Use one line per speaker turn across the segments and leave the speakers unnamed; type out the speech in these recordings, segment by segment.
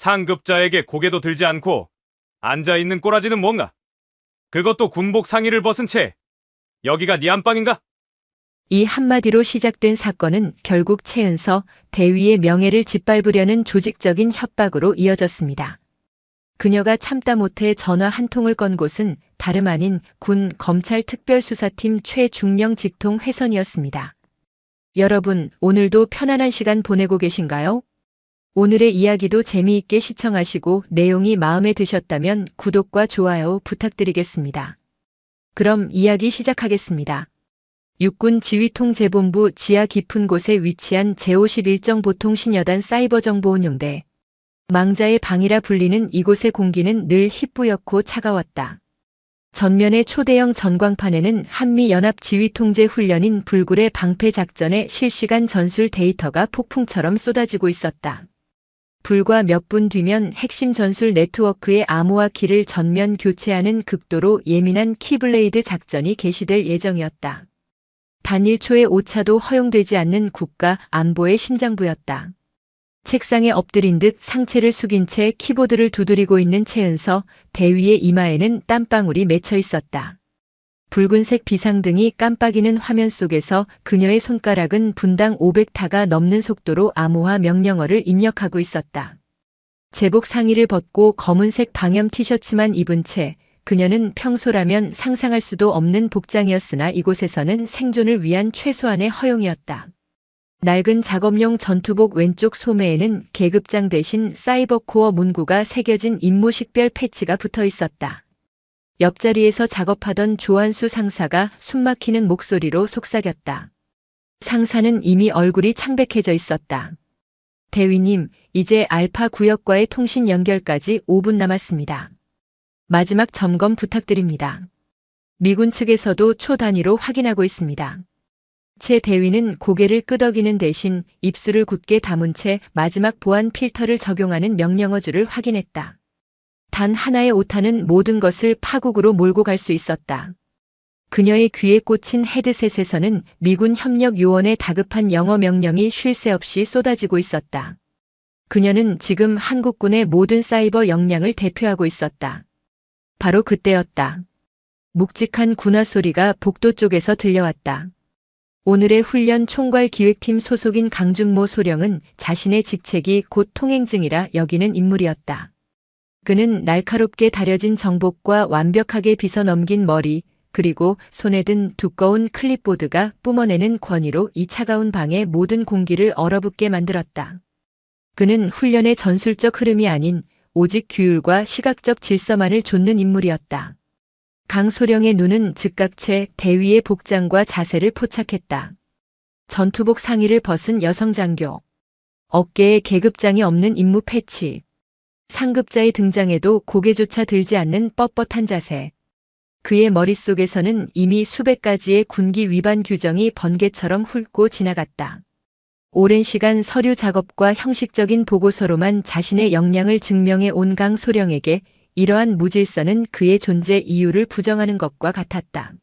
상급자에게 고개도 들지 않고 앉아있는 꼬라지는 뭔가? 그것도 군복 상의를 벗은 채 여기가 네 안방인가?
이 한마디로 시작된 사건은 결국 최은서 대위의 명예를 짓밟으려는 조직적인 협박으로 이어졌습니다. 그녀가 참다 못해 전화 한 통을 건 곳은 다름 아닌 군 검찰 특별수사팀 최중령 직통 회선이었습니다. 여러분, 오늘도 편안한 시간 보내고 계신가요? 오늘의 이야기도 재미있게 시청하시고 내용이 마음에 드셨다면 구독과 좋아요 부탁드리겠습니다. 그럼 이야기 시작하겠습니다. 육군 지휘통제본부 지하 깊은 곳에 위치한 제51정 보통신여단 사이버정보운용대. 망자의 방이라 불리는 이곳의 공기는 늘 희뿌옇고 차가웠다. 전면의 초대형 전광판에는 한미연합지휘통제훈련인 불굴의 방패작전의 실시간 전술 데이터가 폭풍처럼 쏟아지고 있었다. 불과 몇 분 뒤면 핵심 전술 네트워크의 암호화 키를 전면 교체하는 극도로 예민한 키블레이드 작전이 개시될 예정이었다. 단 1초의 오차도 허용되지 않는 국가 안보의 심장부였다. 책상에 엎드린 듯 상체를 숙인 채 키보드를 두드리고 있는 최은서 대위의 이마에는 땀방울이 맺혀 있었다. 붉은색 비상등이 깜빡이는 화면 속에서 그녀의 손가락은 분당 500타가 넘는 속도로 암호화 명령어를 입력하고 있었다. 제복 상의를 벗고 검은색 방염 티셔츠만 입은 채 그녀는 평소라면 상상할 수도 없는 복장이었으나 이곳에서는 생존을 위한 최소한의 허용이었다. 낡은 작업용 전투복 왼쪽 소매에는 계급장 대신 사이버코어 문구가 새겨진 임무식별 패치가 붙어 있었다. 옆자리에서 작업하던 조한수 상사가 숨막히는 목소리로 속삭였다. 상사는 이미 얼굴이 창백해져 있었다. 대위님, 이제 알파 구역과의 통신 연결까지 5분 남았습니다. 마지막 점검 부탁드립니다. 미군 측에서도 초 단위로 확인하고 있습니다. 최 대위는 고개를 끄덕이는 대신 입술을 굳게 다문 채 마지막 보안 필터를 적용하는 명령어줄을 확인했다. 단 하나의 오타는 모든 것을 파국으로 몰고 갈 수 있었다. 그녀의 귀에 꽂힌 헤드셋에서는 미군 협력 요원의 다급한 영어 명령이 쉴 새 없이 쏟아지고 있었다. 그녀는 지금 한국군의 모든 사이버 역량을 대표하고 있었다. 바로 그때였다. 묵직한 군화 소리가 복도 쪽에서 들려왔다. 오늘의 훈련 총괄 기획팀 소속인 강준모 소령은 자신의 직책이 곧 통행증이라 여기는 인물이었다. 그는 날카롭게 다려진 정복과 완벽하게 빗어넘긴 머리, 그리고 손에 든 두꺼운 클립보드가 뿜어내는 권위로 이 차가운 방의 모든 공기를 얼어붙게 만들었다. 그는 훈련의 전술적 흐름이 아닌 오직 규율과 시각적 질서만을 좇는 인물이었다. 강소령의 눈은 즉각 채 대위의 복장과 자세를 포착했다. 전투복 상의를 벗은 여성 장교. 어깨에 계급장이 없는 임무 패치. 상급자의 등장에도 고개조차 들지 않는 뻣뻣한 자세. 그의 머릿속에서는 이미 수백 가지의 군기 위반 규정이 번개처럼 훑고 지나갔다. 오랜 시간 서류 작업과 형식적인 보고서로만 자신의 역량을 증명해 온 강소령에게 이러한 무질서는 그의 존재 이유를 부정하는 것과 같았다.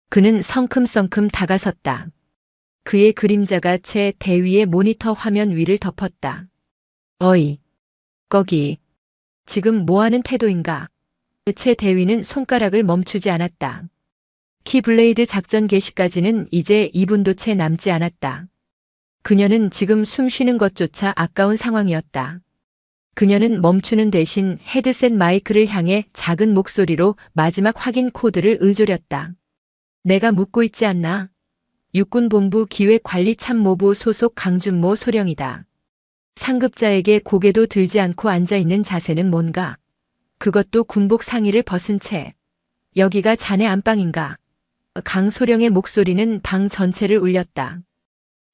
그는 성큼성큼 다가섰다. 그의 그림자가 채 대위의 모니터 화면 위를 덮었다. 어이, 거기, 지금 뭐하는 태도인가? 채 대위는 손가락을 멈추지 않았다. 키블레이드 작전 개시까지는 이제 2분도 채 남지 않았다. 그녀는 지금 숨 쉬는 것조차 아까운 상황이었다. 그녀는 멈추는 대신 헤드셋 마이크를 향해 작은 목소리로 마지막 확인 코드를 의조렸다. 내가 묻고 있지 않나? 육군본부 기획관리참모부 소속 강준모 소령이다. 상급자에게 고개도 들지 않고 앉아있는 자세는 뭔가? 그것도 군복 상의를 벗은 채. 여기가 자네 안방인가? 강소령의 목소리는 방 전체를 울렸다.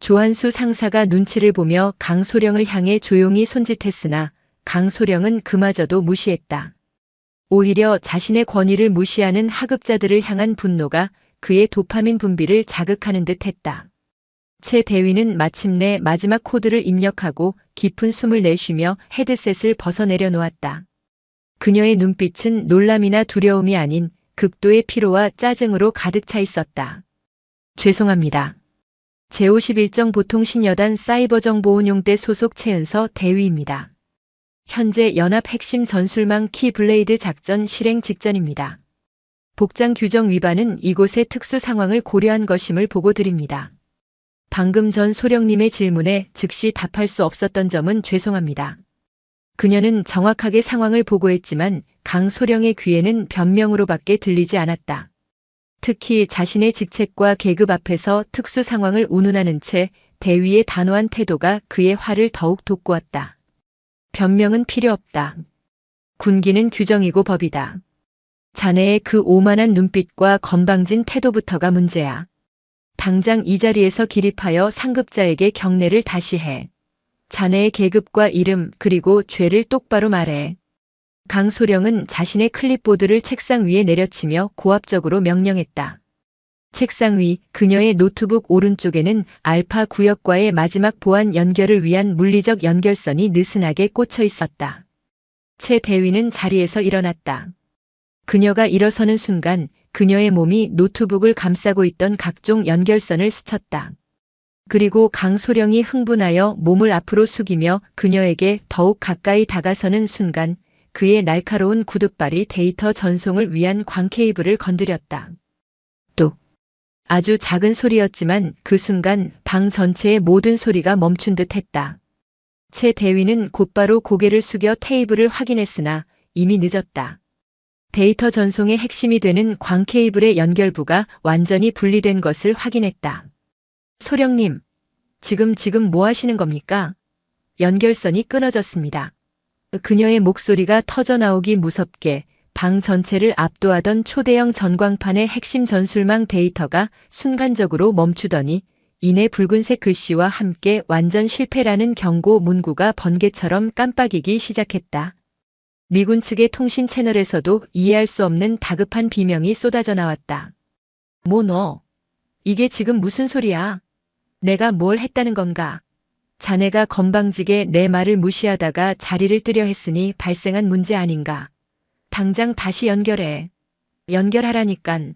조한수 상사가 눈치를 보며 강소령을 향해 조용히 손짓했으나 강소령은 그마저도 무시했다. 오히려 자신의 권위를 무시하는 하급자들을 향한 분노가 그의 도파민 분비를 자극하는 듯 했다. 채 대위는 마침내 마지막 코드를 입력하고 깊은 숨을 내쉬며 헤드셋을 벗어내려 놓았다. 그녀의 눈빛은 놀람이나 두려움이 아닌 극도의 피로와 짜증으로 가득 차 있었다. 죄송합니다. 제51정 보통신여단 사이버정보운용대 소속 최은서 대위입니다. 현재 연합 핵심 전술망 키블레이드 작전 실행 직전입니다. 복장 규정 위반은 이곳의 특수 상황을 고려한 것임을 보고 드립니다. 방금 전 소령님의 질문에 즉시 답할 수 없었던 점은 죄송합니다. 그녀는 정확하게 상황을 보고했지만 강 소령의 귀에는 변명으로밖에 들리지 않았다. 특히 자신의 직책과 계급 앞에서 특수 상황을 운운하는 채 대위의 단호한 태도가 그의 화를 더욱 돋구었다. 변명은 필요 없다. 군기는 규정이고 법이다. 자네의 그 오만한 눈빛과 건방진 태도부터가 문제야. 당장 이 자리에서 기립하여 상급자에게 경례를 다시 해. 자네의 계급과 이름 그리고 죄를 똑바로 말해. 강소령은 자신의 클립보드를 책상 위에 내려치며 고압적으로 명령했다. 책상 위 그녀의 노트북 오른쪽에는 알파 구역과의 마지막 보안 연결을 위한 물리적 연결선이 느슨하게 꽂혀 있었다. 채 대위는 자리에서 일어났다. 그녀가 일어서는 순간 그녀의 몸이 노트북을 감싸고 있던 각종 연결선을 스쳤다. 그리고 강소령이 흥분하여 몸을 앞으로 숙이며 그녀에게 더욱 가까이 다가서는 순간 그의 날카로운 구둣발이 데이터 전송을 위한 광 케이블을 건드렸다. 뚝. 아주 작은 소리였지만 그 순간 방 전체의 모든 소리가 멈춘 듯 했다. 채 대위는 곧바로 고개를 숙여 테이블을 확인했으나 이미 늦었다. 데이터 전송의 핵심이 되는 광 케이블의 연결부가 완전히 분리된 것을 확인했다. 소령님, 지금 뭐 하시는 겁니까? 연결선이 끊어졌습니다. 그녀의 목소리가 터져나오기 무섭게 방 전체를 압도하던 초대형 전광판의 핵심 전술망 데이터가 순간적으로 멈추더니 이내 붉은색 글씨와 함께 완전 실패라는 경고 문구가 번개처럼 깜빡이기 시작했다. 미군 측의 통신 채널에서도 이해할 수 없는 다급한 비명이 쏟아져 나왔다. 뭐 너? 이게 지금 무슨 소리야? 내가 뭘 했다는 건가? 자네가 건방지게 내 말을 무시하다가 자리를 뜨려 했으니 발생한 문제 아닌가? 당장 다시 연결해. 연결하라니깐.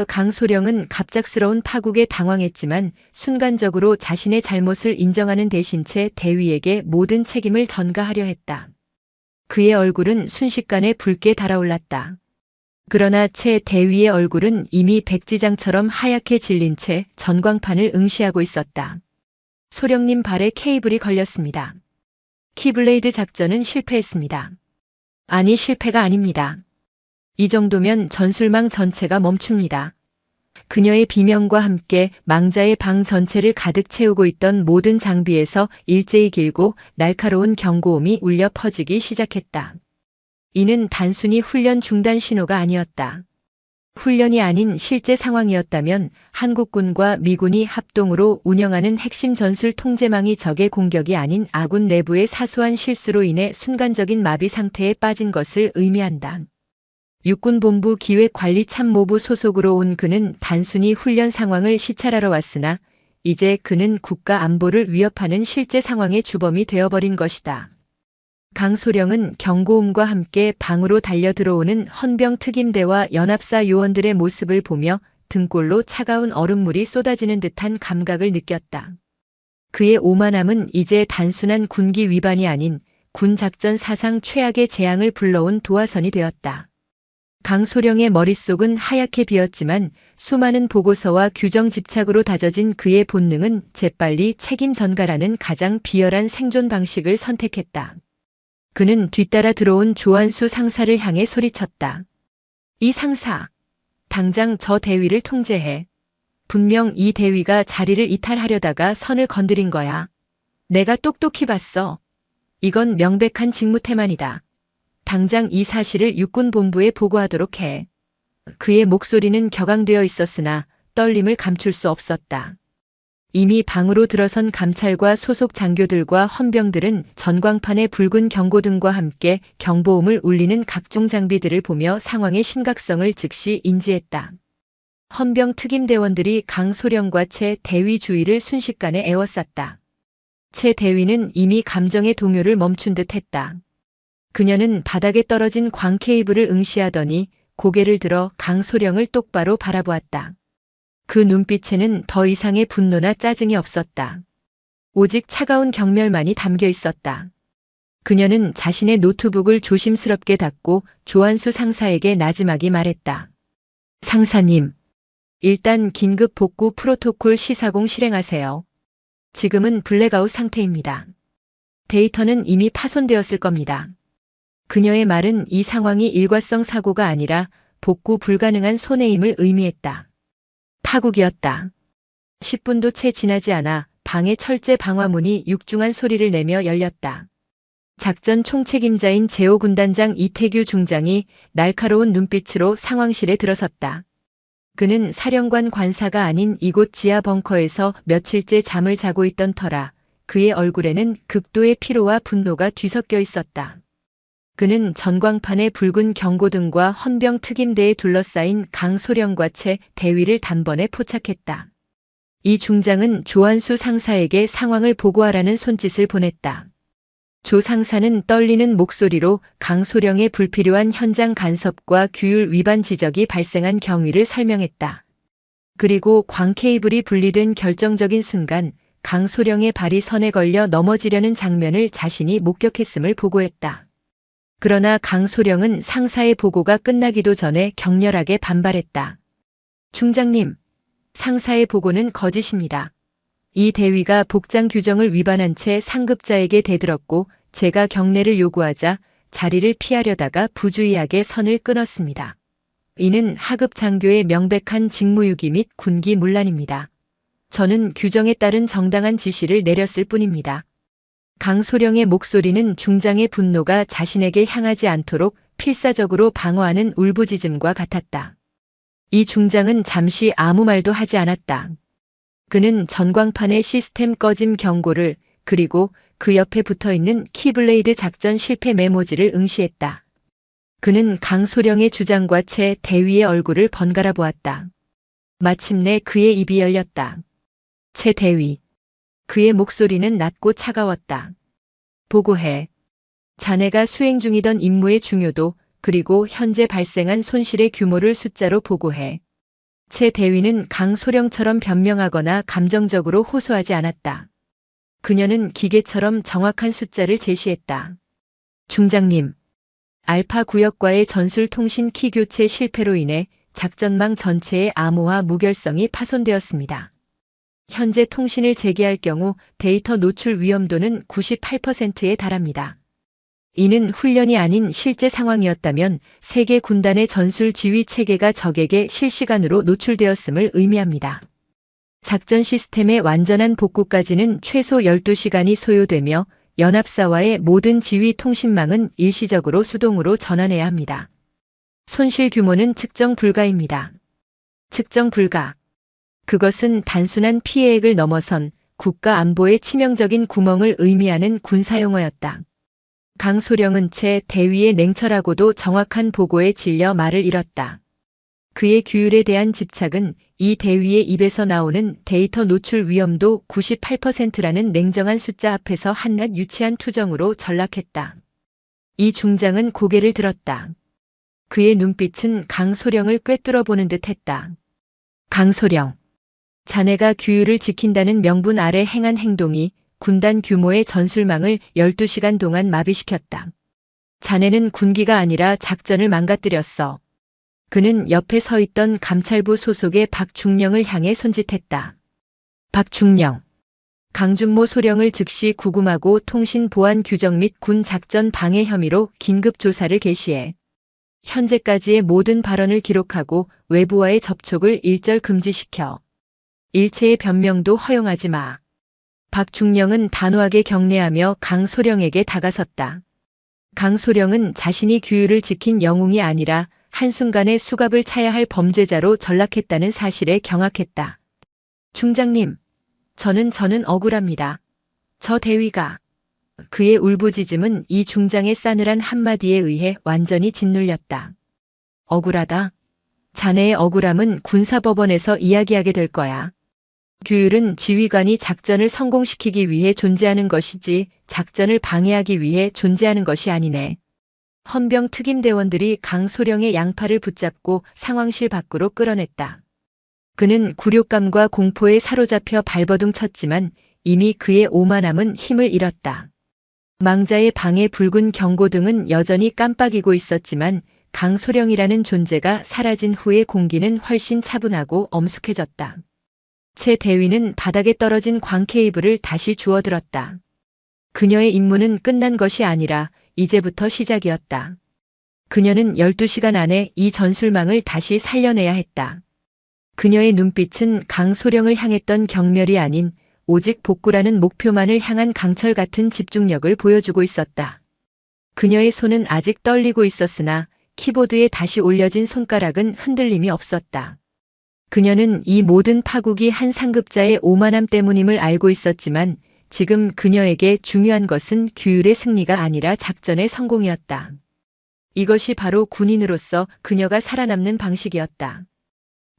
강소령은 갑작스러운 파국에 당황했지만 순간적으로 자신의 잘못을 인정하는 대신 채 대위에게 모든 책임을 전가하려 했다. 그의 얼굴은 순식간에 붉게 달아올랐다. 그러나 채 대위의 얼굴은 이미 백지장처럼 하얗게 질린 채 전광판을 응시하고 있었다. 소령님 발에 케이블이 걸렸습니다. 키블레이드 작전은 실패했습니다. 아니, 실패가 아닙니다. 이 정도면 전술망 전체가 멈춥니다. 그녀의 비명과 함께 망자의 방 전체를 가득 채우고 있던 모든 장비에서 일제히 길고 날카로운 경고음이 울려 퍼지기 시작했다. 이는 단순히 훈련 중단 신호가 아니었다. 훈련이 아닌 실제 상황이었다면 한국군과 미군이 합동으로 운영하는 핵심 전술 통제망이 적의 공격이 아닌 아군 내부의 사소한 실수로 인해 순간적인 마비 상태에 빠진 것을 의미한다. 육군본부 기획관리참모부 소속으로 온 그는 단순히 훈련 상황을 시찰하러 왔으나 이제 그는 국가 안보를 위협하는 실제 상황의 주범이 되어버린 것이다. 강소령은 경고음과 함께 방으로 달려 들어오는 헌병 특임대와 연합사 요원들의 모습을 보며 등골로 차가운 얼음물이 쏟아지는 듯한 감각을 느꼈다. 그의 오만함은 이제 단순한 군기 위반이 아닌 군 작전 사상 최악의 재앙을 불러온 도화선이 되었다. 강소령의 머릿속은 하얗게 비었지만 수많은 보고서와 규정 집착으로 다져진 그의 본능은 재빨리 책임 전가라는 가장 비열한 생존 방식을 선택했다. 그는 뒤따라 들어온 조한수 상사를 향해 소리쳤다. 이 상사, 당장 저 대위를 통제해. 분명 이 대위가 자리를 이탈하려다가 선을 건드린 거야. 내가 똑똑히 봤어. 이건 명백한 직무태만이다. 당장 이 사실을 육군본부에 보고하도록 해. 그의 목소리는 격앙되어 있었으나 떨림을 감출 수 없었다. 이미 방으로 들어선 감찰과 소속 장교들과 헌병들은 전광판의 붉은 경고등과 함께 경보음을 울리는 각종 장비들을 보며 상황의 심각성을 즉시 인지했다. 헌병 특임대원들이 강소령과 채 대위 주위를 순식간에 에워쌌다. 채 대위는 이미 감정의 동요를 멈춘 듯 했다. 그녀는 바닥에 떨어진 광 케이블을 응시하더니 고개를 들어 강소령을 똑바로 바라보았다. 그 눈빛에는 더 이상의 분노나 짜증이 없었다. 오직 차가운 경멸만이 담겨 있었다. 그녀는 자신의 노트북을 조심스럽게 닫고 조한수 상사에게 나지막이 말했다. 상사님, 일단 긴급 복구 프로토콜 시사공 실행하세요. 지금은 블랙아웃 상태입니다. 데이터는 이미 파손되었을 겁니다. 그녀의 말은 이 상황이 일과성 사고가 아니라 복구 불가능한 손해임을 의미했다. 파국이었다. 10분도 채 지나지 않아 방의 철제 방화문이 육중한 소리를 내며 열렸다. 작전 총책임자인 제5군단장 이태규 중장이 날카로운 눈빛으로 상황실에 들어섰다. 그는 사령관 관사가 아닌 이곳 지하 벙커에서 며칠째 잠을 자고 있던 터라 그의 얼굴에는 극도의 피로와 분노가 뒤섞여 있었다. 그는 전광판의 붉은 경고등과 헌병 특임대에 둘러싸인 강소령과 채 대위를 단번에 포착했다. 이 중장은 조한수 상사에게 상황을 보고하라는 손짓을 보냈다. 조 상사는 떨리는 목소리로 강소령의 불필요한 현장 간섭과 규율 위반 지적이 발생한 경위를 설명했다. 그리고 광 케이블이 분리된 결정적인 순간 강소령의 발이 선에 걸려 넘어지려는 장면을 자신이 목격했음을 보고했다. 그러나 강소령은 상사의 보고가 끝나기도 전에 격렬하게 반발했다. 중장님, 상사의 보고는 거짓입니다. 이 대위가 복장 규정을 위반한 채 상급자에게 대들었고 제가 경례를 요구하자 자리를 피하려다가 부주의하게 선을 끊었습니다. 이는 하급 장교의 명백한 직무유기 및 군기 문란입니다. 저는 규정에 따른 정당한 지시를 내렸을 뿐입니다. 강소령의 목소리는 중장의 분노가 자신에게 향하지 않도록 필사적으로 방어하는 울부짖음과 같았다. 이 중장은 잠시 아무 말도 하지 않았다. 그는 전광판의 시스템 꺼짐 경고를 그리고 그 옆에 붙어있는 키블레이드 작전 실패 메모지를 응시했다. 그는 강소령의 주장과 채 대위의 얼굴을 번갈아 보았다. 마침내 그의 입이 열렸다. 채 대위. 그의 목소리는 낮고 차가웠다. 보고해. 자네가 수행 중이던 임무의 중요도 그리고 현재 발생한 손실의 규모를 숫자로 보고해. 채 대위는 강소령처럼 변명하거나 감정적으로 호소하지 않았다. 그녀는 기계처럼 정확한 숫자를 제시했다. 중장님, 알파 구역과의 전술 통신 키 교체 실패로 인해 작전망 전체의 암호화 무결성이 파손되었습니다. 현재 통신을 재개할 경우 데이터 노출 위험도는 98%에 달합니다. 이는 훈련이 아닌 실제 상황이었다면 세계 군단의 전술 지휘 체계가 적에게 실시간으로 노출되었음을 의미합니다. 작전 시스템의 완전한 복구까지는 최소 12시간이 소요되며 연합사와의 모든 지휘 통신망은 일시적으로 수동으로 전환해야 합니다. 손실 규모는 측정 불가입니다. 측정 불가. 그것은 단순한 피해액을 넘어선 국가 안보에 치명적인 구멍을 의미하는 군사용어였다. 강소령은 채 대위의 냉철하고도 정확한 보고에 질려 말을 잃었다. 그의 규율에 대한 집착은 이 대위의 입에서 나오는 데이터 노출 위험도 98%라는 냉정한 숫자 앞에서 한낱 유치한 투정으로 전락했다. 이 중장은 고개를 들었다. 그의 눈빛은 강소령을 꿰뚫어 보는 듯 했다. 강소령. 자네가 규율을 지킨다는 명분 아래 행한 행동이 군단 규모의 전술망을 12시간 동안 마비시켰다. 자네는 군기가 아니라 작전을 망가뜨렸어. 그는 옆에 서 있던 감찰부 소속의 박중령을 향해 손짓했다. 박중령. 강준모 소령을 즉시 구금하고 통신 보안 규정 및 군 작전 방해 혐의로 긴급 조사를 개시해. 현재까지의 모든 발언을 기록하고 외부와의 접촉을 일절 금지시켜. 일체의 변명도 허용하지 마. 박중령은 단호하게 경례하며 강소령에게 다가섰다. 강소령은 자신이 규율을 지킨 영웅이 아니라 한순간에 수갑을 차야 할 범죄자로 전락했다는 사실에 경악했다. 중장님, 저는 억울합니다. 저 대위가. 그의 울부짖음은 이 중장의 싸늘한 한마디에 의해 완전히 짓눌렸다. 억울하다. 자네의 억울함은 군사법원에서 이야기하게 될 거야. 규율은 지휘관이 작전을 성공시키기 위해 존재하는 것이지 작전을 방해하기 위해 존재하는 것이 아니네. 헌병 특임대원들이 강소령의 양팔을 붙잡고 상황실 밖으로 끌어냈다. 그는 굴욕감과 공포에 사로잡혀 발버둥 쳤지만 이미 그의 오만함은 힘을 잃었다. 망자의 방에 붉은 경고등은 여전히 깜빡이고 있었지만 강소령이라는 존재가 사라진 후의 공기는 훨씬 차분하고 엄숙해졌다. 채 대위는 바닥에 떨어진 광 케이블을 다시 주워들었다. 그녀의 임무는 끝난 것이 아니라 이제부터 시작이었다. 그녀는 12시간 안에 이 전술망을 다시 살려내야 했다. 그녀의 눈빛은 강소령을 향했던 경멸이 아닌 오직 복구라는 목표만을 향한 강철 같은 집중력을 보여주고 있었다. 그녀의 손은 아직 떨리고 있었으나 키보드에 다시 올려진 손가락은 흔들림이 없었다. 그녀는 이 모든 파국이 한 상급자의 오만함 때문임을 알고 있었지만 지금 그녀에게 중요한 것은 규율의 승리가 아니라 작전의 성공이었다. 이것이 바로 군인으로서 그녀가 살아남는 방식이었다.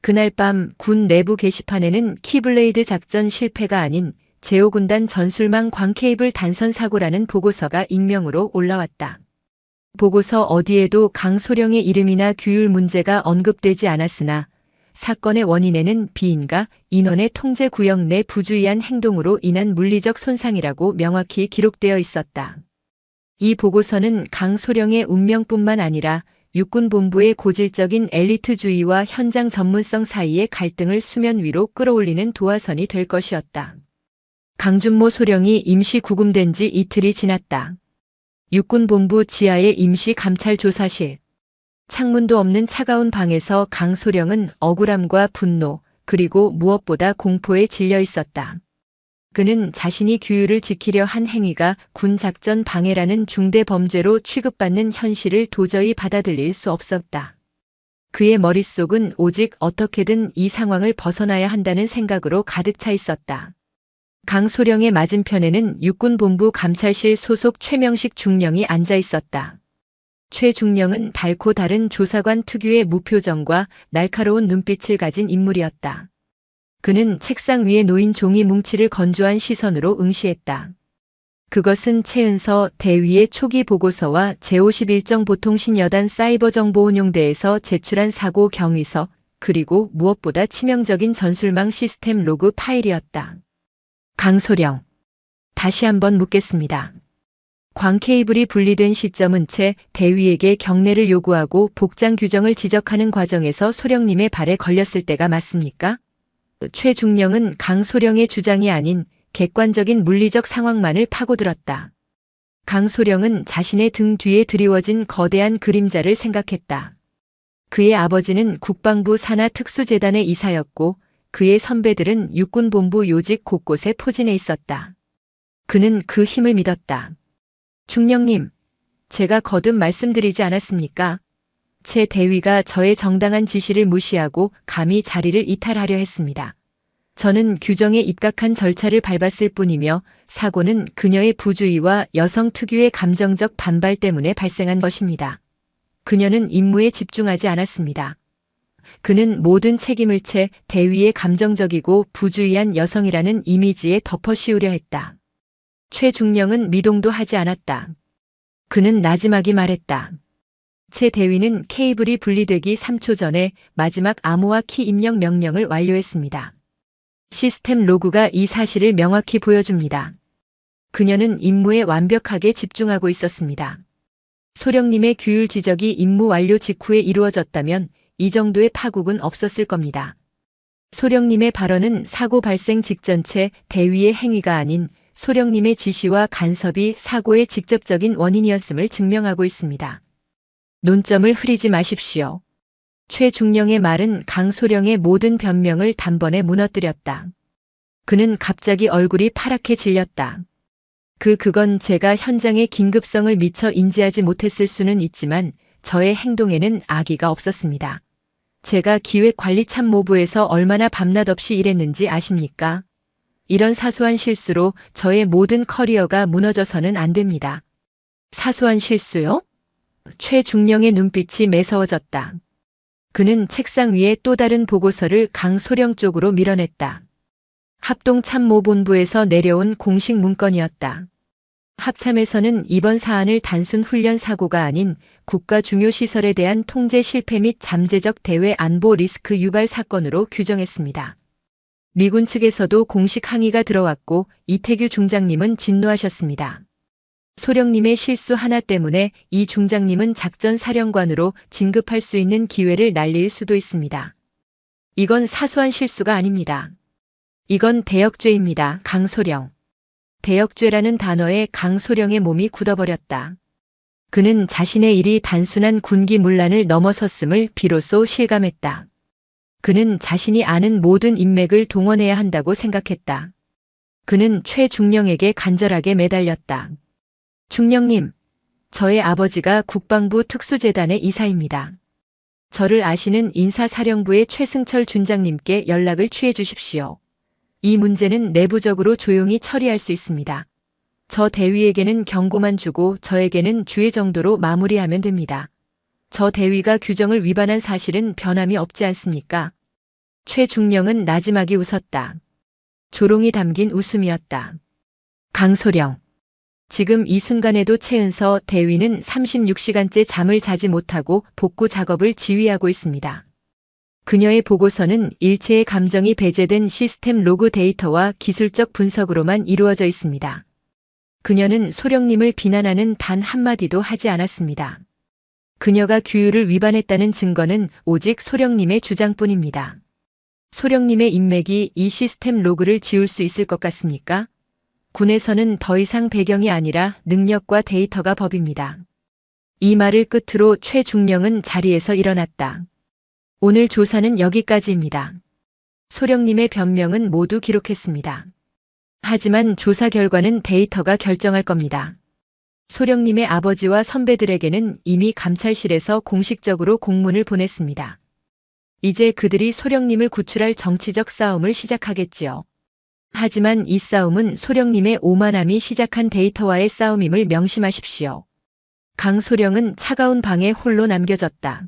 그날 밤 군 내부 게시판에는 키블레이드 작전 실패가 아닌 제오군단 전술망 광케이블 단선 사고라는 보고서가 익명으로 올라왔다. 보고서 어디에도 강소령의 이름이나 규율 문제가 언급되지 않았으나 사건의 원인에는 비인가 인원의 통제 구역 내 부주의한 행동으로 인한 물리적 손상이라고 명확히 기록되어 있었다. 이 보고서는 강소령의 운명뿐만 아니라 육군본부의 고질적인 엘리트주의와 현장 전문성 사이의 갈등을 수면 위로 끌어올리는 도화선이 될 것이었다. 강준모 소령이 임시 구금된 지 이틀이 지났다. 육군본부 지하의 임시 감찰조사실. 창문도 없는 차가운 방에서 강소령은 억울함과 분노, 그리고 무엇보다 공포에 질려 있었다. 그는 자신이 규율을 지키려 한 행위가 군 작전 방해라는 중대 범죄로 취급받는 현실을 도저히 받아들일 수 없었다. 그의 머릿속은 오직 어떻게든 이 상황을 벗어나야 한다는 생각으로 가득 차 있었다. 강소령의 맞은편에는 육군본부 감찰실 소속 최명식 중령이 앉아 있었다. 최 중령은 달고 다른 조사관 특유의 무표정과 날카로운 눈빛을 가진 인물이었다. 그는 책상 위에 놓인 종이 뭉치를 건조한 시선으로 응시했다. 그것은 최은서 대위의 초기 보고서와 제51정 보통신여단 사이버정보운용대에서 제출한 사고 경위서, 그리고 무엇보다 치명적인 전술망 시스템 로그 파일이었다. 강소령. 다시 한번 묻겠습니다. 광케이블이 분리된 시점은 채 대위에게 경례를 요구하고 복장 규정을 지적하는 과정에서 소령님의 발에 걸렸을 때가 맞습니까? 최 중령은 강소령의 주장이 아닌 객관적인 물리적 상황만을 파고들었다. 강소령은 자신의 등 뒤에 드리워진 거대한 그림자를 생각했다. 그의 아버지는 국방부 산하 특수재단의 이사였고 그의 선배들은 육군본부 요직 곳곳에 포진해 있었다. 그는 그 힘을 믿었다. 중령님, 제가 거듭 말씀드리지 않았습니까? 채 대위가 저의 정당한 지시를 무시하고 감히 자리를 이탈하려 했습니다. 저는 규정에 입각한 절차를 밟았을 뿐이며 사고는 그녀의 부주의와 여성 특유의 감정적 반발 때문에 발생한 것입니다. 그녀는 임무에 집중하지 않았습니다. 그는 모든 책임을 채 대위의 감정적이고 부주의한 여성이라는 이미지에 덮어씌우려 했다. 최 중령은 미동도 하지 않았다. 그는 나지막이 말했다. 채 대위는 케이블이 분리되기 3초 전에 마지막 암호화 키 입력 명령을 완료했습니다. 시스템 로그가 이 사실을 명확히 보여줍니다. 그녀는 임무에 완벽하게 집중하고 있었습니다. 소령님의 규율 지적이 임무 완료 직후에 이루어졌다면 이 정도의 파국은 없었을 겁니다. 소령님의 발언은 사고 발생 직전 채 대위의 행위가 아닌 소령님의 지시와 간섭이 사고의 직접적인 원인이었음을 증명하고 있습니다. 논점을 흐리지 마십시오. 최 중령의 말은 강소령의 모든 변명을 단번에 무너뜨렸다. 그는 갑자기 얼굴이 파랗게 질렸다. 그건 제가 현장의 긴급성을 미처 인지하지 못했을 수는 있지만 저의 행동에는 악의가 없었습니다. 제가 기획관리참모부에서 얼마나 밤낮 없이 일했는지 아십니까? 이런 사소한 실수로 저의 모든 커리어가 무너져서는 안 됩니다. 사소한 실수요? 최 중령의 눈빛이 매서워졌다. 그는 책상 위에 또 다른 보고서를 강소령 쪽으로 밀어냈다. 합동참모본부에서 내려온 공식 문건이었다. 합참에서는 이번 사안을 단순 훈련 사고가 아닌 국가 중요 시설에 대한 통제 실패 및 잠재적 대외 안보 리스크 유발 사건으로 규정했습니다. 미군 측에서도 공식 항의가 들어왔고 이태규 중장님은 진노하셨습니다. 소령님의 실수 하나 때문에 이 중장님은 작전 사령관으로 진급할 수 있는 기회를 날릴 수도 있습니다. 이건 사소한 실수가 아닙니다. 이건 대역죄입니다. 강소령. 대역죄라는 단어에 강소령의 몸이 굳어버렸다. 그는 자신의 일이 단순한 군기문란을 넘어섰음을 비로소 실감했다. 그는 자신이 아는 모든 인맥을 동원해야 한다고 생각했다. 그는 최중령에게 간절하게 매달렸다. 중령님, 저의 아버지가 국방부 특수재단의 이사입니다. 저를 아시는 인사사령부의 최승철 준장님께 연락을 취해 주십시오. 이 문제는 내부적으로 조용히 처리할 수 있습니다. 저 대위에게는 경고만 주고 저에게는 주의 정도로 마무리하면 됩니다. 저 대위가 규정을 위반한 사실은 변함이 없지 않습니까? 최중령은 나지막이 웃었다. 조롱이 담긴 웃음이었다. 강소령. 지금 이 순간에도 최은서 대위는 36시간째 잠을 자지 못하고 복구 작업을 지휘하고 있습니다. 그녀의 보고서는 일체의 감정이 배제된 시스템 로그 데이터와 기술적 분석으로만 이루어져 있습니다. 그녀는 소령님을 비난하는 단 한마디도 하지 않았습니다. 그녀가 규율을 위반했다는 증거는 오직 소령님의 주장뿐입니다. 소령님의 인맥이 이 시스템 로그를 지울 수 있을 것 같습니까? 군에서는 더 이상 배경이 아니라 능력과 데이터가 법입니다. 이 말을 끝으로 최중령은 자리에서 일어났다. 오늘 조사는 여기까지입니다. 소령님의 변명은 모두 기록했습니다. 하지만 조사 결과는 데이터가 결정할 겁니다. 소령님의 아버지와 선배들에게는 이미 감찰실에서 공식적으로 공문을 보냈습니다. 이제 그들이 소령님을 구출할 정치적 싸움을 시작하겠지요. 하지만 이 싸움은 소령님의 오만함이 시작한 데이터와의 싸움임을 명심하십시오. 강소령은 차가운 방에 홀로 남겨졌다.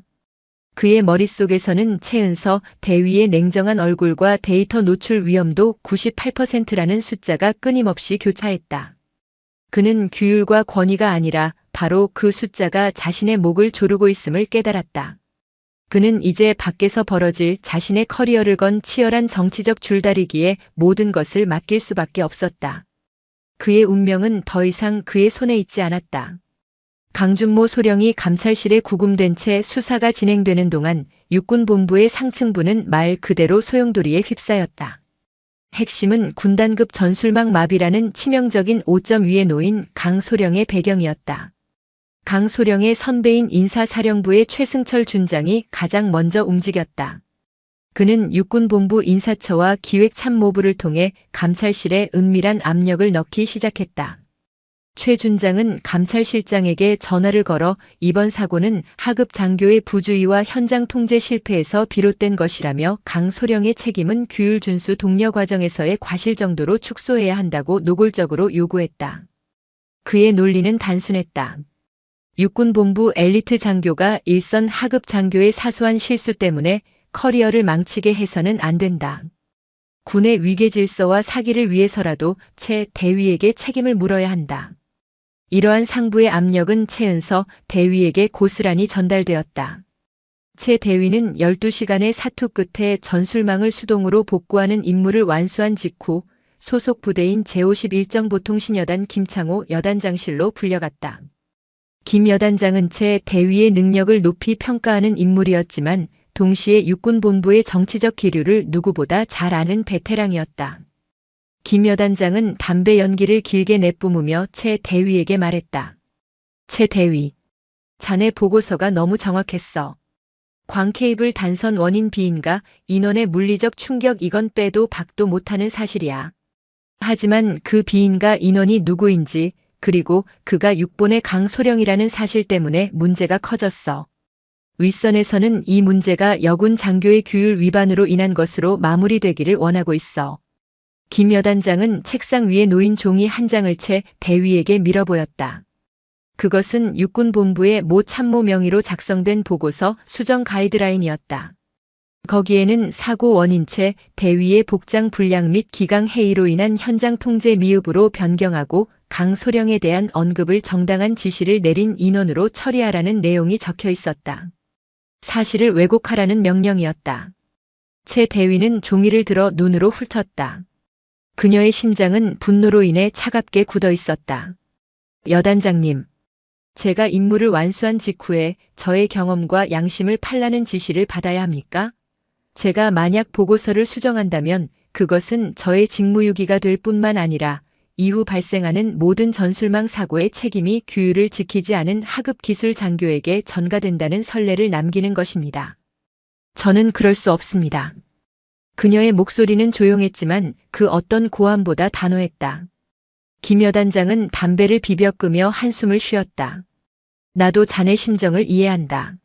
그의 머릿속에서는 최은서 대위의 냉정한 얼굴과 데이터 노출 위험도 98%라는 숫자가 끊임없이 교차했다. 그는 규율과 권위가 아니라 바로 그 숫자가 자신의 목을 조르고 있음을 깨달았다. 그는 이제 밖에서 벌어질 자신의 커리어를 건 치열한 정치적 줄다리기에 모든 것을 맡길 수밖에 없었다. 그의 운명은 더 이상 그의 손에 있지 않았다. 강준모 소령이 감찰실에 구금된 채 수사가 진행되는 동안 육군본부의 상층부는 말 그대로 소용돌이에 휩싸였다. 핵심은 군단급 전술망 마비라는 치명적인 오점 위에 놓인 강소령의 배경이었다. 강소령의 선배인 인사사령부의 최승철 준장이 가장 먼저 움직였다. 그는 육군본부 인사처와 기획참모부를 통해 감찰실에 은밀한 압력을 넣기 시작했다. 최 준장은 감찰실장에게 전화를 걸어 이번 사고는 하급 장교의 부주의와 현장 통제 실패에서 비롯된 것이라며 강소령의 책임은 규율 준수 독려 과정에서의 과실 정도로 축소해야 한다고 노골적으로 요구했다. 그의 논리는 단순했다. 육군본부 엘리트 장교가 일선 하급 장교의 사소한 실수 때문에 커리어를 망치게 해서는 안 된다. 군의 위계 질서와 사기를 위해서라도 최 대위에게 책임을 물어야 한다. 이러한 상부의 압력은 최은서 대위에게 고스란히 전달되었다. 최 대위는 12시간의 사투 끝에 전술망을 수동으로 복구하는 임무를 완수한 직후 소속 부대인 제51정 보통신여단 김창호 여단장실로 불려갔다. 김 여단장은 최 대위의 능력을 높이 평가하는 인물이었지만 동시에 육군본부의 정치적 기류를 누구보다 잘 아는 베테랑이었다. 김 여단장은 담배 연기를 길게 내뿜으며 최 대위에게 말했다. 최 대위, 자네 보고서가 너무 정확했어. 광케이블 단선 원인 비인가 인원의 물리적 충격 이건 빼도 박도 못하는 사실이야. 하지만 그 비인가 인원이 누구인지 그리고 그가 육본의 강소령이라는 사실 때문에 문제가 커졌어. 윗선에서는 이 문제가 여군 장교의 규율 위반으로 인한 것으로 마무리되기를 원하고 있어. 김 여단장은 책상 위에 놓인 종이 한 장을 채 대위에게 밀어보였다. 그것은 육군본부의 모 참모 명의로 작성된 보고서 수정 가이드라인이었다. 거기에는 사고 원인체 대위의 복장 불량 및 기강 해이로 인한 현장 통제 미흡으로 변경하고 강소령에 대한 언급을 정당한 지시를 내린 인원으로 처리하라는 내용이 적혀 있었다. 사실을 왜곡하라는 명령이었다. 최 대위는 종이를 들어 눈으로 훑었다. 그녀의 심장은 분노로 인해 차갑게 굳어 있었다. 여단장님, 제가 임무를 완수한 직후에 저의 경험과 양심을 팔라는 지시를 받아야 합니까? 제가 만약 보고서를 수정한다면 그것은 저의 직무유기가 될 뿐만 아니라 이후 발생하는 모든 전술망 사고의 책임이 규율을 지키지 않은 하급 기술 장교에게 전가된다는 선례를 남기는 것입니다. 저는 그럴 수 없습니다. 그녀의 목소리는 조용했지만 그 어떤 고함보다 단호했다. 김 여단장은 담배를 비벼 끄며 한숨을 쉬었다. 나도 자네 심정을 이해한다.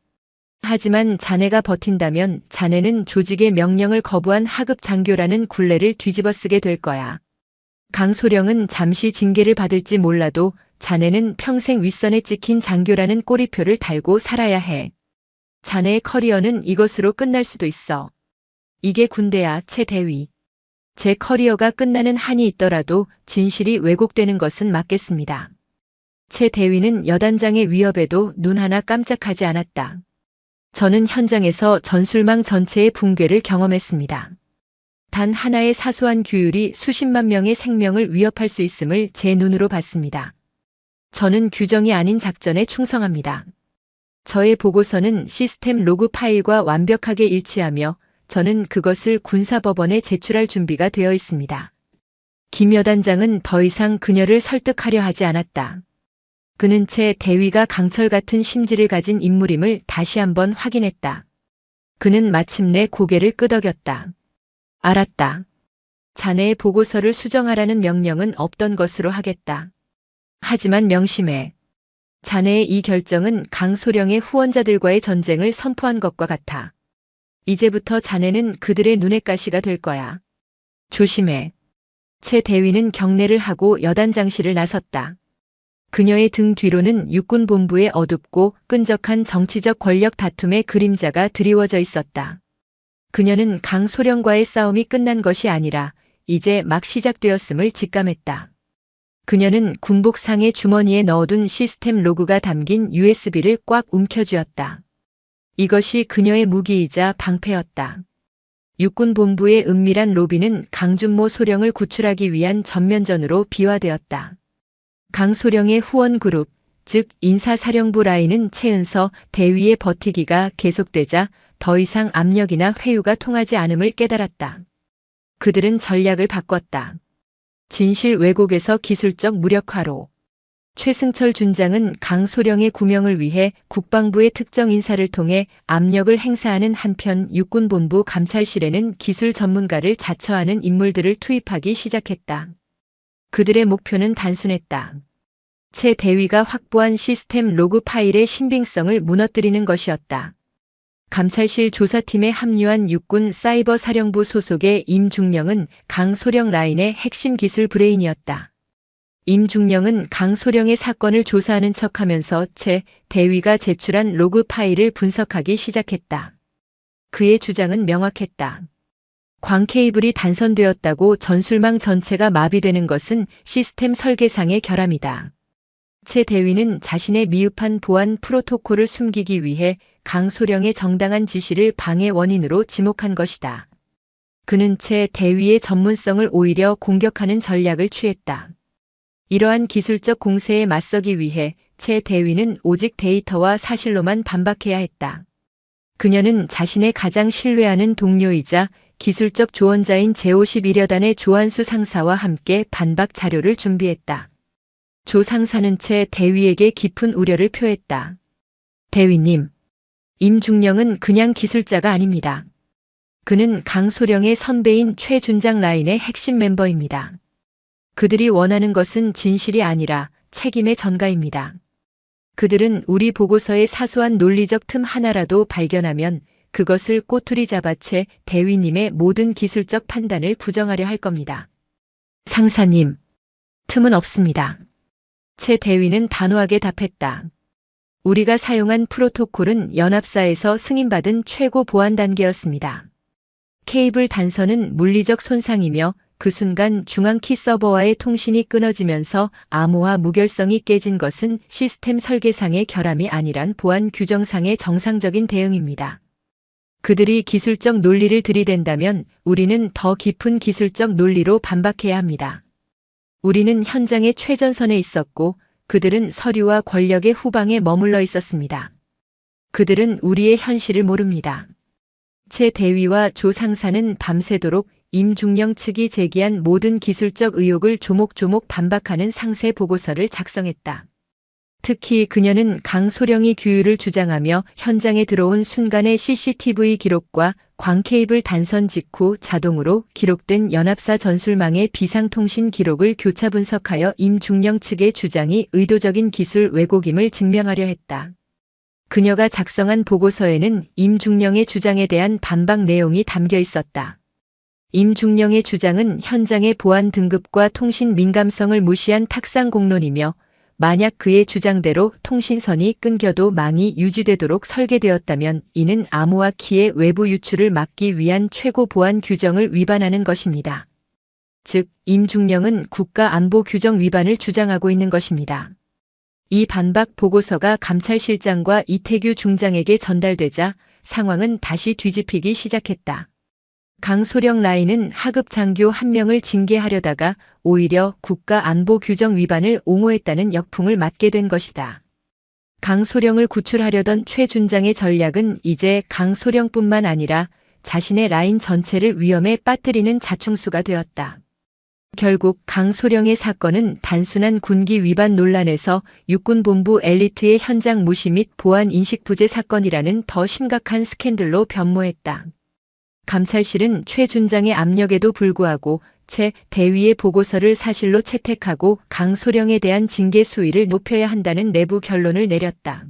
하지만 자네가 버틴다면 자네는 조직의 명령을 거부한 하급 장교라는 굴레를 뒤집어쓰게 될 거야. 강소령은 잠시 징계를 받을지 몰라도 자네는 평생 윗선에 찍힌 장교라는 꼬리표를 달고 살아야 해. 자네의 커리어는 이것으로 끝날 수도 있어. 이게 군대야, 최 대위. 제 커리어가 끝나는 한이 있더라도 진실이 왜곡되는 것은 맞겠습니다. 최 대위는 여단장의 위협에도 눈 하나 깜짝하지 않았다. 저는 현장에서 전술망 전체의 붕괴를 경험했습니다. 단 하나의 사소한 규율이 수십만 명의 생명을 위협할 수 있음을 제 눈으로 봤습니다. 저는 규정이 아닌 작전에 충성합니다. 저의 보고서는 시스템 로그 파일과 완벽하게 일치하며 저는 그것을 군사법원에 제출할 준비가 되어 있습니다. 김 여단장은 더 이상 그녀를 설득하려 하지 않았다. 그는 채 대위가 강철 같은 심지를 가진 인물임을 다시 한번 확인했다. 그는 마침내 고개를 끄덕였다. 알았다. 자네의 보고서를 수정하라는 명령은 없던 것으로 하겠다. 하지만 명심해. 자네의 이 결정은 강소령의 후원자들과의 전쟁을 선포한 것과 같아. 이제부터 자네는 그들의 눈의 가시가 될 거야. 조심해. 최 대위는 경례를 하고 여단장실을 나섰다. 그녀의 등 뒤로는 육군본부의 어둡고 끈적한 정치적 권력 다툼의 그림자가 드리워져 있었다. 그녀는 강소령과의 싸움이 끝난 것이 아니라 이제 막 시작되었음을 직감했다. 그녀는 군복상의 주머니에 넣어둔 시스템 로그가 담긴 USB를 꽉 움켜쥐었다. 이것이 그녀의 무기이자 방패였다. 육군본부의 은밀한 로비는 강준모 소령을 구출하기 위한 전면전으로 비화되었다. 강소령의 후원그룹, 즉 인사사령부 라인은 최은서 대위의 버티기가 계속되자 더 이상 압력이나 회유가 통하지 않음을 깨달았다. 그들은 전략을 바꿨다. 진실 왜곡에서 기술적 무력화로. 최승철 준장은 강소령의 구명을 위해 국방부의 특정 인사를 통해 압력을 행사하는 한편 육군본부 감찰실에는 기술 전문가를 자처하는 인물들을 투입하기 시작했다. 그들의 목표는 단순했다. 최 대위가 확보한 시스템 로그 파일의 신빙성을 무너뜨리는 것이었다. 감찰실 조사팀에 합류한 육군 사이버 사령부 소속의 임중령은 강소령 라인의 핵심 기술 브레인이었다. 임중령은 강소령의 사건을 조사하는 척하면서 최 대위가 제출한 로그 파일을 분석하기 시작했다. 그의 주장은 명확했다. 광 케이블이 단선되었다고 전술망 전체가 마비되는 것은 시스템 설계상의 결함이다. 최 대위는 자신의 미흡한 보안 프로토콜을 숨기기 위해 강소령의 정당한 지시를 방해 원인으로 지목한 것이다. 그는 최 대위의 전문성을 오히려 공격하는 전략을 취했다. 이러한 기술적 공세에 맞서기 위해 최 대위는 오직 데이터와 사실로만 반박해야 했다. 그녀는 자신의 가장 신뢰하는 동료이자 기술적 조언자인 제51여단의 조한수 상사와 함께 반박 자료를 준비했다. 조 상사는 최 대위에게 깊은 우려를 표했다. 대위님, 임중령은 그냥 기술자가 아닙니다. 그는 강소령의 선배인 최 준장 라인의 핵심 멤버입니다. 그들이 원하는 것은 진실이 아니라 책임의 전가입니다. 그들은 우리 보고서의 사소한 논리적 틈 하나라도 발견하면 그것을 꼬투리 잡아 채 대위님의 모든 기술적 판단을 부정하려 할 겁니다. 상사님, 틈은 없습니다. 최 대위는 단호하게 답했다. 우리가 사용한 프로토콜은 연합사에서 승인받은 최고 보안 단계였습니다. 케이블 단선은 물리적 손상이며 그 순간 중앙키 서버와의 통신이 끊어지면서 암호화 무결성이 깨진 것은 시스템 설계상의 결함이 아니란 보안 규정상의 정상적인 대응입니다. 그들이 기술적 논리를 들이댄다면 우리는 더 깊은 기술적 논리로 반박해야 합니다. 우리는 현장의 최전선에 있었고 그들은 서류와 권력의 후방에 머물러 있었습니다. 그들은 우리의 현실을 모릅니다. 최 대위와 조 상사는 밤새도록 임중령 측이 제기한 모든 기술적 의혹을 조목조목 반박하는 상세 보고서를 작성했다. 특히 그녀는 강소령이 규율을 주장하며 현장에 들어온 순간의 CCTV 기록과 광케이블 단선 직후 자동으로 기록된 연합사 전술망의 비상통신 기록을 교차 분석하여 임중령 측의 주장이 의도적인 기술 왜곡임을 증명하려 했다. 그녀가 작성한 보고서에는 임중령의 주장에 대한 반박 내용이 담겨 있었다. 임중령의 주장은 현장의 보안 등급과 통신 민감성을 무시한 탁상 공론이며 만약 그의 주장대로 통신선이 끊겨도 망이 유지되도록 설계되었다면 이는 암호화 키의 외부 유출을 막기 위한 최고 보안 규정을 위반하는 것입니다. 즉, 임중령은 국가안보 규정 위반을 주장하고 있는 것입니다. 이 반박 보고서가 감찰실장과 이태규 중장에게 전달되자 상황은 다시 뒤집히기 시작했다. 강소령 라인은 하급 장교 한 명을 징계하려다가 오히려 국가안보 규정 위반을 옹호했다는 역풍을 맞게 된 것이다. 강소령을 구출하려던 최 준장의 전략은 이제 강소령뿐만 아니라 자신의 라인 전체를 위험에 빠뜨리는 자충수가 되었다. 결국 강소령의 사건은 단순한 군기 위반 논란에서 육군본부 엘리트의 현장 무시 및 보안 인식 부재 사건이라는 더 심각한 스캔들로 변모했다. 감찰실은 최 준장의 압력에도 불구하고 최 대위의 보고서를 사실로 채택하고 강소령에 대한 징계 수위를 높여야 한다는 내부 결론을 내렸다.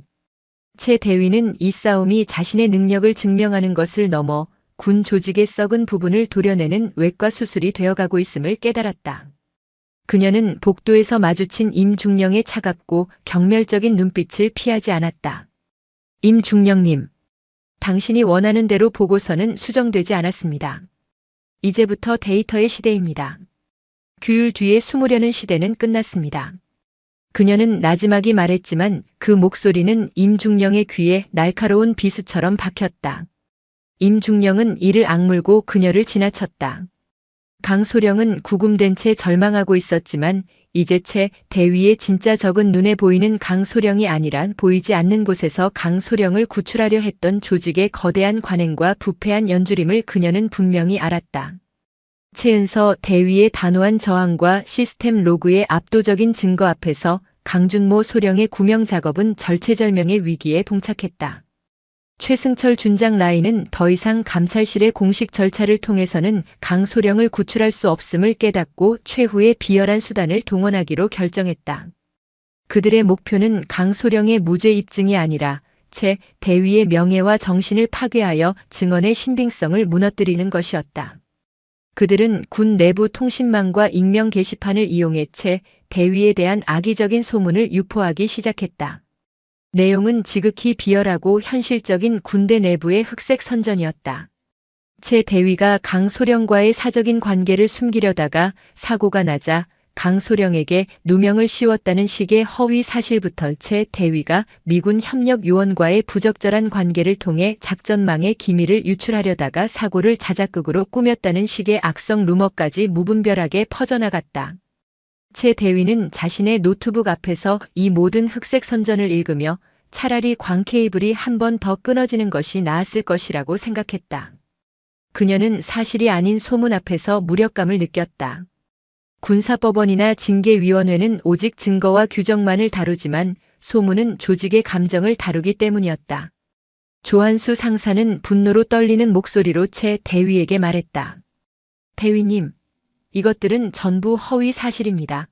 최 대위는 이 싸움이 자신의 능력을 증명하는 것을 넘어 군 조직의 썩은 부분을 도려내는 외과 수술이 되어가고 있음을 깨달았다. 그녀는 복도에서 마주친 임중령의 차갑고 경멸적인 눈빛을 피하지 않았다. 임중령님, 당신이 원하는 대로 보고서는 수정되지 않았습니다. 이제부터 데이터의 시대입니다. 규율 뒤에 숨으려는 시대는 끝났습니다. 그녀는 나지막이 말했지만 그 목소리는 임중령의 귀에 날카로운 비수처럼 박혔다. 임중령은 이를 악물고 그녀를 지나쳤다. 강소령은 구금된 채 절망하고 있었지만 이제 채 대위의 진짜 적은 눈에 보이는 강소령이 아니라 보이지 않는 곳에서 강소령을 구출하려 했던 조직의 거대한 관행과 부패한 연주림을 그녀는 분명히 알았다. 최은서 대위의 단호한 저항과 시스템 로그의 압도적인 증거 앞에서 강준모 소령의 구명 작업은 절체절명의 위기에 봉착했다. 최승철 준장 라인은 더 이상 감찰실의 공식 절차를 통해서는 강소령을 구출할 수 없음을 깨닫고 최후의 비열한 수단을 동원하기로 결정했다. 그들의 목표는 강소령의 무죄 입증이 아니라 채 대위의 명예와 정신을 파괴하여 증언의 신빙성을 무너뜨리는 것이었다. 그들은 군 내부 통신망과 익명 게시판을 이용해 채 대위에 대한 악의적인 소문을 유포하기 시작했다. 내용은 지극히 비열하고 현실적인 군대 내부의 흑색 선전이었다. 채 대위가 강소령과의 사적인 관계를 숨기려다가 사고가 나자 강소령에게 누명을 씌웠다는 식의 허위 사실부터 채 대위가 미군 협력 요원과의 부적절한 관계를 통해 작전망의 기밀을 유출하려다가 사고를 자작극으로 꾸몄다는 식의 악성 루머까지 무분별하게 퍼져나갔다. 채 대위는 자신의 노트북 앞에서 이 모든 흑색 선전을 읽으며 차라리 광케이블이 한 번 더 끊어지는 것이 나았을 것이라고 생각했다. 그녀는 사실이 아닌 소문 앞에서 무력감을 느꼈다. 군사법원이나 징계위원회는 오직 증거와 규정만을 다루지만 소문은 조직의 감정을 다루기 때문이었다. 조한수 상사는 분노로 떨리는 목소리로 채 대위에게 말했다. 대위님, 이것들은 전부 허위 사실입니다.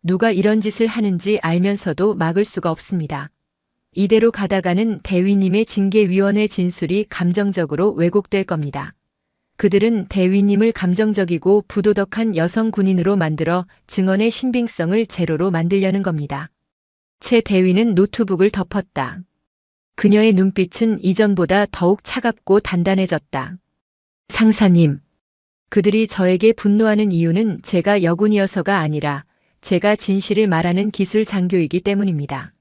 누가 이런 짓을 하는지 알면서도 막을 수가 없습니다. 이대로 가다가는 대위님의 징계위원회 진술이 감정적으로 왜곡될 겁니다. 그들은 대위님을 감정적이고 부도덕한 여성 군인으로 만들어 증언의 신빙성을 제로로 만들려는 겁니다. 채 대위는 노트북을 덮었다. 그녀의 눈빛은 이전보다 더욱 차갑고 단단해졌다. 상사님, 그들이 저에게 분노하는 이유는 제가 여군이어서가 아니라 제가 진실을 말하는 기술 장교이기 때문입니다.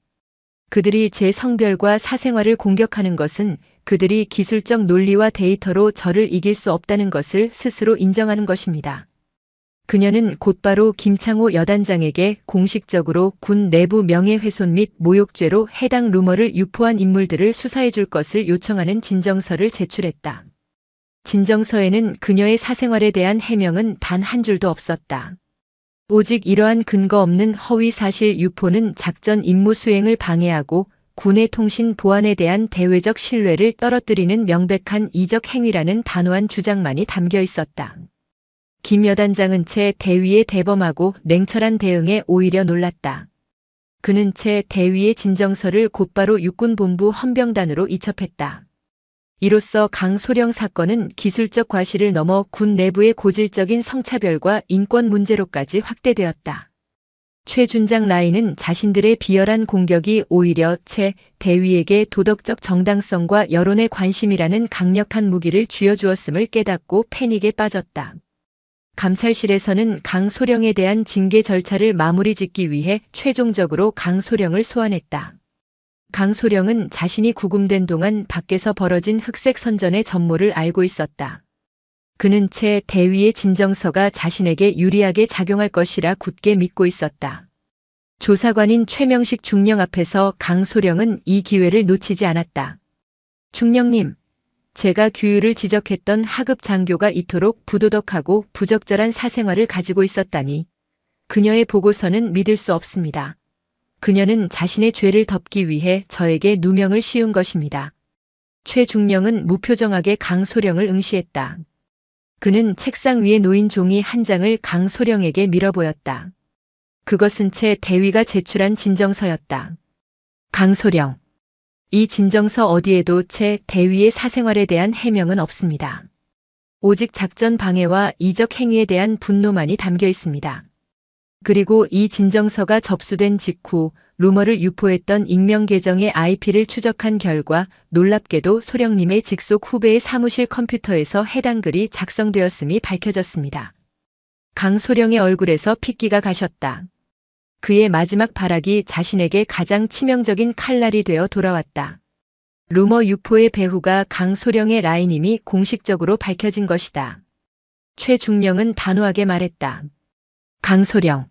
그들이 제 성별과 사생활을 공격하는 것은 그들이 기술적 논리와 데이터로 저를 이길 수 없다는 것을 스스로 인정하는 것입니다. 그녀는 곧바로 김창호 여단장에게 공식적으로 군 내부 명예훼손 및 모욕죄로 해당 루머를 유포한 인물들을 수사해 줄 것을 요청하는 진정서를 제출했다. 진정서에는 그녀의 사생활에 대한 해명은 단 한 줄도 없었다. 오직 이러한 근거 없는 허위 사실 유포는 작전 임무 수행을 방해하고 군의 통신 보안에 대한 대외적 신뢰를 떨어뜨리는 명백한 이적 행위라는 단호한 주장만이 담겨 있었다. 김 여단장은 채 대위의 대범하고 냉철한 대응에 오히려 놀랐다. 그는 채 대위의 진정서를 곧바로 육군본부 헌병단으로 이첩했다. 이로써 강소령 사건은 기술적 과실을 넘어 군 내부의 고질적인 성차별과 인권 문제로까지 확대되었다. 최 준장 라인은 자신들의 비열한 공격이 오히려 채 대위에게 도덕적 정당성과 여론의 관심이라는 강력한 무기를 쥐어주었음을 깨닫고 패닉에 빠졌다. 감찰실에서는 강소령에 대한 징계 절차를 마무리 짓기 위해 최종적으로 강소령을 소환했다. 강소령은 자신이 구금된 동안 밖에서 벌어진 흑색 선전의 전모를 알고 있었다. 그는 채 대위의 진정서가 자신에게 유리하게 작용할 것이라 굳게 믿고 있었다. 조사관인 최명식 중령 앞에서 강소령은 이 기회를 놓치지 않았다. 중령님, 제가 규율을 지적했던 하급 장교가 이토록 부도덕하고 부적절한 사생활을 가지고 있었다니 그녀의 보고서는 믿을 수 없습니다. 그녀는 자신의 죄를 덮기 위해 저에게 누명을 씌운 것입니다. 최 중령은 무표정하게 강소령을 응시했다. 그는 책상 위에 놓인 종이 한 장을 강소령에게 밀어보였다. 그것은 채 대위가 제출한 진정서였다. 강소령. 이 진정서 어디에도 채 대위의 사생활에 대한 해명은 없습니다. 오직 작전 방해와 이적 행위에 대한 분노만이 담겨 있습니다. 그리고 이 진정서가 접수된 직후 루머를 유포했던 익명 계정의 IP를 추적한 결과 놀랍게도 소령님의 직속 후배의 사무실 컴퓨터에서 해당 글이 작성되었음이 밝혀졌습니다. 강소령의 얼굴에서 핏기가 가셨다. 그의 마지막 발악이 자신에게 가장 치명적인 칼날이 되어 돌아왔다. 루머 유포의 배후가 강소령의 라인임이 공식적으로 밝혀진 것이다. 최 중령은 단호하게 말했다. 강소령.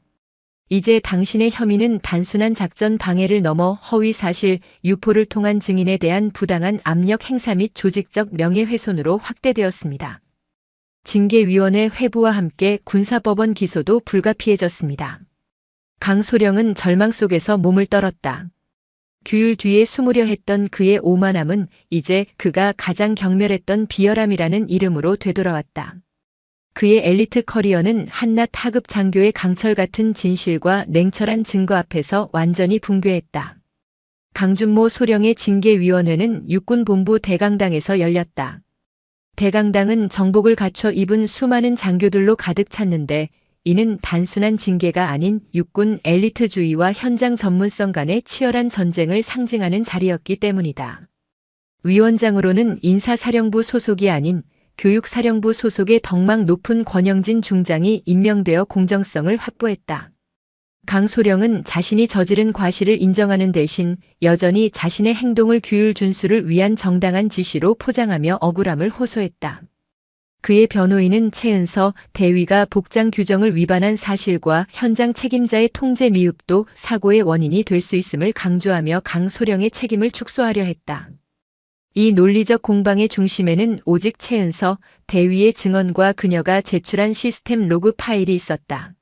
이제 당신의 혐의는 단순한 작전 방해를 넘어 허위 사실 유포를 통한 증인에 대한 부당한 압력 행사 및 조직적 명예훼손으로 확대되었습니다. 징계위원회 회부와 함께 군사법원 기소도 불가피해졌습니다. 강소령은 절망 속에서 몸을 떨었다. 규율 뒤에 숨으려 했던 그의 오만함은 이제 그가 가장 경멸했던 비열함이라는 이름으로 되돌아왔다. 그의 엘리트 커리어는 한낱 하급 장교의 강철 같은 진실과 냉철한 증거 앞에서 완전히 붕괴했다. 강준모 소령의 징계위원회는 육군본부 대강당에서 열렸다. 대강당은 정복을 갖춰 입은 수많은 장교들로 가득 찼는데 이는 단순한 징계가 아닌 육군 엘리트주의와 현장 전문성 간의 치열한 전쟁을 상징하는 자리였기 때문이다. 위원장으로는 인사사령부 소속이 아닌 교육사령부 소속의 덕망 높은 권영진 중장이 임명되어 공정성을 확보했다. 강소령은 자신이 저지른 과실을 인정하는 대신 여전히 자신의 행동을 규율 준수를 위한 정당한 지시로 포장하며 억울함을 호소했다. 그의 변호인은 최은서 대위가 복장 규정을 위반한 사실과 현장 책임자의 통제 미흡도 사고의 원인이 될 수 있음을 강조하며 강소령의 책임을 축소하려 했다. 이 논리적 공방의 중심에는 오직 최은서 대위의 증언과 그녀가 제출한 시스템 로그 파일이 있었다.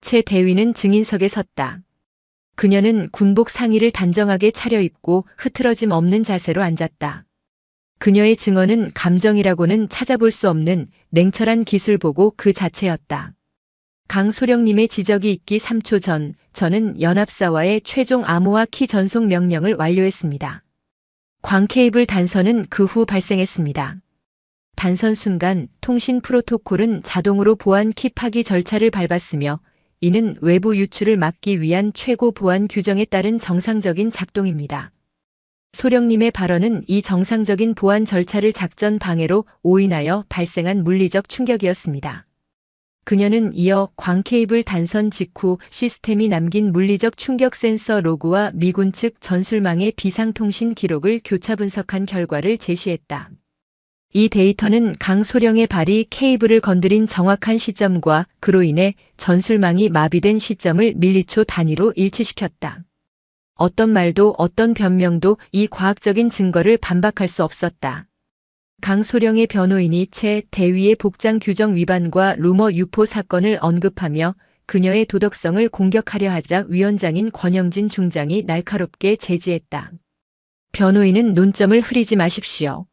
최 대위는 증인석에 섰다. 그녀는 군복 상의를 단정하게 차려입고 흐트러짐 없는 자세로 앉았다. 그녀의 증언은 감정이라고는 찾아볼 수 없는 냉철한 기술 보고 그 자체였다. 강소령님의 지적이 있기 3초 전, 저는 연합사와의 최종 암호화 키 전송 명령을 완료했습니다. 광 케이블 단선은 그 후 발생했습니다. 단선 순간 통신 프로토콜은 자동으로 보안 키 파기 절차를 밟았으며 이는 외부 유출을 막기 위한 최고 보안 규정에 따른 정상적인 작동입니다. 소령님의 발언은 이 정상적인 보안 절차를 작전 방해로 오인하여 발생한 물리적 충격이었습니다. 그녀는 이어 광 케이블 단선 직후 시스템이 남긴 물리적 충격 센서 로그와 미군 측 전술망의 비상통신 기록을 교차 분석한 결과를 제시했다. 이 데이터는 강소령의 발이 케이블을 건드린 정확한 시점과 그로 인해 전술망이 마비된 시점을 밀리초 단위로 일치시켰다. 어떤 말도 어떤 변명도 이 과학적인 증거를 반박할 수 없었다. 강소령의 변호인이 채 대위의 복장 규정 위반과 루머 유포 사건을 언급하며 그녀의 도덕성을 공격하려 하자 위원장인 권영진 중장이 날카롭게 제지했다. 변호인은 논점을 흐리지 마십시오.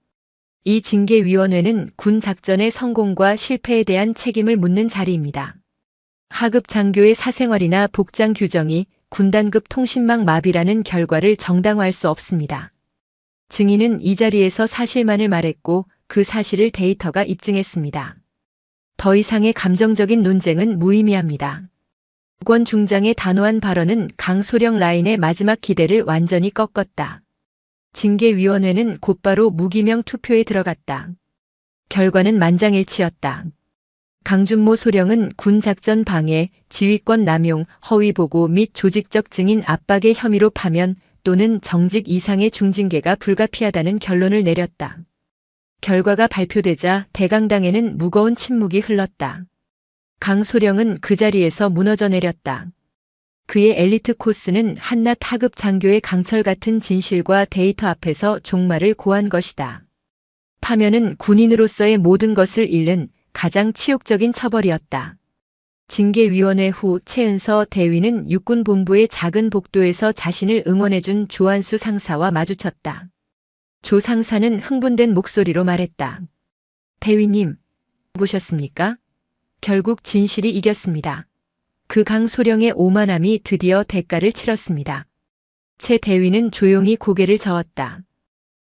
이 징계위원회는 군 작전의 성공과 실패에 대한 책임을 묻는 자리입니다. 하급 장교의 사생활이나 복장 규정이 군단급 통신망 마비라는 결과를 정당화할 수 없습니다. 증인은 이 자리에서 사실만을 말했고 그 사실을 데이터가 입증했습니다. 더 이상의 감정적인 논쟁은 무의미합니다. 권 중장의 단호한 발언은 강소령 라인의 마지막 기대를 완전히 꺾었다. 징계위원회는 곧바로 무기명 투표에 들어갔다. 결과는 만장일치였다. 강준모 소령은 군 작전 방해, 지휘권 남용, 허위 보고 및 조직적 증인 압박의 혐의로 파면 또는 정직 이상의 중징계가 불가피하다는 결론을 내렸다. 결과가 발표되자 대강당에는 무거운 침묵이 흘렀다. 강소령은 그 자리에서 무너져 내렸다. 그의 엘리트 코스는 한낱 하급 장교의 강철 같은 진실과 데이터 앞에서 종말을 고한 것이다. 파면은 군인으로서의 모든 것을 잃는 가장 치욕적인 처벌이었다. 징계위원회 후 최은서 대위는 육군본부의 작은 복도에서 자신을 응원해준 조한수 상사와 마주쳤다. 조 상사는 흥분된 목소리로 말했다. 대위님, 보셨습니까? 결국 진실이 이겼습니다. 그 강소령의 오만함이 드디어 대가를 치렀습니다. 최 대위는 조용히 고개를 저었다.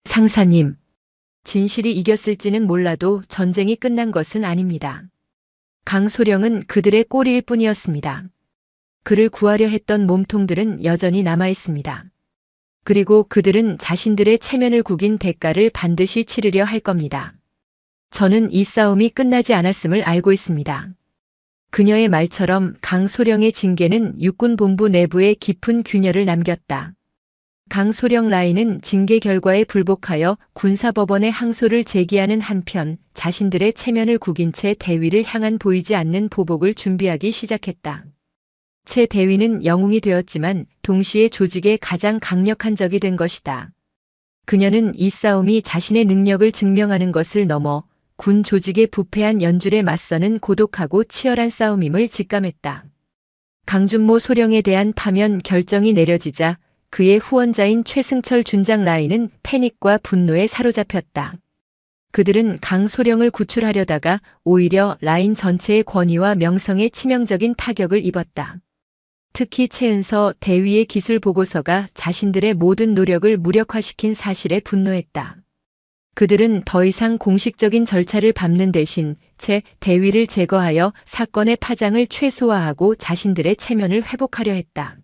상사님, 진실이 이겼을지는 몰라도 전쟁이 끝난 것은 아닙니다. 강소령은 그들의 꼬리일 뿐이었습니다. 그를 구하려 했던 몸통들은 여전히 남아 있습니다. 그리고 그들은 자신들의 체면을 구긴 대가를 반드시 치르려 할 겁니다. 저는 이 싸움이 끝나지 않았음을 알고 있습니다. 그녀의 말처럼 강소령의 징계는 육군본부 내부에 깊은 균열을 남겼다. 강소령 라인은 징계 결과에 불복하여 군사법원에 항소를 제기하는 한편 자신들의 체면을 구긴 채 대위를 향한 보이지 않는 보복을 준비하기 시작했다. 채 대위는 영웅이 되었지만 동시에 조직의 가장 강력한 적이 된 것이다. 그녀는 이 싸움이 자신의 능력을 증명하는 것을 넘어 군 조직의 부패한 연줄에 맞서는 고독하고 치열한 싸움임을 직감했다. 강준모 소령에 대한 파면 결정이 내려지자 그의 후원자인 최승철 준장 라인은 패닉과 분노에 사로잡혔다. 그들은 강소령을 구출하려다가 오히려 라인 전체의 권위와 명성에 치명적인 타격을 입었다. 특히 최은서 대위의 기술 보고서가 자신들의 모든 노력을 무력화시킨 사실에 분노했다. 그들은 더 이상 공식적인 절차를 밟는 대신 채 대위를 제거하여 사건의 파장을 최소화하고 자신들의 체면을 회복하려 했다.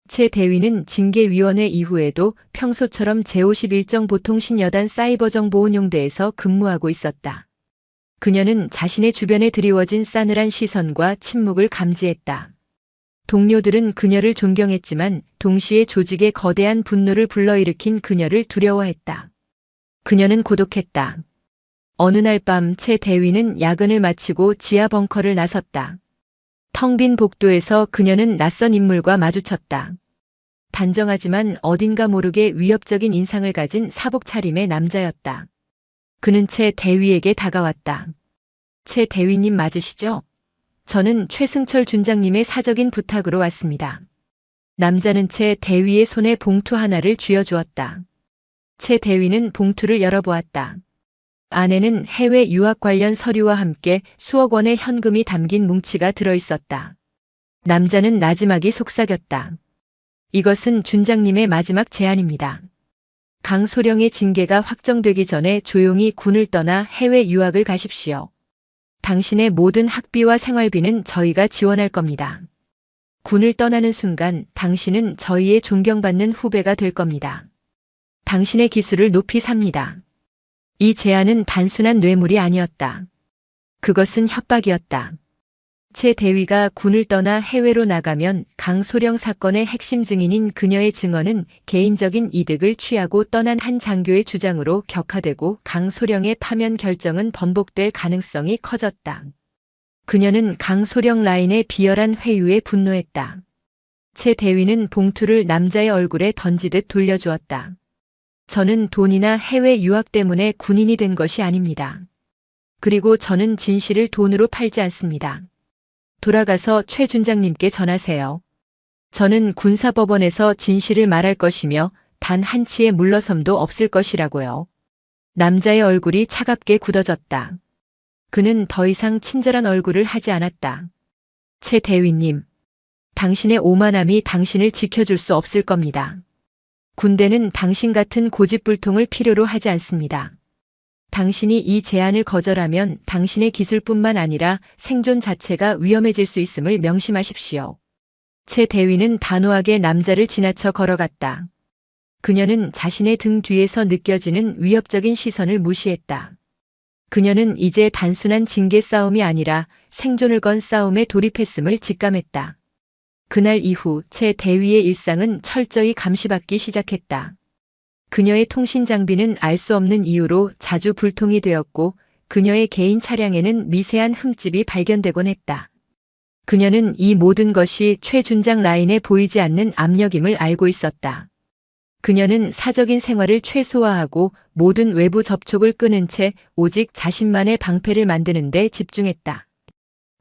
채 대위는 징계위원회 이후에도 평소처럼 제51정 보통신여단 사이버정보운용대에서 근무하고 있었다. 그녀는 자신의 주변에 드리워진 싸늘한 시선과 침묵을 감지했다. 동료들은 그녀를 존경했지만 동시에 조직의 거대한 분노를 불러일으킨 그녀를 두려워했다. 그녀는 고독했다. 어느 날 밤 채 대위는 야근을 마치고 지하 벙커를 나섰다. 텅 빈 복도에서 그녀는 낯선 인물과 마주쳤다. 단정하지만 어딘가 모르게 위협적인 인상을 가진 사복 차림의 남자였다. 그는 채 대위에게 다가왔다. 채 대위님 맞으시죠? 저는 최승철 준장님의 사적인 부탁으로 왔습니다. 남자는 채 대위의 손에 봉투 하나를 쥐어주었다. 채 대위는 봉투를 열어보았다. 안에는 해외 유학 관련 서류와 함께 수억 원의 현금이 담긴 뭉치가 들어있었다. 남자는 나지막이 속삭였다. 이것은 준장님의 마지막 제안입니다. 강소령의 징계가 확정되기 전에 조용히 군을 떠나 해외 유학을 가십시오. 당신의 모든 학비와 생활비는 저희가 지원할 겁니다. 군을 떠나는 순간 당신은 저희의 존경받는 후배가 될 겁니다. 당신의 기술을 높이 삽니다. 이 제안은 단순한 뇌물이 아니었다. 그것은 협박이었다. 최 대위가 군을 떠나 해외로 나가면 강소령 사건의 핵심 증인인 그녀의 증언은 개인적인 이득을 취하고 떠난 한 장교의 주장으로 격화되고 강소령의 파면 결정은 번복될 가능성이 커졌다. 그녀는 강소령 라인의 비열한 회유에 분노했다. 최 대위는 봉투를 남자의 얼굴에 던지듯 돌려주었다. 저는 돈이나 해외 유학 때문에 군인이 된 것이 아닙니다. 그리고 저는 진실을 돈으로 팔지 않습니다. 돌아가서 최 준장님께 전하세요. 저는 군사법원에서 진실을 말할 것이며 단 한치의 물러섬도 없을 것이라고요. 남자의 얼굴이 차갑게 굳어졌다. 그는 더 이상 친절한 얼굴을 하지 않았다. 최 대위님, 당신의 오만함이 당신을 지켜줄 수 없을 겁니다. 군대는 당신 같은 고집불통을 필요로 하지 않습니다. 당신이 이 제안을 거절하면 당신의 기술뿐만 아니라 생존 자체가 위험해질 수 있음을 명심하십시오. 최 대위는 단호하게 남자를 지나쳐 걸어갔다. 그녀는 자신의 등 뒤에서 느껴지는 위협적인 시선을 무시했다. 그녀는 이제 단순한 징계 싸움이 아니라 생존을 건 싸움에 돌입했음을 직감했다. 그날 이후 최 대위의 일상은 철저히 감시받기 시작했다. 그녀의 통신 장비는 알 수 없는 이유로 자주 불통이 되었고 그녀의 개인 차량에는 미세한 흠집이 발견되곤 했다. 그녀는 이 모든 것이 최 준장 라인에 보이지 않는 압력임을 알고 있었다. 그녀는 사적인 생활을 최소화하고 모든 외부 접촉을 끊은 채 오직 자신만의 방패를 만드는 데 집중했다.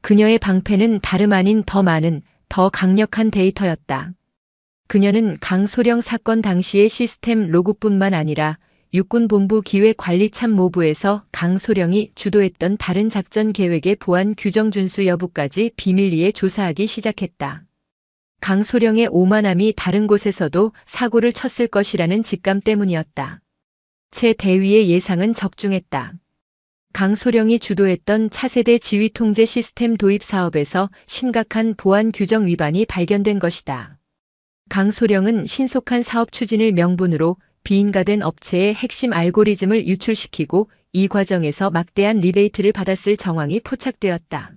그녀의 방패는 다름 아닌 더 많은, 더 강력한 데이터였다. 그녀는 강소령 사건 당시의 시스템 로그뿐만 아니라 육군본부 기획관리참모부에서 강소령이 주도했던 다른 작전 계획의 보안 규정 준수 여부까지 비밀리에 조사하기 시작했다. 강소령의 오만함이 다른 곳에서도 사고를 쳤을 것이라는 직감 때문이었다. 최 대위의 예상은 적중했다. 강소령이 주도했던 차세대 지휘통제 시스템 도입 사업에서 심각한 보안 규정 위반이 발견된 것이다. 강소령은 신속한 사업 추진을 명분으로 비인가된 업체의 핵심 알고리즘을 유출시키고 이 과정에서 막대한 리베이트를 받았을 정황이 포착되었다.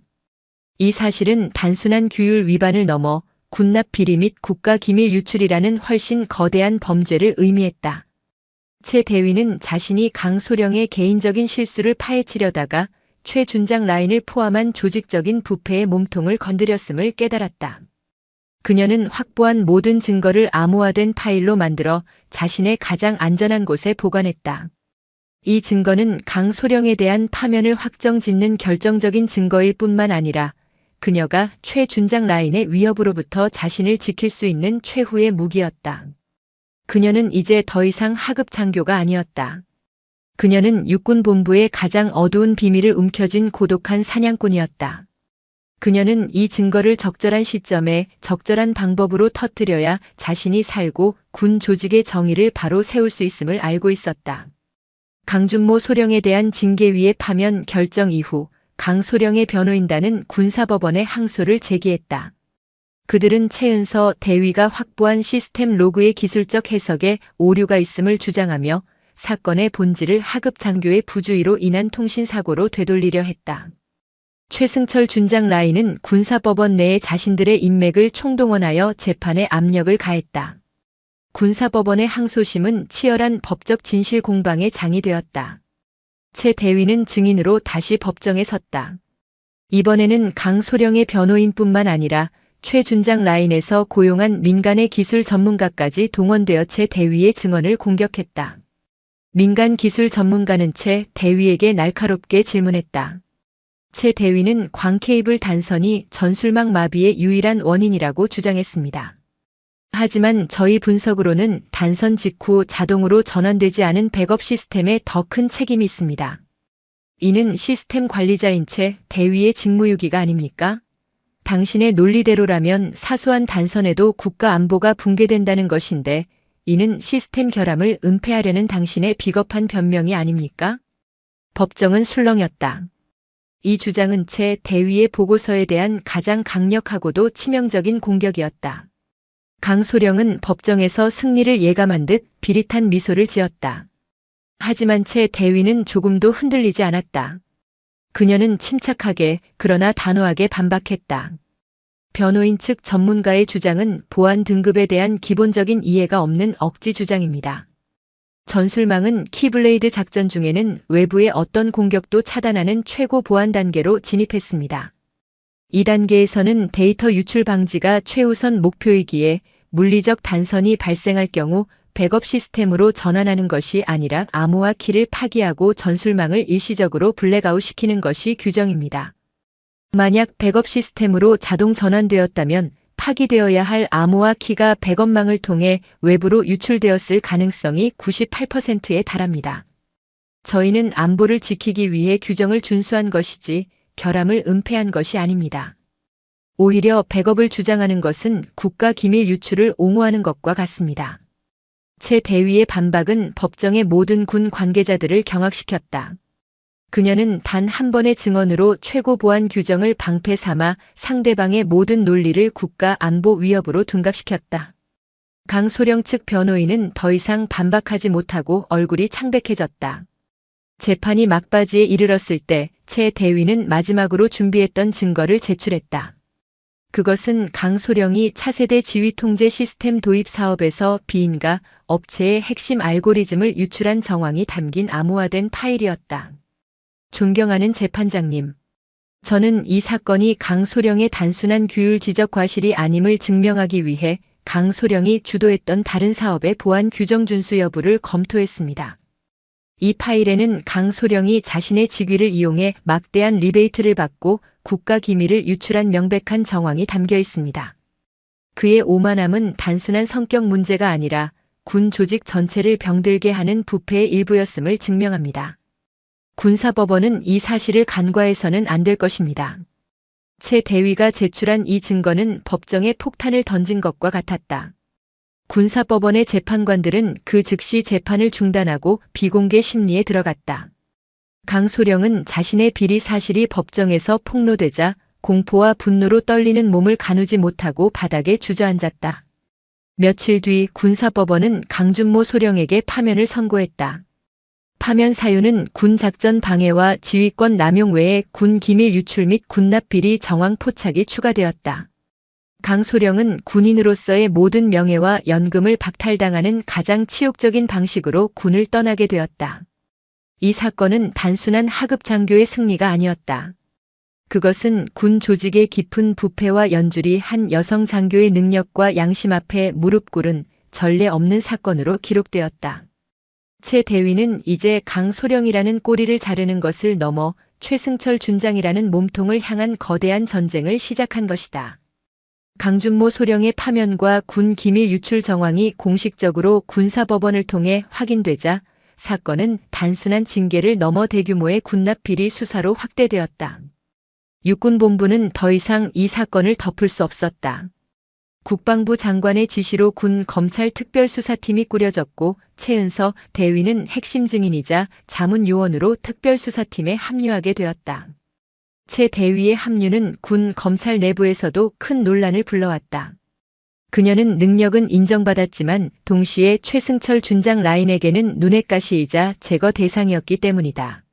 이 사실은 단순한 규율 위반을 넘어 군납 비리 및 국가 기밀 유출이라는 훨씬 거대한 범죄를 의미했다. 최 대위는 자신이 강소령의 개인적인 실수를 파헤치려다가 최 준장 라인을 포함한 조직적인 부패의 몸통을 건드렸음을 깨달았다. 그녀는 확보한 모든 증거를 암호화된 파일로 만들어 자신의 가장 안전한 곳에 보관했다. 이 증거는 강소령에 대한 파면을 확정짓는 결정적인 증거일 뿐만 아니라 그녀가 최 준장 라인의 위협으로부터 자신을 지킬 수 있는 최후의 무기였다. 그녀는 이제 더 이상 하급 장교가 아니었다. 그녀는 육군본부의 가장 어두운 비밀을 움켜쥔 고독한 사냥꾼이었다. 그녀는 이 증거를 적절한 시점에 적절한 방법으로 터뜨려야 자신이 살고 군 조직의 정의를 바로 세울 수 있음을 알고 있었다. 강준모 소령에 대한 징계위의 파면 결정 이후 강소령의 변호인단은 군사법원에 항소를 제기했다. 그들은 최은서 대위가 확보한 시스템 로그의 기술적 해석에 오류가 있음을 주장하며 사건의 본질을 하급 장교의 부주의로 인한 통신사고로 되돌리려 했다. 최승철 준장 라인은 군사법원 내에 자신들의 인맥을 총동원하여 재판에 압력을 가했다. 군사법원의 항소심은 치열한 법적 진실 공방의 장이 되었다. 최 대위는 증인으로 다시 법정에 섰다. 이번에는 강소령의 변호인뿐만 아니라 최 준장 라인에서 고용한 민간의 기술 전문가까지 동원되어 최 대위의 증언을 공격했다. 민간 기술 전문가는 최 대위에게 날카롭게 질문했다. 최 대위는 광케이블 단선이 전술망 마비의 유일한 원인이라고 주장했습니다. 하지만 저희 분석으로는 단선 직후 자동으로 전환되지 않은 백업 시스템에 더 큰 책임이 있습니다. 이는 시스템 관리자인 최 대위의 직무유기가 아닙니까? 당신의 논리대로라면 사소한 단선에도 국가 안보가 붕괴된다는 것인데 이는 시스템 결함을 은폐하려는 당신의 비겁한 변명이 아닙니까? 법정은 술렁였다. 이 주장은 최 대위의 보고서에 대한 가장 강력하고도 치명적인 공격이었다. 강소령은 법정에서 승리를 예감한 듯 비릿한 미소를 지었다. 하지만 최 대위는 조금도 흔들리지 않았다. 그녀는 침착하게 그러나 단호하게 반박했다. 변호인 측 전문가의 주장은 보안 등급에 대한 기본적인 이해가 없는 억지 주장입니다. 전술망은 키블레이드 작전 중에는 외부의 어떤 공격도 차단하는 최고 보안 단계로 진입했습니다. 이 단계에서는 데이터 유출 방지가 최우선 목표이기에 물리적 단선이 발생할 경우 백업 시스템으로 전환하는 것이 아니라 암호화 키를 파기하고 전술망을 일시적으로 블랙아웃 시키는 것이 규정입니다. 만약 백업 시스템으로 자동 전환되었다면 파기되어야 할 암호화 키가 백업망을 통해 외부로 유출되었을 가능성이 98%에 달합니다. 저희는 안보를 지키기 위해 규정을 준수한 것이지 결함을 은폐한 것이 아닙니다. 오히려 백업을 주장하는 것은 국가 기밀 유출을 옹호하는 것과 같습니다. 채 대위의 반박은 법정의 모든 군 관계자들을 경악시켰다. 그녀는 단 한 번의 증언으로 최고 보안 규정을 방패 삼아 상대방의 모든 논리를 국가 안보 위협으로 둔갑시켰다. 강소령 측 변호인은 더 이상 반박하지 못하고 얼굴이 창백해졌다. 재판이 막바지에 이르렀을 때 채 대위는 마지막으로 준비했던 증거를 제출했다. 그것은 강소령이 차세대 지휘 통제 시스템 도입 사업에서 비인가 업체의 핵심 알고리즘을 유출한 정황이 담긴 암호화된 파일이었다. 존경하는 재판장님. 저는 이 사건이 강소령의 단순한 규율 지적 과실이 아님을 증명하기 위해 강소령이 주도했던 다른 사업의 보안 규정 준수 여부를 검토했습니다. 이 파일에는 강소령이 자신의 직위를 이용해 막대한 리베이트를 받고 국가 기밀을 유출한 명백한 정황이 담겨 있습니다. 그의 오만함은 단순한 성격 문제가 아니라 군 조직 전체를 병들게 하는 부패의 일부였음을 증명합니다. 군사법원은 이 사실을 간과해서는 안 될 것입니다. 채 대위가 제출한 이 증거는 법정에 폭탄을 던진 것과 같았다. 군사법원의 재판관들은 그 즉시 재판을 중단하고 비공개 심리에 들어갔다. 강소령은 자신의 비리 사실이 법정에서 폭로되자 공포와 분노로 떨리는 몸을 가누지 못하고 바닥에 주저앉았다. 며칠 뒤 군사법원은 강준모 소령에게 파면을 선고했다. 파면 사유는 군 작전 방해와 지휘권 남용 외에 군 기밀 유출 및 군납 비리 정황 포착이 추가되었다. 강소령은 군인으로서의 모든 명예와 연금을 박탈당하는 가장 치욕적인 방식으로 군을 떠나게 되었다. 이 사건은 단순한 하급 장교의 승리가 아니었다. 그것은 군 조직의 깊은 부패와 연줄이 한 여성 장교의 능력과 양심 앞에 무릎 꿇은 전례 없는 사건으로 기록되었다. 채 대위는 이제 강소령이라는 꼬리를 자르는 것을 넘어 최승철 준장이라는 몸통을 향한 거대한 전쟁을 시작한 것이다. 강준모 소령의 파면과 군 기밀 유출 정황이 공식적으로 군사법원을 통해 확인되자 사건은 단순한 징계를 넘어 대규모의 군납 비리 수사로 확대되었다. 육군본부는 더 이상 이 사건을 덮을 수 없었다. 국방부 장관의 지시로 군 검찰 특별수사팀이 꾸려졌고 최은서 대위는 핵심 증인이자 자문요원으로 특별수사팀에 합류하게 되었다. 채 대위의 합류는 군 검찰 내부에서도 큰 논란을 불러왔다. 그녀는 능력은 인정받았지만 동시에 최승철 준장 라인에게는 눈엣 가시이자 제거 대상이었기 때문이다.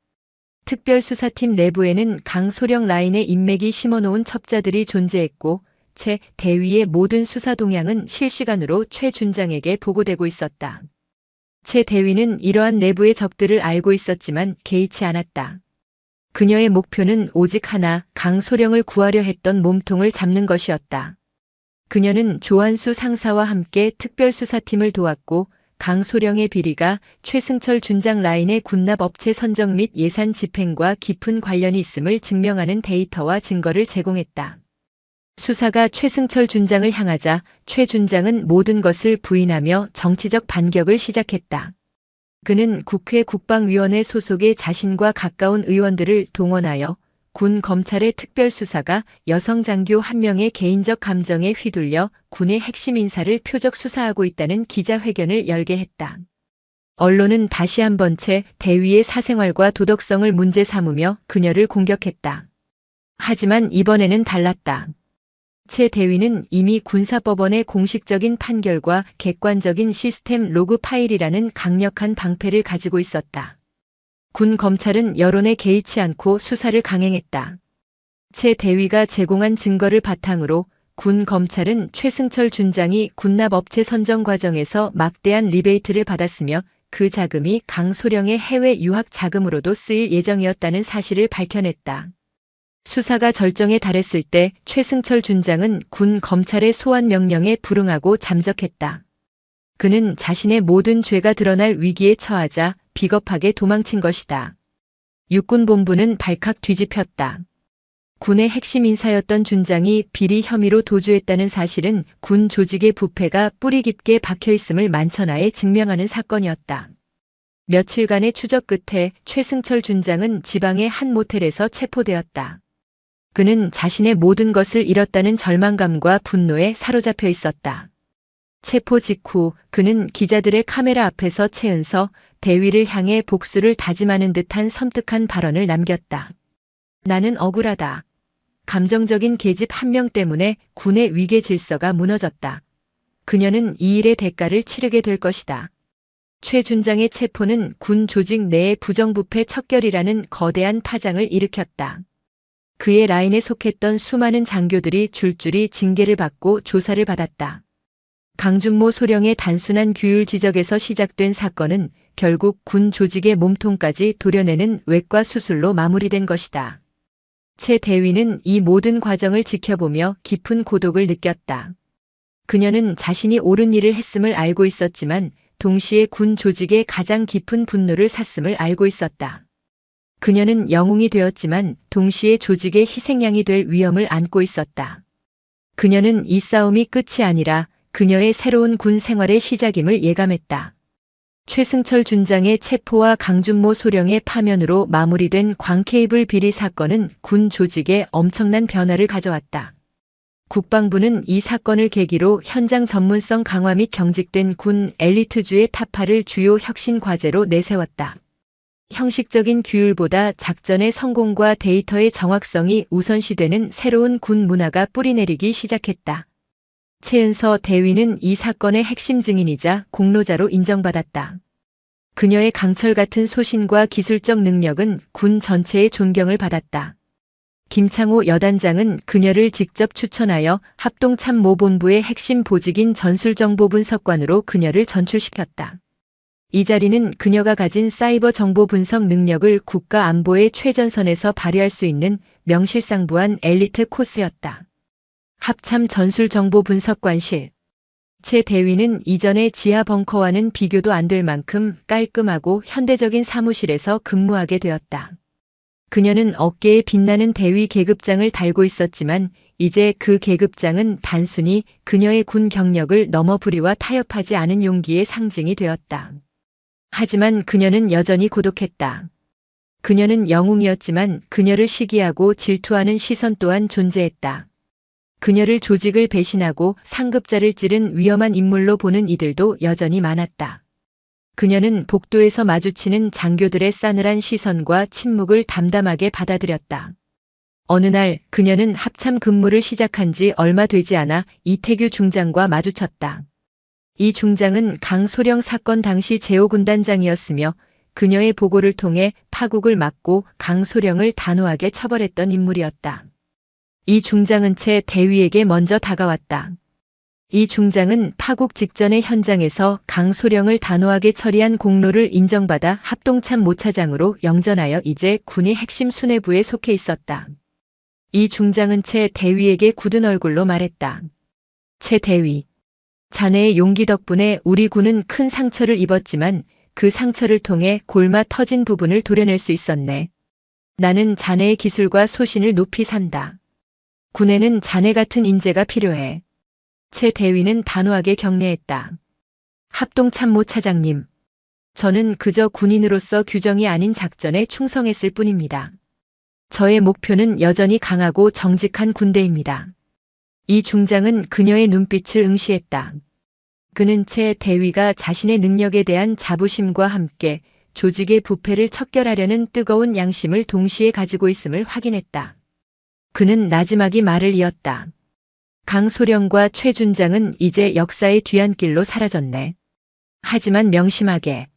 특별수사팀 내부에는 강소령 라인의 인맥이 심어놓은 첩자들이 존재했고 채 대위의 모든 수사 동향은 실시간으로 최 준장에게 보고되고 있었다. 채 대위는 이러한 내부의 적들을 알고 있었지만 개의치 않았다. 그녀의 목표는 오직 하나, 강소령을 구하려 했던 몸통을 잡는 것이었다. 그녀는 조한수 상사와 함께 특별수사팀을 도왔고 강소령의 비리가 최승철 준장 라인의 군납 업체 선정 및 예산 집행과 깊은 관련이 있음을 증명하는 데이터와 증거를 제공했다. 수사가 최승철 준장을 향하자 최 준장은 모든 것을 부인하며 정치적 반격을 시작했다. 그는 국회 국방위원회 소속의 자신과 가까운 의원들을 동원하여 군 검찰의 특별수사가 여성 장교 한 명의 개인적 감정에 휘둘려 군의 핵심 인사를 표적 수사하고 있다는 기자회견을 열게 했다. 언론은 다시 한번 채 대위의 사생활과 도덕성을 문제 삼으며 그녀를 공격했다. 하지만 이번에는 달랐다. 채 대위는 이미 군사법원의 공식적인 판결과 객관적인 시스템 로그 파일이라는 강력한 방패를 가지고 있었다. 군 검찰은 여론에 개의치 않고 수사를 강행했다. 최 대위가 제공한 증거를 바탕으로 군 검찰은 최승철 준장이 군납업체 선정 과정에서 막대한 리베이트를 받았으며 그 자금이 강소령의 해외 유학 자금으로도 쓰일 예정이었다는 사실을 밝혀냈다. 수사가 절정에 달했을 때 최승철 준장은 군 검찰의 소환 명령에 불응하고 잠적했다. 그는 자신의 모든 죄가 드러날 위기에 처하자 비겁하게 도망친 것이다. 육군본부는 발칵 뒤집혔다. 군의 핵심 인사였던 준장이 비리 혐의로 도주했다는 사실은 군 조직의 부패가 뿌리 깊게 박혀있음을 만천하에 증명하는 사건이었다. 며칠간의 추적 끝에 최승철 준장은 지방의 한 모텔에서 체포되었다. 그는 자신의 모든 것을 잃었다는 절망감과 분노에 사로잡혀 있었다. 체포 직후 그는 기자들의 카메라 앞에서 채은서 대위를 향해 복수를 다짐하는 듯한 섬뜩한 발언을 남겼다. 나는 억울하다. 감정적인 계집 한 명 때문에 군의 위계 질서가 무너졌다. 그녀는 이 일의 대가를 치르게 될 것이다. 최 준장의 체포는 군 조직 내의 부정부패 척결이라는 거대한 파장을 일으켰다. 그의 라인에 속했던 수많은 장교들이 줄줄이 징계를 받고 조사를 받았다. 강준모 소령의 단순한 규율 지적에서 시작된 사건은 결국 군 조직의 몸통까지 도려내는 외과 수술로 마무리된 것이다. 최 대위는 이 모든 과정을 지켜보며 깊은 고독을 느꼈다. 그녀는 자신이 옳은 일을 했음을 알고 있었지만 동시에 군 조직의 가장 깊은 분노를 샀음을 알고 있었다. 그녀는 영웅이 되었지만 동시에 조직의 희생양이 될 위험을 안고 있었다. 그녀는 이 싸움이 끝이 아니라 그녀의 새로운 군 생활의 시작임을 예감했다. 최승철 준장의 체포와 강준모 소령의 파면으로 마무리된 광케이블 비리 사건은 군 조직에 엄청난 변화를 가져왔다. 국방부는 이 사건을 계기로 현장 전문성 강화 및 경직된 군 엘리트주의 타파를 주요 혁신 과제로 내세웠다. 형식적인 규율보다 작전의 성공과 데이터의 정확성이 우선시되는 새로운 군 문화가 뿌리내리기 시작했다. 최은서 대위는 이 사건의 핵심 증인이자 공로자로 인정받았다. 그녀의 강철 같은 소신과 기술적 능력은 군 전체의 존경을 받았다. 김창호 여단장은 그녀를 직접 추천하여 합동참모본부의 핵심 보직인 전술정보분석관으로 그녀를 전출시켰다. 이 자리는 그녀가 가진 사이버 정보 분석 능력을 국가 안보의 최전선에서 발휘할 수 있는 명실상부한 엘리트 코스였다. 합참 전술정보분석관실. 최 대위는 이전의 지하 벙커와는 비교도 안 될 만큼 깔끔하고 현대적인 사무실에서 근무하게 되었다. 그녀는 어깨에 빛나는 대위 계급장을 달고 있었지만 이제 그 계급장은 단순히 그녀의 군 경력을 넘어 부리와 타협하지 않은 용기의 상징이 되었다. 하지만 그녀는 여전히 고독했다. 그녀는 영웅이었지만 그녀를 시기하고 질투하는 시선 또한 존재했다. 그녀를 조직을 배신하고 상급자를 찌른 위험한 인물로 보는 이들도 여전히 많았다. 그녀는 복도에서 마주치는 장교들의 싸늘한 시선과 침묵을 담담하게 받아들였다. 어느 날 그녀는 합참 근무를 시작한 지 얼마 되지 않아 이태규 중장과 마주쳤다. 이 중장은 강소령 사건 당시 제5군단장이었으며 그녀의 보고를 통해 파국을 막고 강소령을 단호하게 처벌했던 인물이었다. 이 중장은 최 대위에게 먼저 다가왔다. 이 중장은 파국 직전의 현장에서 강소령을 단호하게 처리한 공로를 인정받아 합동참모차장으로 영전하여 이제 군의 핵심 수뇌부에 속해 있었다. 이 중장은 최 대위에게 굳은 얼굴로 말했다. 최 대위, 자네의 용기 덕분에 우리 군은 큰 상처를 입었지만 그 상처를 통해 골마 터진 부분을 도려낼 수 있었네. 나는 자네의 기술과 소신을 높이 산다. 군에는 자네 같은 인재가 필요해. 최 대위는 단호하게 격려했다. 합동참모차장님, 저는 그저 군인으로서 규정이 아닌 작전에 충성했을 뿐입니다. 저의 목표는 여전히 강하고 정직한 군대입니다. 이 중장은 그녀의 눈빛을 응시했다. 그는 최 대위가 자신의 능력에 대한 자부심과 함께 조직의 부패를 척결하려는 뜨거운 양심을 동시에 가지고 있음을 확인했다. 그는 나지막이 말을 이었다. 강소령과 최 준장은 이제 역사의 뒤안길로 사라졌네. 하지만 명심하게.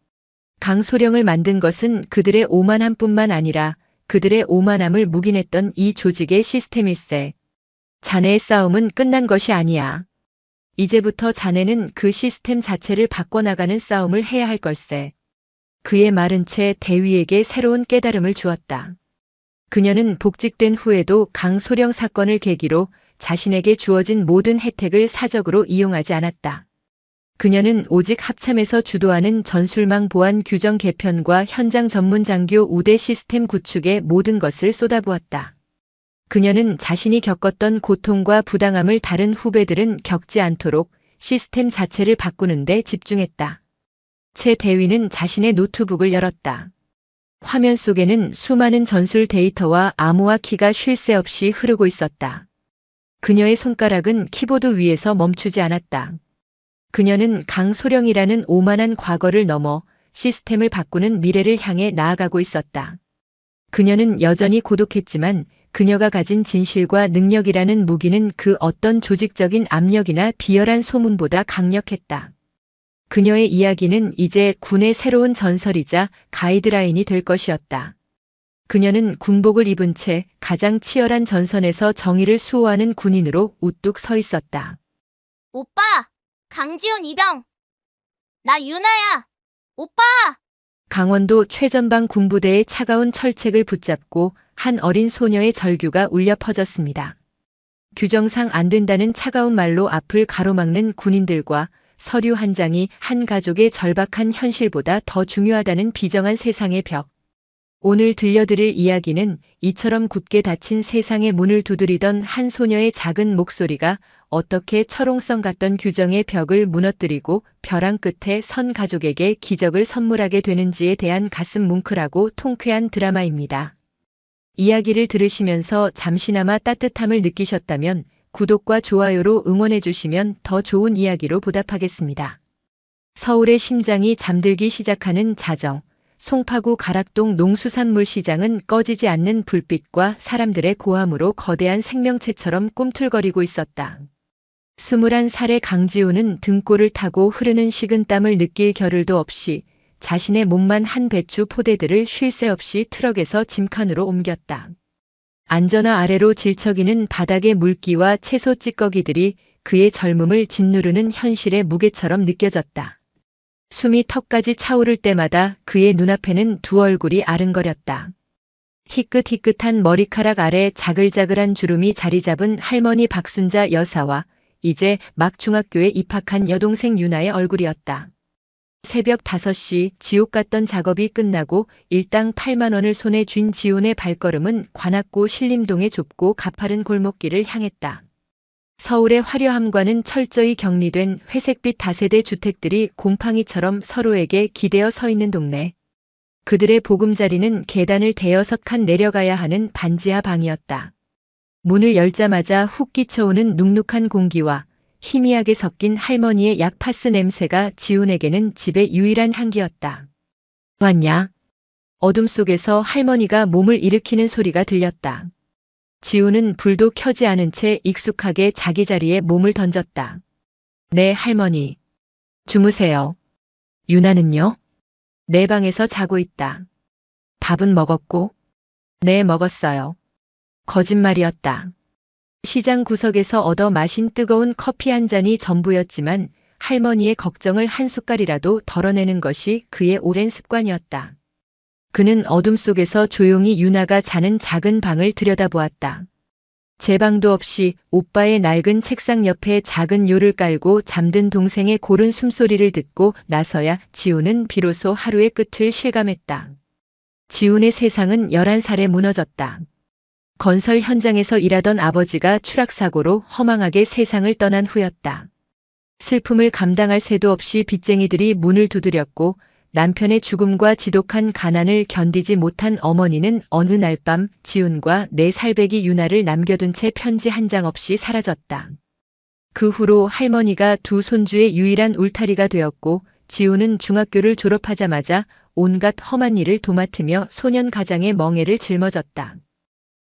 강소령을 만든 것은 그들의 오만함뿐만 아니라 그들의 오만함을 묵인했던 이 조직의 시스템일세. 자네의 싸움은 끝난 것이 아니야. 이제부터 자네는 그 시스템 자체를 바꿔나가는 싸움을 해야 할 걸세. 그의 말은 채 대위에게 새로운 깨달음을 주었다. 그녀는 복직된 후에도 강소령 사건을 계기로 자신에게 주어진 모든 혜택을 사적으로 이용하지 않았다. 그녀는 오직 합참에서 주도하는 전술망 보안 규정 개편과 현장 전문 장교 우대 시스템 구축에 모든 것을 쏟아부었다. 그녀는 자신이 겪었던 고통과 부당함을 다른 후배들은 겪지 않도록 시스템 자체를 바꾸는 데 집중했다. 채 대위는 자신의 노트북을 열었다. 화면 속에는 수많은 전술 데이터와 암호화 키가 쉴 새 없이 흐르고 있었다. 그녀의 손가락은 키보드 위에서 멈추지 않았다. 그녀는 강소령이라는 오만한 과거를 넘어 시스템을 바꾸는 미래를 향해 나아가고 있었다. 그녀는 여전히 고독했지만 그녀가 가진 진실과 능력이라는 무기는 그 어떤 조직적인 압력이나 비열한 소문보다 강력했다. 그녀의 이야기는 이제 군의 새로운 전설이자 가이드라인이 될 것이었다. 그녀는 군복을 입은 채 가장 치열한 전선에서 정의를 수호하는 군인으로 우뚝 서 있었다.
오빠! 강지훈 이병! 나 유나야! 오빠!
강원도 최전방 군부대의 차가운 철책을 붙잡고 한 어린 소녀의 절규가 울려 퍼졌습니다. 규정상 안 된다는 차가운 말로 앞을 가로막는 군인들과 서류 한 장이 한 가족의 절박한 현실보다 더 중요하다는 비정한 세상의 벽. 오늘 들려드릴 이야기는 이처럼 굳게 닫힌 세상의 문을 두드리던 한 소녀의 작은 목소리가 어떻게 철옹성 같던 규정의 벽을 무너뜨리고 벼랑 끝에 선 가족에게 기적을 선물하게 되는지에 대한 가슴 뭉클하고 통쾌한 드라마입니다. 이야기를 들으시면서 잠시나마 따뜻함을 느끼셨다면 구독과 좋아요로 응원해 주시면 더 좋은 이야기로 보답하겠습니다. 서울의 심장이 잠들기 시작하는 자정, 송파구 가락동 농수산물 시장은 꺼지지 않는 불빛과 사람들의 고함으로 거대한 생명체처럼 꿈틀거리고 있었다. 21살의 강지우는 등골을 타고 흐르는 식은땀을 느낄 겨를도 없이 자신의 몸만 한 배추 포대들을 쉴 새 없이 트럭에서 짐칸으로 옮겼다. 안전화 아래로 질척이는 바닥의 물기와 채소 찌꺼기들이 그의 젊음을 짓누르는 현실의 무게처럼 느껴졌다. 숨이 턱까지 차오를 때마다 그의 눈앞에는 두 얼굴이 아른거렸다. 희끗희끗한 머리카락 아래 자글자글한 주름이 자리 잡은 할머니 박순자 여사와 이제 막 중학교에 입학한 여동생 유나의 얼굴이었다. 새벽 5시 지옥 같던 작업이 끝나고 일당 8만 원을 손에 쥔 지훈의 발걸음은 관악구 신림동의 좁고 가파른 골목길을 향했다. 서울의 화려함과는 철저히 격리된 회색빛 다세대 주택들이 곰팡이처럼 서로에게 기대어 서 있는 동네. 그들의 보금자리는 계단을 대여섯 칸 내려가야 하는 반지하 방이었다. 문을 열자마자 훅 끼쳐오는 눅눅한 공기와 희미하게 섞인 할머니의 약파스 냄새가 지훈에게는 집의 유일한 향기였다. 왔냐? 어둠 속에서 할머니가 몸을 일으키는 소리가 들렸다. 지훈은 불도 켜지 않은 채 익숙하게 자기 자리에 몸을 던졌다. 네, 할머니. 주무세요. 유나는요? 내 방에서 자고 있다. 밥은 먹었고? 네, 먹었어요. 거짓말이었다. 시장 구석에서 얻어 마신 뜨거운 커피 한 잔이 전부였지만 할머니의 걱정을 한 숟갈이라도 덜어내는 것이 그의 오랜 습관이었다. 그는 어둠 속에서 조용히 유나가 자는 작은 방을 들여다보았다. 제방도 없이 오빠의 낡은 책상 옆에 작은 요를 깔고 잠든 동생의 고른 숨소리를 듣고 나서야 지훈은 비로소 하루의 끝을 실감했다. 지훈의 세상은 11살에 무너졌다. 건설 현장에서 일하던 아버지가 추락사고로 허망하게 세상을 떠난 후였다. 슬픔을 감당할 새도 없이 빚쟁이들이 문을 두드렸고 남편의 죽음과 지독한 가난을 견디지 못한 어머니는 어느 날 밤 지훈과 4살배기 유나를 남겨둔 채 편지 한 장 없이 사라졌다. 그 후로 할머니가 두 손주의 유일한 울타리가 되었고 지훈은 중학교를 졸업하자마자 온갖 험한 일을 도맡으며 소년 가장의 멍에를 짊어졌다.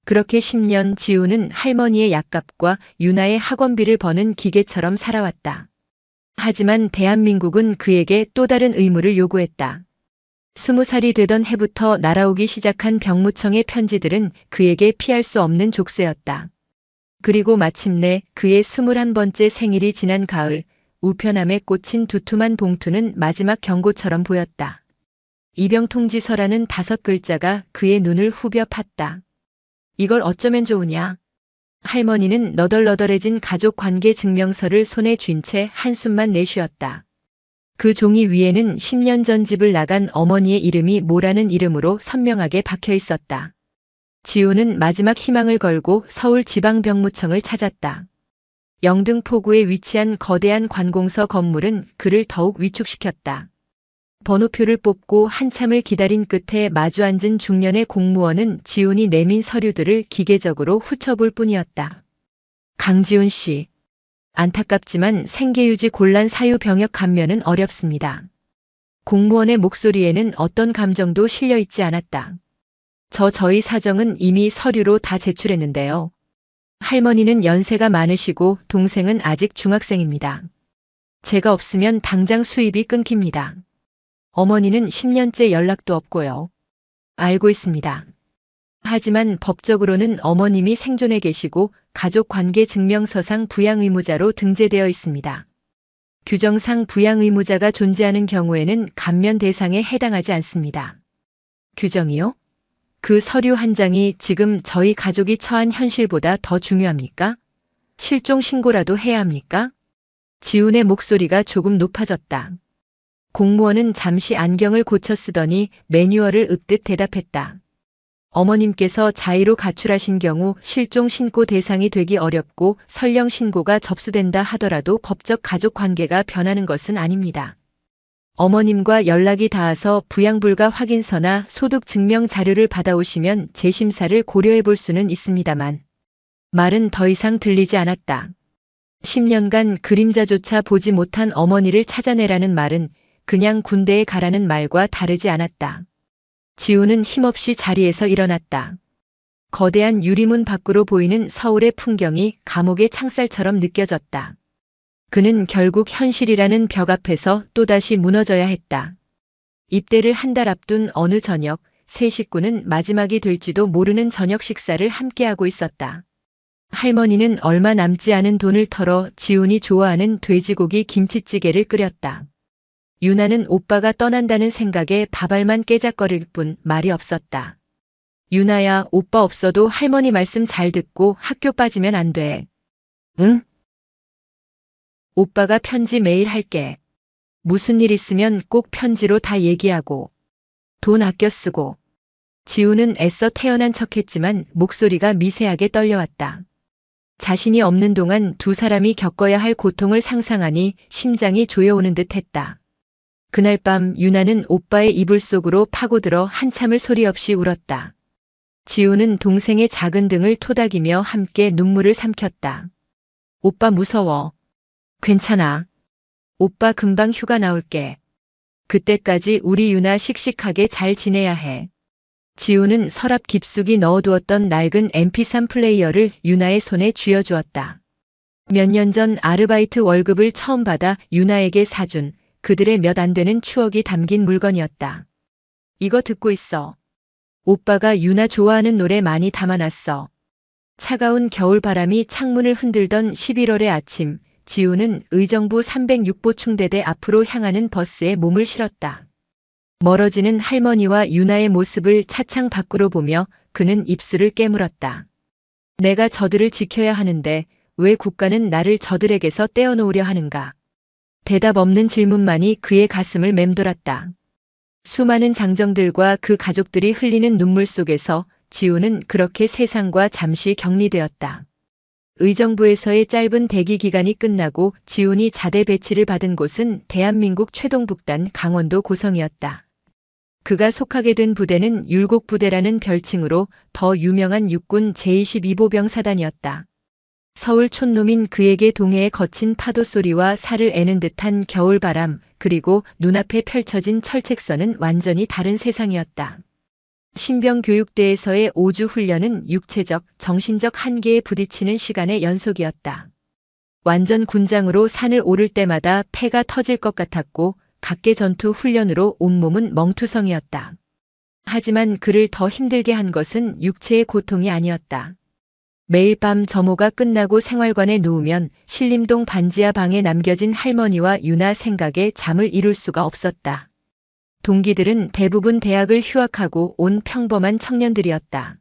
그렇게 10년 지훈은 할머니의 약값과 유나의 학원비를 버는 기계처럼 살아왔다. 하지만 대한민국은 그에게 또 다른 의무를 요구했다. 20살이 되던 해부터 날아오기 시작한 병무청의 편지들은 그에게 피할 수 없는 족쇄였다. 그리고 마침내 그의 21번째 생일이 지난 가을, 우편함에 꽂힌 두툼한 봉투는 마지막 경고처럼 보였다. 입영 통지서라는 5글자가 그의 눈을 후벼 팠다. 이걸 어쩌면 좋으냐? 할머니는 너덜너덜해진 가족 관계 증명서를 손에 쥔 채 한숨만 내쉬었다. 그 종이 위에는 10년 전 집을 나간 어머니의 이름이 모라는 이름으로 선명하게 박혀 있었다. 지우는 마지막 희망을 걸고 서울지방병무청을 찾았다. 영등포구에 위치한 거대한 관공서 건물은 그를 더욱 위축시켰다. 번호표를 뽑고 한참을 기다린 끝에 마주 앉은 중년의 공무원은 지훈이 내민 서류들을 기계적으로 훑어볼 뿐이었다. 강지훈 씨. 안타깝지만 생계유지 곤란 사유 병역 감면은 어렵습니다. 공무원의 목소리에는 어떤 감정도 실려 있지 않았다. 저희 사정은 이미 서류로 다 제출했는데요. 할머니는 연세가 많으시고 동생은 아직 중학생입니다. 제가 없으면 당장 수입이 끊깁니다. 어머니는 10년째 연락도 없고요. 알고 있습니다. 하지만 법적으로는 어머님이 생존해 계시고 가족관계 증명서상 부양의무자로 등재되어 있습니다. 규정상 부양의무자가 존재하는 경우에는 감면 대상에 해당하지 않습니다. 규정이요? 그 서류 한 장이 지금 저희 가족이 처한 현실보다 더 중요합니까? 실종 신고라도 해야 합니까? 지훈의 목소리가 조금 높아졌다. 공무원은 잠시 안경을 고쳐 쓰더니 매뉴얼을 읊듯 대답했다. 어머님께서 자의로 가출하신 경우 실종 신고 대상이 되기 어렵고 설령 신고가 접수된다 하더라도 법적 가족 관계가 변하는 것은 아닙니다. 어머님과 연락이 닿아서 부양불가 확인서나 소득 증명 자료를 받아오시면 재심사를 고려해 볼 수는 있습니다만. 말은 더 이상 들리지 않았다. 10년간 그림자조차 보지 못한 어머니를 찾아내라는 말은 그냥 군대에 가라는 말과 다르지 않았다. 지우는 힘없이 자리에서 일어났다. 거대한 유리문 밖으로 보이는 서울의 풍경이 감옥의 창살처럼 느껴졌다. 그는 결국 현실이라는 벽 앞에서 또다시 무너져야 했다. 입대를 한 달 앞둔 어느 저녁, 세 식구는 마지막이 될지도 모르는 저녁 식사를 함께하고 있었다. 할머니는 얼마 남지 않은 돈을 털어 지훈이 좋아하는 돼지고기 김치찌개를 끓였다. 유나는 오빠가 떠난다는 생각에 밥알만 깨작거릴 뿐 말이 없었다. 유나야, 오빠 없어도 할머니 말씀 잘 듣고 학교 빠지면 안 돼. 응? 오빠가 편지 매일 할게. 무슨 일 있으면 꼭 편지로 다 얘기하고. 돈 아껴 쓰고. 지우는 애써 태어난 척했지만 목소리가 미세하게 떨려왔다. 자신이 없는 동안 두 사람이 겪어야 할 고통을 상상하니 심장이 조여오는 듯 했다. 그날 밤 유나는 오빠의 이불 속으로 파고들어 한참을 소리 없이 울었다. 지우는 동생의 작은 등을 토닥이며 함께 눈물을 삼켰다. 오빠 무서워. 괜찮아. 오빠 금방 휴가 나올게. 그때까지 우리 유나 씩씩하게 잘 지내야 해. 지우는 서랍 깊숙이 넣어두었던 낡은 MP3 플레이어를 유나의 손에 쥐어주었다. 몇 년 전 아르바이트 월급을 처음 받아 유나에게 사준 그들의 몇 안 되는 추억이 담긴 물건이었다. 이거 듣고 있어. 오빠가 유나 좋아하는 노래 많이 담아놨어. 차가운 겨울바람이 창문을 흔들던 11월의 아침, 지우는 의정부 306보 충대대 앞으로 향하는 버스에 몸을 실었다. 멀어지는 할머니와 유나의 모습을 차창 밖으로 보며 그는 입술을 깨물었다. 내가 저들을 지켜야 하는데 왜 국가는 나를 저들에게서 떼어놓으려 하는가? 대답 없는 질문만이 그의 가슴을 맴돌았다. 수많은 장정들과 그 가족들이 흘리는 눈물 속에서 지우는 그렇게 세상과 잠시 격리되었다. 의정부에서의 짧은 대기 기간이 끝나고 지훈이 자대 배치를 받은 곳은 대한민국 최동북단 강원도 고성이었다. 그가 속하게 된 부대는 율곡부대라는 별칭으로 더 유명한 육군 제22보병 사단이었다. 서울 촌놈인 그에게 동해의 거친 파도 소리와 살을 애는 듯한 겨울바람, 그리고 눈앞에 펼쳐진 철책선은 완전히 다른 세상이었다. 신병교육대에서의 5주 훈련은 육체적, 정신적 한계에 부딪히는 시간의 연속이었다. 완전 군장으로 산을 오를 때마다 폐가 터질 것 같았고 각계 전투 훈련으로 온몸은 멍투성이었다. 하지만 그를 더 힘들게 한 것은 육체의 고통이 아니었다. 매일 밤 점호가 끝나고 생활관에 누우면 신림동 반지하 방에 남겨진 할머니와 유나 생각에 잠을 이룰 수가 없었다. 동기들은 대부분 대학을 휴학하고 온 평범한 청년들이었다.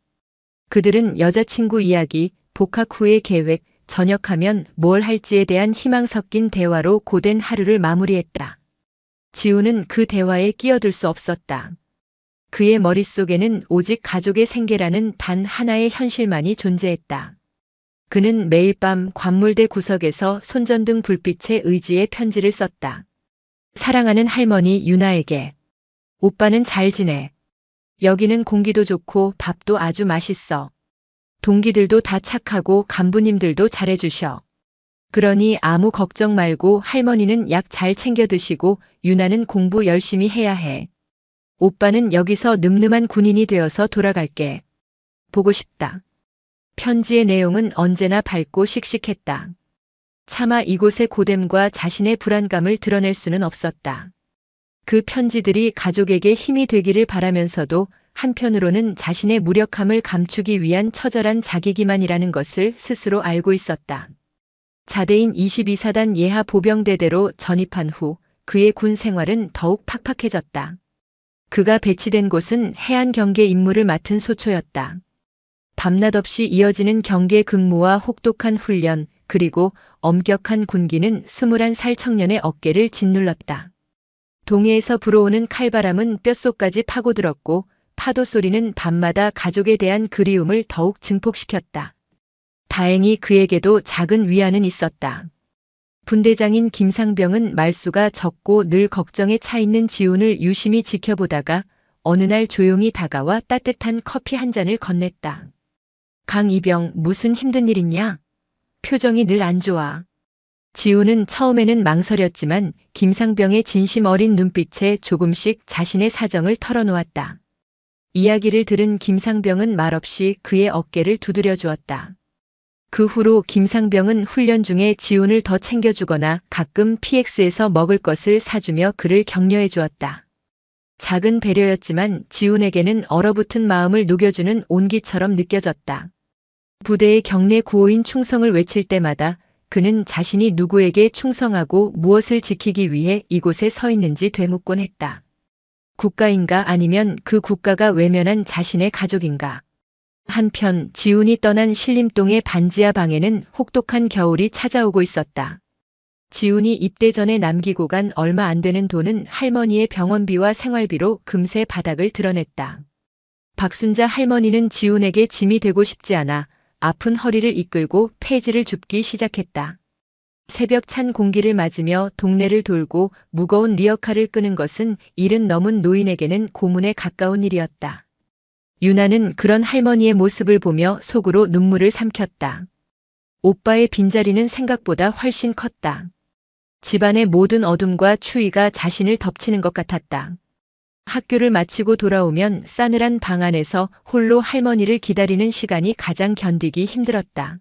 그들은 여자친구 이야기, 복학 후의 계획, 저녁하면 뭘 할지에 대한 희망 섞인 대화로 고된 하루를 마무리했다. 지우는 그 대화에 끼어들 수 없었다. 그의 머릿속에는 오직 가족의 생계라는 단 하나의 현실만이 존재했다. 그는 매일 밤 관물대 구석에서 손전등 불빛에 의지의 편지를 썼다. 사랑하는 할머니 유나에게. 오빠는 잘 지내. 여기는 공기도 좋고 밥도 아주 맛있어. 동기들도 다 착하고 간부님들도 잘해주셔. 그러니 아무 걱정 말고 할머니는 약 잘 챙겨 드시고 유나는 공부 열심히 해야 해. 오빠는 여기서 늠름한 군인이 되어서 돌아갈게. 보고 싶다. 편지의 내용은 언제나 밝고 씩씩했다. 차마 이곳의 고됨과 자신의 불안감을 드러낼 수는 없었다. 그 편지들이 가족에게 힘이 되기를 바라면서도 한편으로는 자신의 무력함을 감추기 위한 처절한 자기기만이라는 것을 스스로 알고 있었다. 자대인 22사단 예하 보병대대로 전입한 후 그의 군 생활은 더욱 팍팍해졌다. 그가 배치된 곳은 해안 경계 임무를 맡은 소초였다. 밤낮 없이 이어지는 경계 근무와 혹독한 훈련, 그리고 엄격한 군기는 21살 청년의 어깨를 짓눌렀다. 동해에서 불어오는 칼바람은 뼛속까지 파고들었고 파도 소리는 밤마다 가족에 대한 그리움을 더욱 증폭시켰다. 다행히 그에게도 작은 위안은 있었다. 분대장인 김상병은 말수가 적고 늘 걱정에 차 있는 지훈을 유심히 지켜보다가 어느 날 조용히 다가와 따뜻한 커피 한 잔을 건넸다. 강이병, 무슨 힘든 일 있냐? 표정이 늘 안 좋아. 지훈은 처음에는 망설였지만 김상병의 진심 어린 눈빛에 조금씩 자신의 사정을 털어놓았다. 이야기를 들은 김상병은 말없이 그의 어깨를 두드려 주었다. 그 후로 김상병은 훈련 중에 지훈을 더 챙겨주거나 가끔 PX에서 먹을 것을 사주며 그를 격려해 주었다. 작은 배려였지만 지훈에게는 얼어붙은 마음을 녹여주는 온기처럼 느껴졌다. 부대의 경례 구호인 충성을 외칠 때마다 그는 자신이 누구에게 충성하고 무엇을 지키기 위해 이곳에 서 있는지 되묻곤 했다. 국가인가 아니면 그 국가가 외면한 자신의 가족인가. 한편 지훈이 떠난 신림동의 반지하 방에는 혹독한 겨울이 찾아오고 있었다. 지훈이 입대 전에 남기고 간 얼마 안 되는 돈은 할머니의 병원비와 생활비로 금세 바닥을 드러냈다. 박순자 할머니는 지훈에게 짐이 되고 싶지 않아 아픈 허리를 이끌고 폐지를 줍기 시작했다. 새벽 찬 공기를 맞으며 동네를 돌고 무거운 리어카를 끄는 것은 70 넘은 노인에게는 고문에 가까운 일이었다. 유나는 그런 할머니의 모습을 보며 속으로 눈물을 삼켰다. 오빠의 빈자리는 생각보다 훨씬 컸다. 집안의 모든 어둠과 추위가 자신을 덮치는 것 같았다. 학교를 마치고 돌아오면 싸늘한 방 안에서 홀로 할머니를 기다리는 시간이 가장 견디기 힘들었다.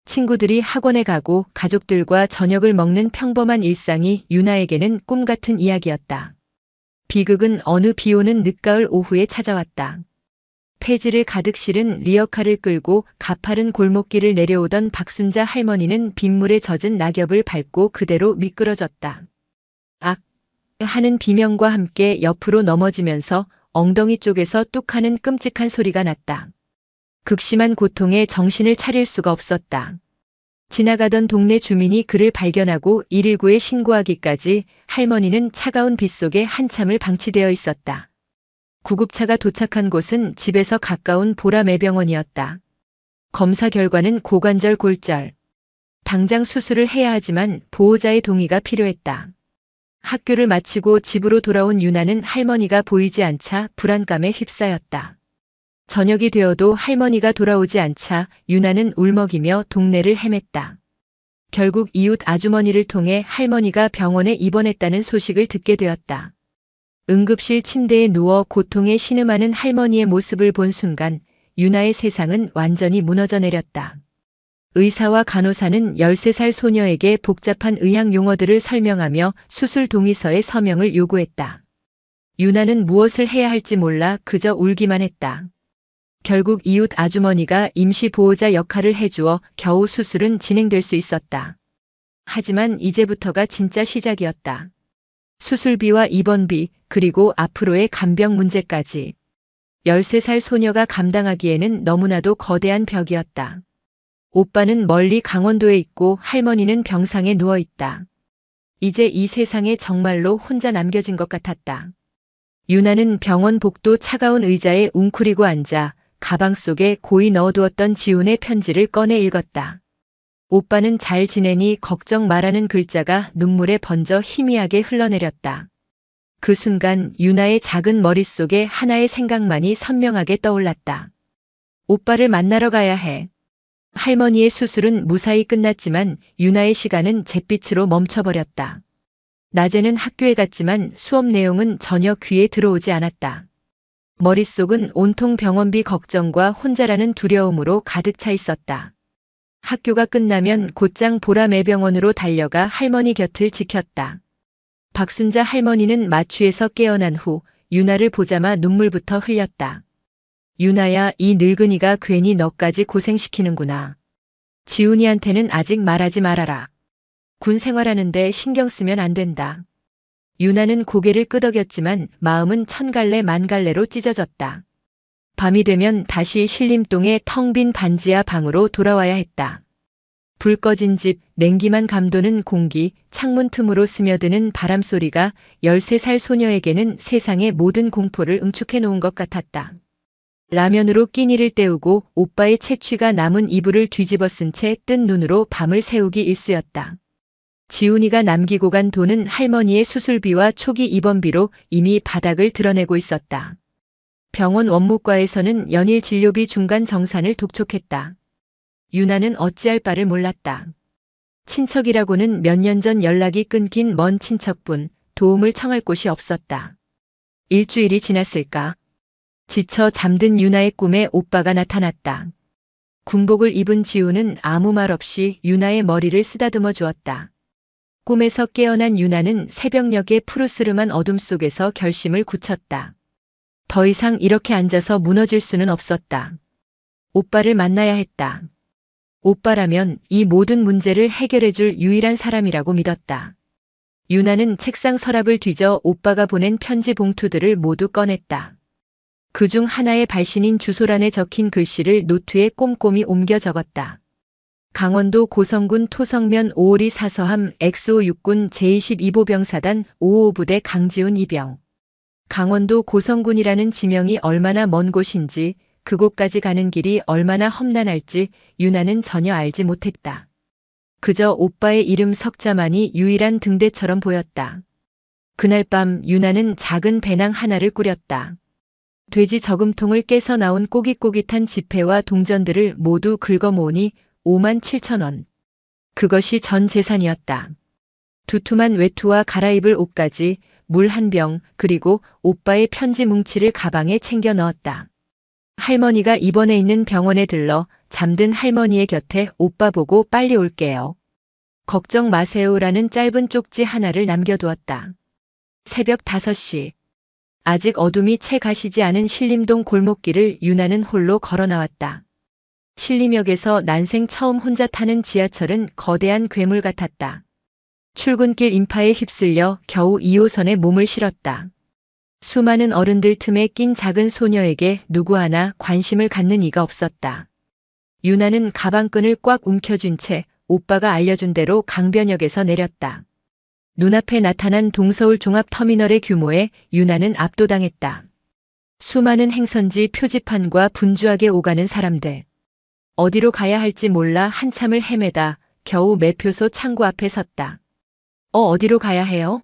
친구들이 학원에 가고 가족들과 저녁을 먹는 평범한 일상이 유나에게는 꿈 같은 이야기였다. 비극은 어느 비오는 늦가을 오후에 찾아왔다. 폐지를 가득 실은 리어카를 끌고 가파른 골목길을 내려오던 박순자 할머니는 빗물에 젖은 낙엽을 밟고 그대로 미끄러졌다. 악! 하는 비명과 함께 옆으로 넘어지면서 엉덩이 쪽에서 뚝 하는 끔찍한 소리가 났다. 극심한 고통에 정신을 차릴 수가 없었다. 지나가던 동네 주민이 그를 발견하고 119에 신고하기까지 할머니는 차가운 빗속에 한참을 방치되어 있었다. 구급차가 도착한 곳은 집에서 가까운 보라매병원이었다. 검사 결과는 고관절 골절. 당장 수술을 해야 하지만 보호자의 동의가 필요했다. 학교를 마치고 집으로 돌아온 유나는 할머니가 보이지 않자 불안감에 휩싸였다. 저녁이 되어도 할머니가 돌아오지 않자 유나는 울먹이며 동네를 헤맸다. 결국 이웃 아주머니를 통해 할머니가 병원에 입원했다는 소식을 듣게 되었다. 응급실 침대에 누워 고통에 신음하는 할머니의 모습을 본 순간 유나의 세상은 완전히 무너져 내렸다. 의사와 간호사는 13살 소녀에게 복잡한 의학 용어들을 설명하며 수술 동의서에 서명을 요구했다. 유나는 무엇을 해야 할지 몰라 그저 울기만 했다. 결국 이웃 아주머니가 임시 보호자 역할을 해주어 겨우 수술은 진행될 수 있었다. 하지만 이제부터가 진짜 시작이었다. 수술비와 입원비, 그리고 앞으로의 간병 문제까지. 13살 소녀가 감당하기에는 너무나도 거대한 벽이었다. 오빠는 멀리 강원도에 있고 할머니는 병상에 누워 있다. 이제 이 세상에 정말로 혼자 남겨진 것 같았다. 유나는 병원 복도 차가운 의자에 웅크리고 앉아 가방 속에 고이 넣어두었던 지훈의 편지를 꺼내 읽었다. 오빠는 잘 지내니 걱정 마라는 글자가 눈물에 번져 희미하게 흘러내렸다. 그 순간 유나의 작은 머릿속에 하나의 생각만이 선명하게 떠올랐다. 오빠를 만나러 가야 해. 할머니의 수술은 무사히 끝났지만 유나의 시간은 잿빛으로 멈춰버렸다. 낮에는 학교에 갔지만 수업 내용은 전혀 귀에 들어오지 않았다. 머릿속은 온통 병원비 걱정과 혼자라는 두려움으로 가득 차 있었다. 학교가 끝나면 곧장 보라매병원으로 달려가 할머니 곁을 지켰다. 박순자 할머니는 마취에서 깨어난 후 유나를 보자마 눈물부터 흘렸다. 유나야, 이 늙은이가 괜히 너까지 고생시키는구나. 지훈이한테는 아직 말하지 말아라. 군 생활하는데 신경 쓰면 안 된다. 유나는 고개를 끄덕였지만 마음은 천갈래 만갈래로 찢어졌다. 밤이 되면 다시 신림동의 텅 빈 반지하 방으로 돌아와야 했다. 불 꺼진 집, 냉기만 감도는 공기, 창문 틈으로 스며드는 바람소리가 13살 소녀에게는 세상의 모든 공포를 응축해 놓은 것 같았다. 라면으로 끼니를 때우고 오빠의 채취가 남은 이불을 뒤집어 쓴 채 뜬 눈으로 밤을 새우기 일쑤였다. 지훈이가 남기고 간 돈은 할머니의 수술비와 초기 입원비로 이미 바닥을 드러내고 있었다. 병원 원무과에서는 연일 진료비 중간 정산을 독촉했다. 유나는 어찌할 바를 몰랐다. 친척이라고는 몇 년 전 연락이 끊긴 먼 친척뿐 도움을 청할 곳이 없었다. 일주일이 지났을까? 지쳐 잠든 유나의 꿈에 오빠가 나타났다. 군복을 입은 지훈은 아무 말 없이 유나의 머리를 쓰다듬어 주었다. 꿈에서 깨어난 유나는 새벽녘의 푸르스름한 어둠 속에서 결심을 굳혔다. 더 이상 이렇게 앉아서 무너질 수는 없었다. 오빠를 만나야 했다. 오빠라면 이 모든 문제를 해결해줄 유일한 사람이라고 믿었다. 유나는 책상 서랍을 뒤져 오빠가 보낸 편지 봉투들을 모두 꺼냈다. 그중 하나의 발신인 주소란에 적힌 글씨를 노트에 꼼꼼히 옮겨 적었다. 강원도 고성군 토성면 552 사서함 XO 육군 제22보병사단 555부대 강지훈 이병. 강원도 고성군이라는 지명이 얼마나 먼 곳인지 그곳까지 가는 길이 얼마나 험난할지 유나는 전혀 알지 못했다. 그저 오빠의 이름 석자만이 유일한 등대처럼 보였다. 그날 밤 유나는 작은 배낭 하나를 꾸렸다. 돼지 저금통을 깨서 나온 꼬깃꼬깃한 지폐와 동전들을 모두 긁어 모으니 57,000원. 그것이 전 재산이었다. 두툼한 외투와 갈아입을 옷까지, 물 한 병, 그리고 오빠의 편지 뭉치를 가방에 챙겨 넣었다. 할머니가 입원해 있는 병원에 들러 잠든 할머니의 곁에 오빠 보고 빨리 올게요. 걱정 마세요라는 짧은 쪽지 하나를 남겨두었다. 새벽 5시. 아직 어둠이 채 가시지 않은 신림동 골목길을 유나는 홀로 걸어 나왔다. 신림역에서 난생 처음 혼자 타는 지하철은 거대한 괴물 같았다. 출근길 인파에 휩쓸려 겨우 2호선에 몸을 실었다. 수많은 어른들 틈에 낀 작은 소녀에게 누구 하나 관심을 갖는 이가 없었다. 유나는 가방끈을 꽉 움켜쥔 채 오빠가 알려준 대로 강변역에서 내렸다. 눈앞에 나타난 동서울 종합터미널의 규모에 유나는 압도당했다. 수많은 행선지 표지판과 분주하게 오가는 사람들. 어디로 가야 할지 몰라 한참을 헤매다 겨우 매표소 창구 앞에 섰다. 어디로 가야 해요?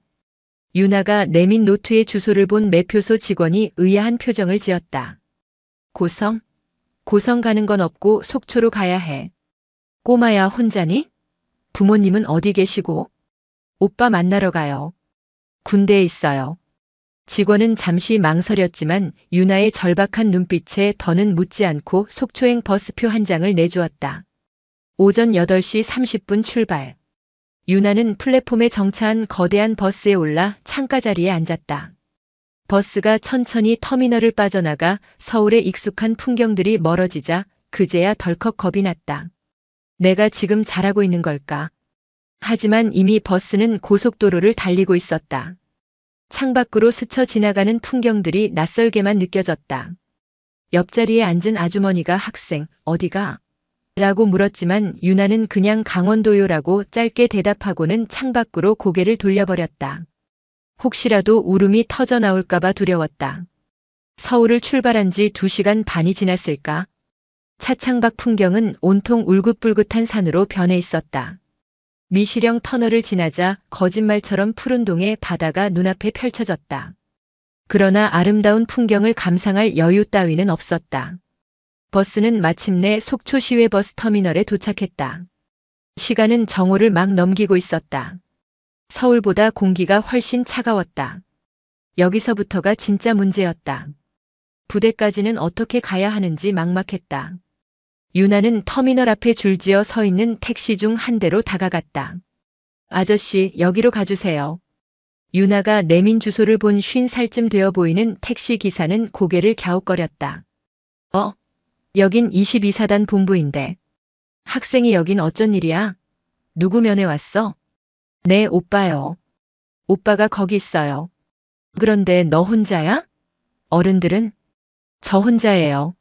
유나가 내민 노트의 주소를 본 매표소 직원이 의아한 표정을 지었다. 고성? 고성 가는 건 없고 속초로 가야 해. 꼬마야 혼자니? 부모님은 어디 계시고? 오빠 만나러 가요. 군대에 있어요. 직원은 잠시 망설였지만 유나의 절박한 눈빛에 더는 묻지 않고 속초행 버스표 한 장을 내주었다. 오전 8시 30분 출발. 유나는 플랫폼에 정차한 거대한 버스에 올라 창가 자리에 앉았다. 버스가 천천히 터미널을 빠져나가 서울의 익숙한 풍경들이 멀어지자 그제야 덜컥 겁이 났다. 내가 지금 잘하고 있는 걸까? 하지만 이미 버스는 고속도로를 달리고 있었다. 창밖으로 스쳐 지나가는 풍경들이 낯설게만 느껴졌다. 옆자리에 앉은 아주머니가 학생, 어디가? 라고 물었지만 유나는 그냥 강원도요라고 짧게 대답하고는 창밖으로 고개를 돌려버렸다. 혹시라도 울음이 터져 나올까봐 두려웠다. 서울을 출발한 지 2시간 반이 지났을까? 차창밖 풍경은 온통 울긋불긋한 산으로 변해 있었다. 미시령 터널을 지나자 거짓말처럼 푸른 동의 바다가 눈앞에 펼쳐졌다. 그러나 아름다운 풍경을 감상할 여유 따위는 없었다. 버스는 마침내 속초 시외 버스 터미널에 도착했다. 시간은 정오를 막 넘기고 있었다. 서울보다 공기가 훨씬 차가웠다. 여기서부터가 진짜 문제였다. 부대까지는 어떻게 가야 하는지 막막했다. 유나는 터미널 앞에 줄지어 서 있는 택시 중 한 대로 다가갔다. 아저씨, 여기로 가주세요. 유나가 내민 주소를 본 50살쯤 되어 보이는 택시 기사는 고개를 갸웃거렸다. 여긴 22사단 본부인데. 학생이 여긴 어쩐 일이야? 누구 면회 왔어? 네, 오빠요. 오빠가 거기 있어요. 그런데 너 혼자야? 어른들은? 저 혼자예요.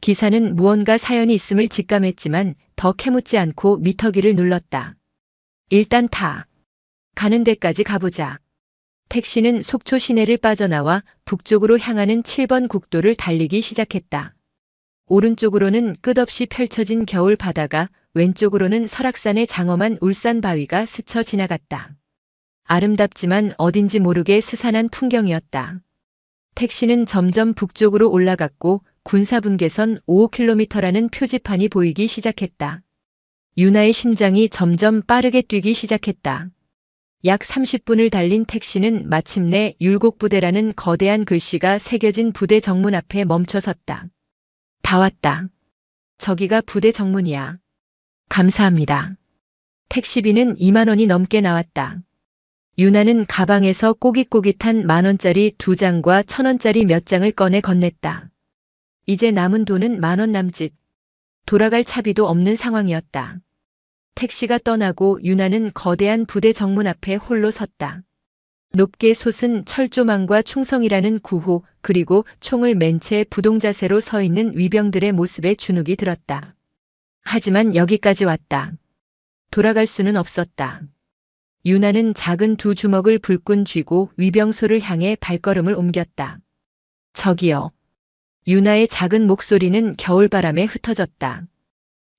기사는 무언가 사연이 있음을 직감했지만 더 캐묻지 않고 미터기를 눌렀다. 일단 타. 가는 데까지 가보자. 택시는 속초 시내를 빠져나와 북쪽으로 향하는 7번 국도를 달리기 시작했다. 오른쪽으로는 끝없이 펼쳐진 겨울 바다가, 왼쪽으로는 설악산의 장엄한 울산 바위가 스쳐 지나갔다. 아름답지만 어딘지 모르게 스산한 풍경이었다. 택시는 점점 북쪽으로 올라갔고 군사분계선 5km라는 표지판이 보이기 시작했다. 유나의 심장이 점점 빠르게 뛰기 시작했다. 약 30분을 달린 택시는 마침내 율곡부대라는 거대한 글씨가 새겨진 부대 정문 앞에 멈춰섰다. 다 왔다. 저기가 부대 정문이야. 감사합니다. 택시비는 2만 원이 넘게 나왔다. 유나는 가방에서 꼬깃꼬깃한 10,000원짜리 2장과 1,000원짜리 몇 장을 꺼내 건넸다. 이제 남은 돈은 10,000원 남짓. 돌아갈 차비도 없는 상황이었다. 택시가 떠나고 유나는 거대한 부대 정문 앞에 홀로 섰다. 높게 솟은 철조망과 충성이라는 구호, 그리고 총을 맨 채 부동자세로 서 있는 위병들의 모습에 주눅이 들었다. 하지만 여기까지 왔다. 돌아갈 수는 없었다. 유나는 작은 2 주먹을 불끈 쥐고 위병소를 향해 발걸음을 옮겼다. 저기요. 유나의 작은 목소리는 겨울바람에 흩어졌다.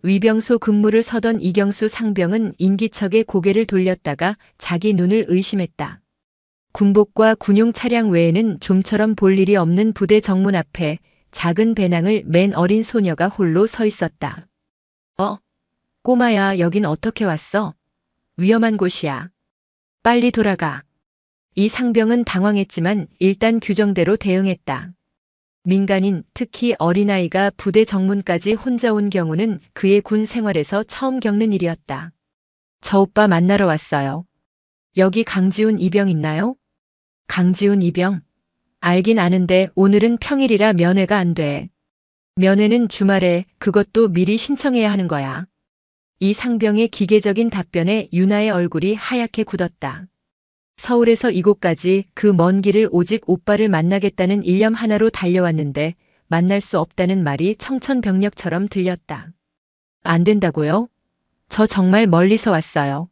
위병소 근무를 서던 이경수 상병은 인기척에 고개를 돌렸다가 자기 눈을 의심했다. 군복과 군용 차량 외에는 좀처럼 볼 일이 없는 부대 정문 앞에 작은 배낭을 맨 어린 소녀가 홀로 서 있었다. 꼬마야, 여긴 어떻게 왔어? 위험한 곳이야. 빨리 돌아가. 이 상병은 당황했지만 일단 규정대로 대응했다. 민간인, 특히 어린아이가 부대 정문까지 혼자 온 경우는 그의 군 생활에서 처음 겪는 일이었다. 저 오빠 만나러 왔어요. 여기 강지훈 이병 있나요? 강지훈 이병? 알긴 아는데 오늘은 평일이라 면회가 안 돼. 면회는 주말에, 그것도 미리 신청해야 하는 거야. 이 상병의 기계적인 답변에 유나의 얼굴이 하얗게 굳었다. 서울에서 이곳까지 그 먼 길을 오직 오빠를 만나겠다는 일념 하나로 달려왔는데 만날 수 없다는 말이 청천벽력처럼 들렸다. 안 된다고요? 저 정말 멀리서 왔어요.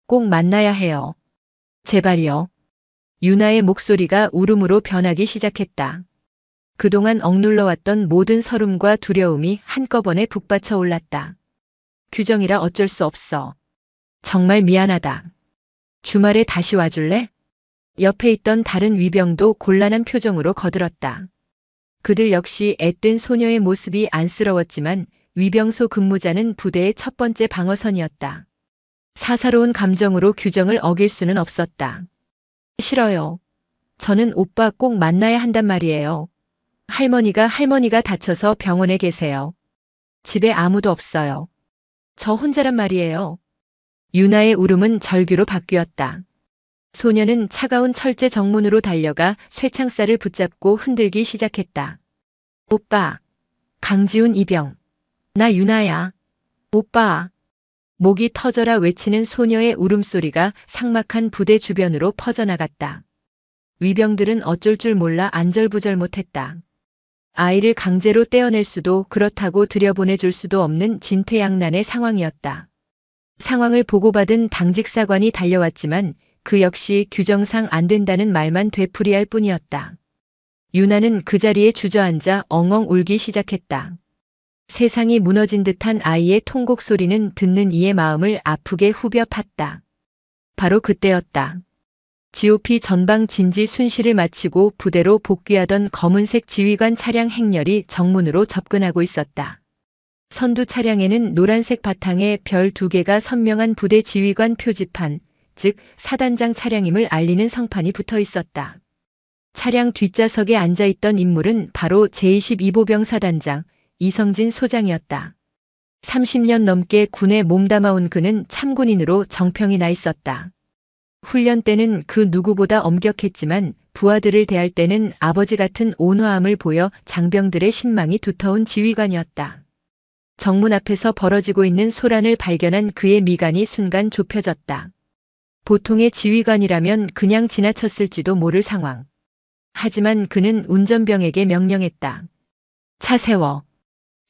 꼭 만나야 해요. 제발요. 유나의 목소리가 울음으로 변하기 시작했다. 그동안 억눌러왔던 모든 서름과 두려움이 한꺼번에 북받쳐 올랐다. 규정이라 어쩔 수 없어. 정말 미안하다. 주말에 다시 와줄래? 옆에 있던 다른 위병도 곤란한 표정으로 거들었다. 그들 역시 앳된 소녀의 모습이 안쓰러웠지만 위병소 근무자는 부대의 첫 번째 방어선이었다. 사사로운 감정으로 규정을 어길 수는 없었다. 싫어요. 저는 오빠 꼭 만나야 한단 말이에요. 할머니가 다쳐서 병원에 계세요. 집에 아무도 없어요. 저 혼자란 말이에요. 유나의 울음은 절규로 바뀌었다. 소녀는 차가운 철제 정문으로 달려가 쇠창살을 붙잡고 흔들기 시작했다. 오빠. 강지훈 이병. 나 유나야. 오빠. 목이 터져라 외치는 소녀의 울음소리가 삭막한 부대 주변으로 퍼져나갔다. 위병들은 어쩔 줄 몰라 안절부절 못했다. 아이를 강제로 떼어낼 수도 그렇다고 들여보내줄 수도 없는 진퇴양난의 상황이었다. 상황을 보고받은 당직사관이 달려왔지만 그 역시 규정상 안 된다는 말만 되풀이할 뿐이었다. 유나는 그 자리에 주저앉아 엉엉 울기 시작했다. 세상이 무너진 듯한 아이의 통곡 소리는 듣는 이의 마음을 아프게 후벼 팠다. 바로 그때였다. GOP 전방 진지 순시를 마치고 부대로 복귀하던 검은색 지휘관 차량 행렬이 정문으로 접근하고 있었다. 선두 차량에는 노란색 바탕에 별 2개가 선명한 부대 지휘관 표지판, 즉 사단장 차량임을 알리는 성판이 붙어 있었다. 차량 뒷좌석에 앉아있던 인물은 바로 제22보병 사단장 이성진 소장이었다. 30년 넘게 군에 몸담아온 그는 참군인으로 정평이 나 있었다. 훈련 때는 그 누구보다 엄격했지만 부하들을 대할 때는 아버지 같은 온화함을 보여 장병들의 신망이 두터운 지휘관이었다. 정문 앞에서 벌어지고 있는 소란을 발견한 그의 미간이 순간 좁혀졌다. 보통의 지휘관이라면 그냥 지나쳤을지도 모를 상황. 하지만 그는 운전병에게 명령했다. 차 세워.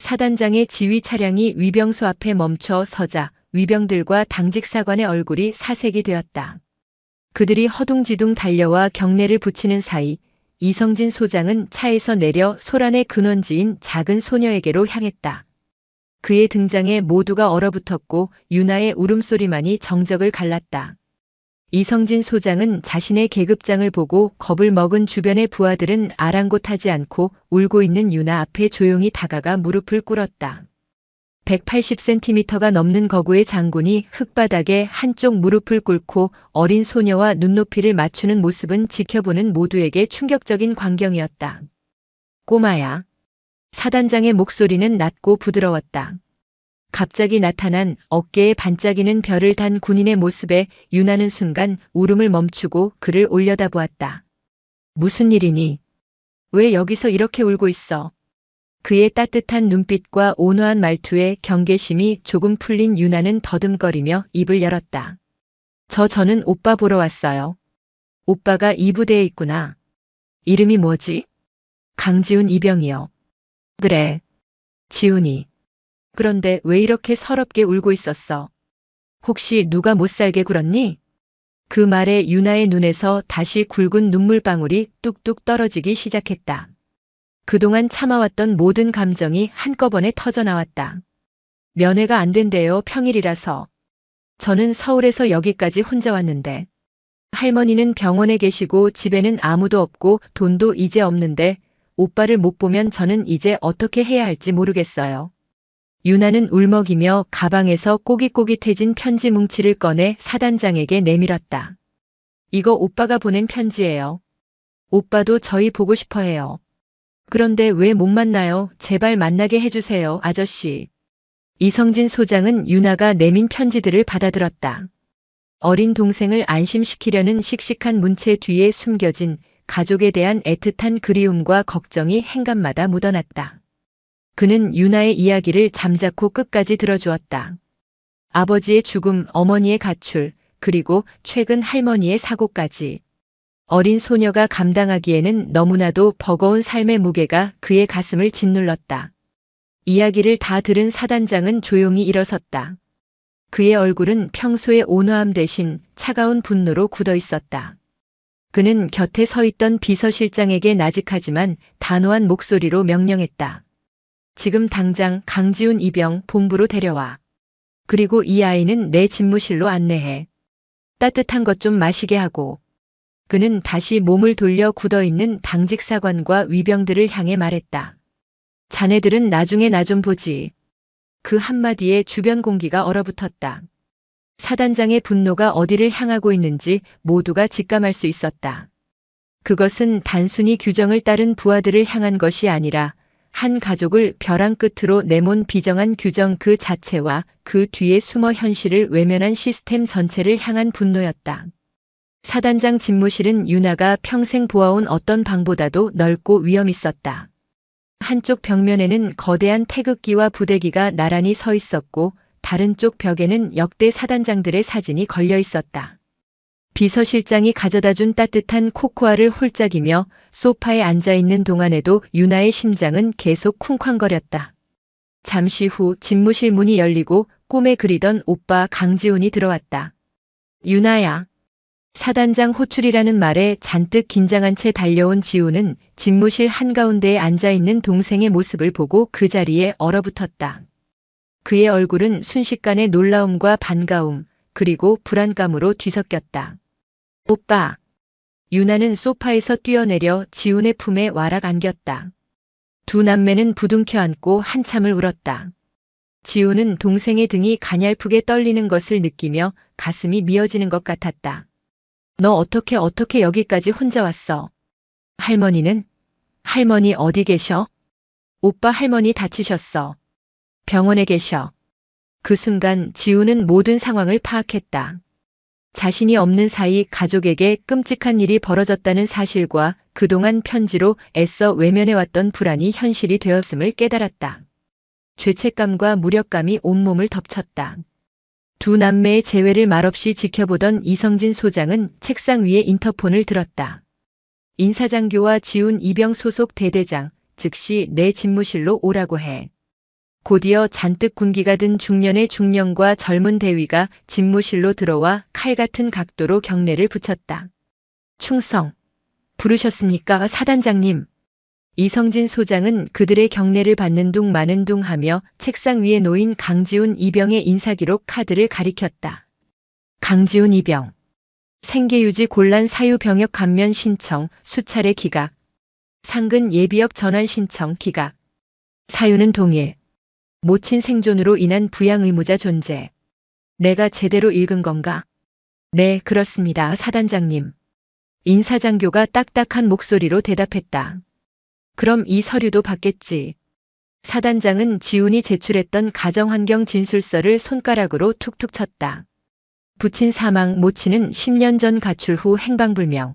사단장의 지휘 차량이 위병소 앞에 멈춰 서자 위병들과 당직사관의 얼굴이 사색이 되었다. 그들이 허둥지둥 달려와 경례를 붙이는 사이 이성진 소장은 차에서 내려 소란의 근원지인 작은 소녀에게로 향했다. 그의 등장에 모두가 얼어붙었고 유나의 울음소리만이 정적을 갈랐다. 이성진 소장은 자신의 계급장을 보고 겁을 먹은 주변의 부하들은 아랑곳하지 않고 울고 있는 유나 앞에 조용히 다가가 무릎을 꿇었다. 180cm가 넘는 거구의 장군이 흙바닥에 한쪽 무릎을 꿇고 어린 소녀와 눈높이를 맞추는 모습은 지켜보는 모두에게 충격적인 광경이었다. 꼬마야. 사단장의 목소리는 낮고 부드러웠다. 갑자기 나타난 어깨에 반짝이는 별을 단 군인의 모습에 유나는 순간 울음을 멈추고 그를 올려다보았다. 무슨 일이니? 왜 여기서 이렇게 울고 있어? 그의 따뜻한 눈빛과 온화한 말투에 경계심이 조금 풀린 유나는 더듬거리며 입을 열었다. 저는 오빠 보러 왔어요. 오빠가 이 부대에 있구나. 이름이 뭐지? 강지훈 이병이요. 그래. 지훈이. 그런데 왜 이렇게 서럽게 울고 있었어? 혹시 누가 못 살게 굴었니? 그 말에 유나의 눈에서 다시 굵은 눈물방울이 뚝뚝 떨어지기 시작했다. 그동안 참아왔던 모든 감정이 한꺼번에 터져나왔다. 면회가 안 된대요. 평일이라서. 저는 서울에서 여기까지 혼자 왔는데. 할머니는 병원에 계시고 집에는 아무도 없고 돈도 이제 없는데 오빠를 못 보면 저는 이제 어떻게 해야 할지 모르겠어요. 유나는 울먹이며 가방에서 꼬깃꼬깃해진 편지 뭉치를 꺼내 사단장에게 내밀었다. 이거 오빠가 보낸 편지예요. 오빠도 저희 보고 싶어 해요. 그런데 왜 못 만나요? 제발 만나게 해주세요, 아저씨. 이성진 소장은 유나가 내민 편지들을 받아들었다. 어린 동생을 안심시키려는 씩씩한 문체 뒤에 숨겨진 가족에 대한 애틋한 그리움과 걱정이 행간마다 묻어났다. 그는 유나의 이야기를 잠자코 끝까지 들어주었다. 아버지의 죽음, 어머니의 가출, 그리고 최근 할머니의 사고까지. 어린 소녀가 감당하기에는 너무나도 버거운 삶의 무게가 그의 가슴을 짓눌렀다. 이야기를 다 들은 사단장은 조용히 일어섰다. 그의 얼굴은 평소의 온화함 대신 차가운 분노로 굳어 있었다. 그는 곁에 서 있던 비서실장에게 나직하지만 단호한 목소리로 명령했다. 지금 당장 강지훈 이병 본부로 데려와. 그리고 이 아이는 내 집무실로 안내해. 따뜻한 것 좀 마시게 하고. 그는 다시 몸을 돌려 굳어있는 당직사관과 위병들을 향해 말했다. 자네들은 나중에 나 좀 보지. 그 한마디에 주변 공기가 얼어붙었다. 사단장의 분노가 어디를 향하고 있는지 모두가 직감할 수 있었다. 그것은 단순히 규정을 따른 부하들을 향한 것이 아니라 한 가족을 벼랑 끝으로 내몬 비정한 규정 그 자체와 그 뒤에 숨어 현실을 외면한 시스템 전체를 향한 분노였다. 사단장 집무실은 유나가 평생 보아온 어떤 방보다도 넓고 위험 있었다. 한쪽 벽면에는 거대한 태극기와 부대기가 나란히 서 있었고 다른 쪽 벽에는 역대 사단장들의 사진이 걸려 있었다. 비서실장이 가져다준 따뜻한 코코아를 홀짝이며 소파에 앉아있는 동안에도 유나의 심장은 계속 쿵쾅거렸다. 잠시 후 집무실 문이 열리고 꿈에 그리던 오빠 강지훈이 들어왔다. 유나야. 사단장 호출이라는 말에 잔뜩 긴장한 채 달려온 지훈은 집무실 한가운데에 앉아있는 동생의 모습을 보고 그 자리에 얼어붙었다. 그의 얼굴은 순식간에 놀라움과 반가움, 그리고 불안감으로 뒤섞였다. 오빠. 유나는 소파에서 뛰어내려 지훈의 품에 와락 안겼다. 두 남매는 부둥켜 안고 한참을 울었다. 지훈은 동생의 등이 가냘프게 떨리는 것을 느끼며 가슴이 미어지는 것 같았다. 너 어떻게 여기까지 혼자 왔어? 할머니는? 할머니 어디 계셔? 오빠 할머니 다치셨어. 병원에 계셔. 그 순간 지훈은 모든 상황을 파악했다. 자신이 없는 사이 가족에게 끔찍한 일이 벌어졌다는 사실과 그동안 편지로 애써 외면해왔던 불안이 현실이 되었음을 깨달았다. 죄책감과 무력감이 온몸을 덮쳤다. 두 남매의 재회를 말없이 지켜보던 이성진 소장은 책상 위에 인터폰을 들었다. 인사장교와 지훈 이병 소속 대대장, 즉시 내 집무실로 오라고 해. 곧이어 잔뜩 군기가 든 중년의 중령과 젊은 대위가 집무실로 들어와 칼 같은 각도로 경례를 붙였다. 충성. 부르셨습니까, 사단장님? 이성진 소장은 그들의 경례를 받는 둥 마는 둥 하며 책상 위에 놓인 강지훈 이병의 인사기록 카드를 가리켰다. 강지훈 이병. 생계유지 곤란 사유 병역 감면 신청, 수차례 기각. 상근 예비역 전환 신청 기각. 사유는 동일. 모친 생존으로 인한 부양 의무자 존재. 내가 제대로 읽은 건가? 네, 그렇습니다, 사단장님. 인사장교가 딱딱한 목소리로 대답했다. 그럼 이 서류도 받겠지. 사단장은 지훈이 제출했던 가정환경 진술서를 손가락으로 툭툭 쳤다. 부친 사망, 모친은 10년 전 가출 후 행방불명.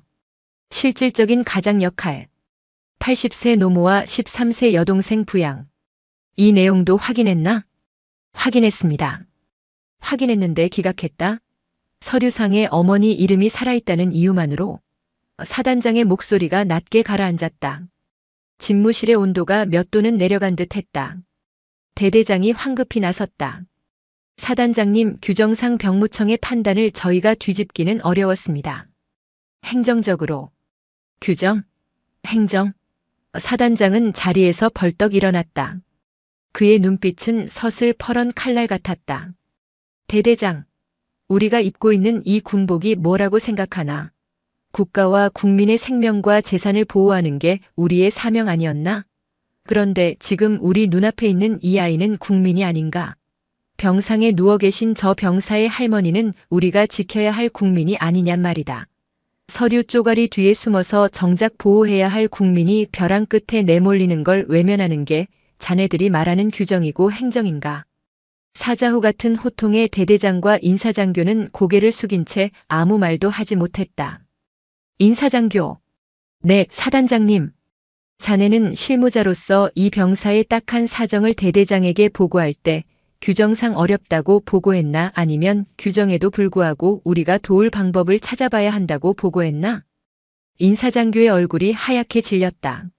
실질적인 가장 역할. 80세 노모와 13세 여동생 부양. 이 내용도 확인했나? 확인했습니다. 확인했는데 기각했다? 서류상에 어머니 이름이 살아있다는 이유만으로. 사단장의 목소리가 낮게 가라앉았다. 집무실의 온도가 몇 도는 내려간 듯 했다. 대대장이 황급히 나섰다. 사단장님, 규정상 병무청의 판단을 저희가 뒤집기는 어려웠습니다. 행정적으로. 규정? 행정? 사단장은 자리에서 벌떡 일어났다. 그의 눈빛은 서슬퍼런 칼날 같았다. 대대장, 우리가 입고 있는 이 군복이 뭐라고 생각하나? 국가와 국민의 생명과 재산을 보호하는 게 우리의 사명 아니었나? 그런데 지금 우리 눈앞에 있는 이 아이는 국민이 아닌가? 병상에 누워 계신 저 병사의 할머니는 우리가 지켜야 할 국민이 아니냔 말이다. 서류 쪼가리 뒤에 숨어서 정작 보호해야 할 국민이 벼랑 끝에 내몰리는 걸 외면하는 게 자네들이 말하는 규정이고 행정인가? 사자후 같은 호통에 대대장과 인사장교는 고개를 숙인 채 아무 말도 하지 못했다. 인사장교. 네, 사단장님. 자네는 실무자로서 이 병사의 딱한 사정을 대대장에게 보고할 때 규정상 어렵다고 보고했나, 아니면 규정에도 불구하고 우리가 도울 방법을 찾아봐야 한다고 보고했나? 인사장교의 얼굴이 하얗게 질렸다.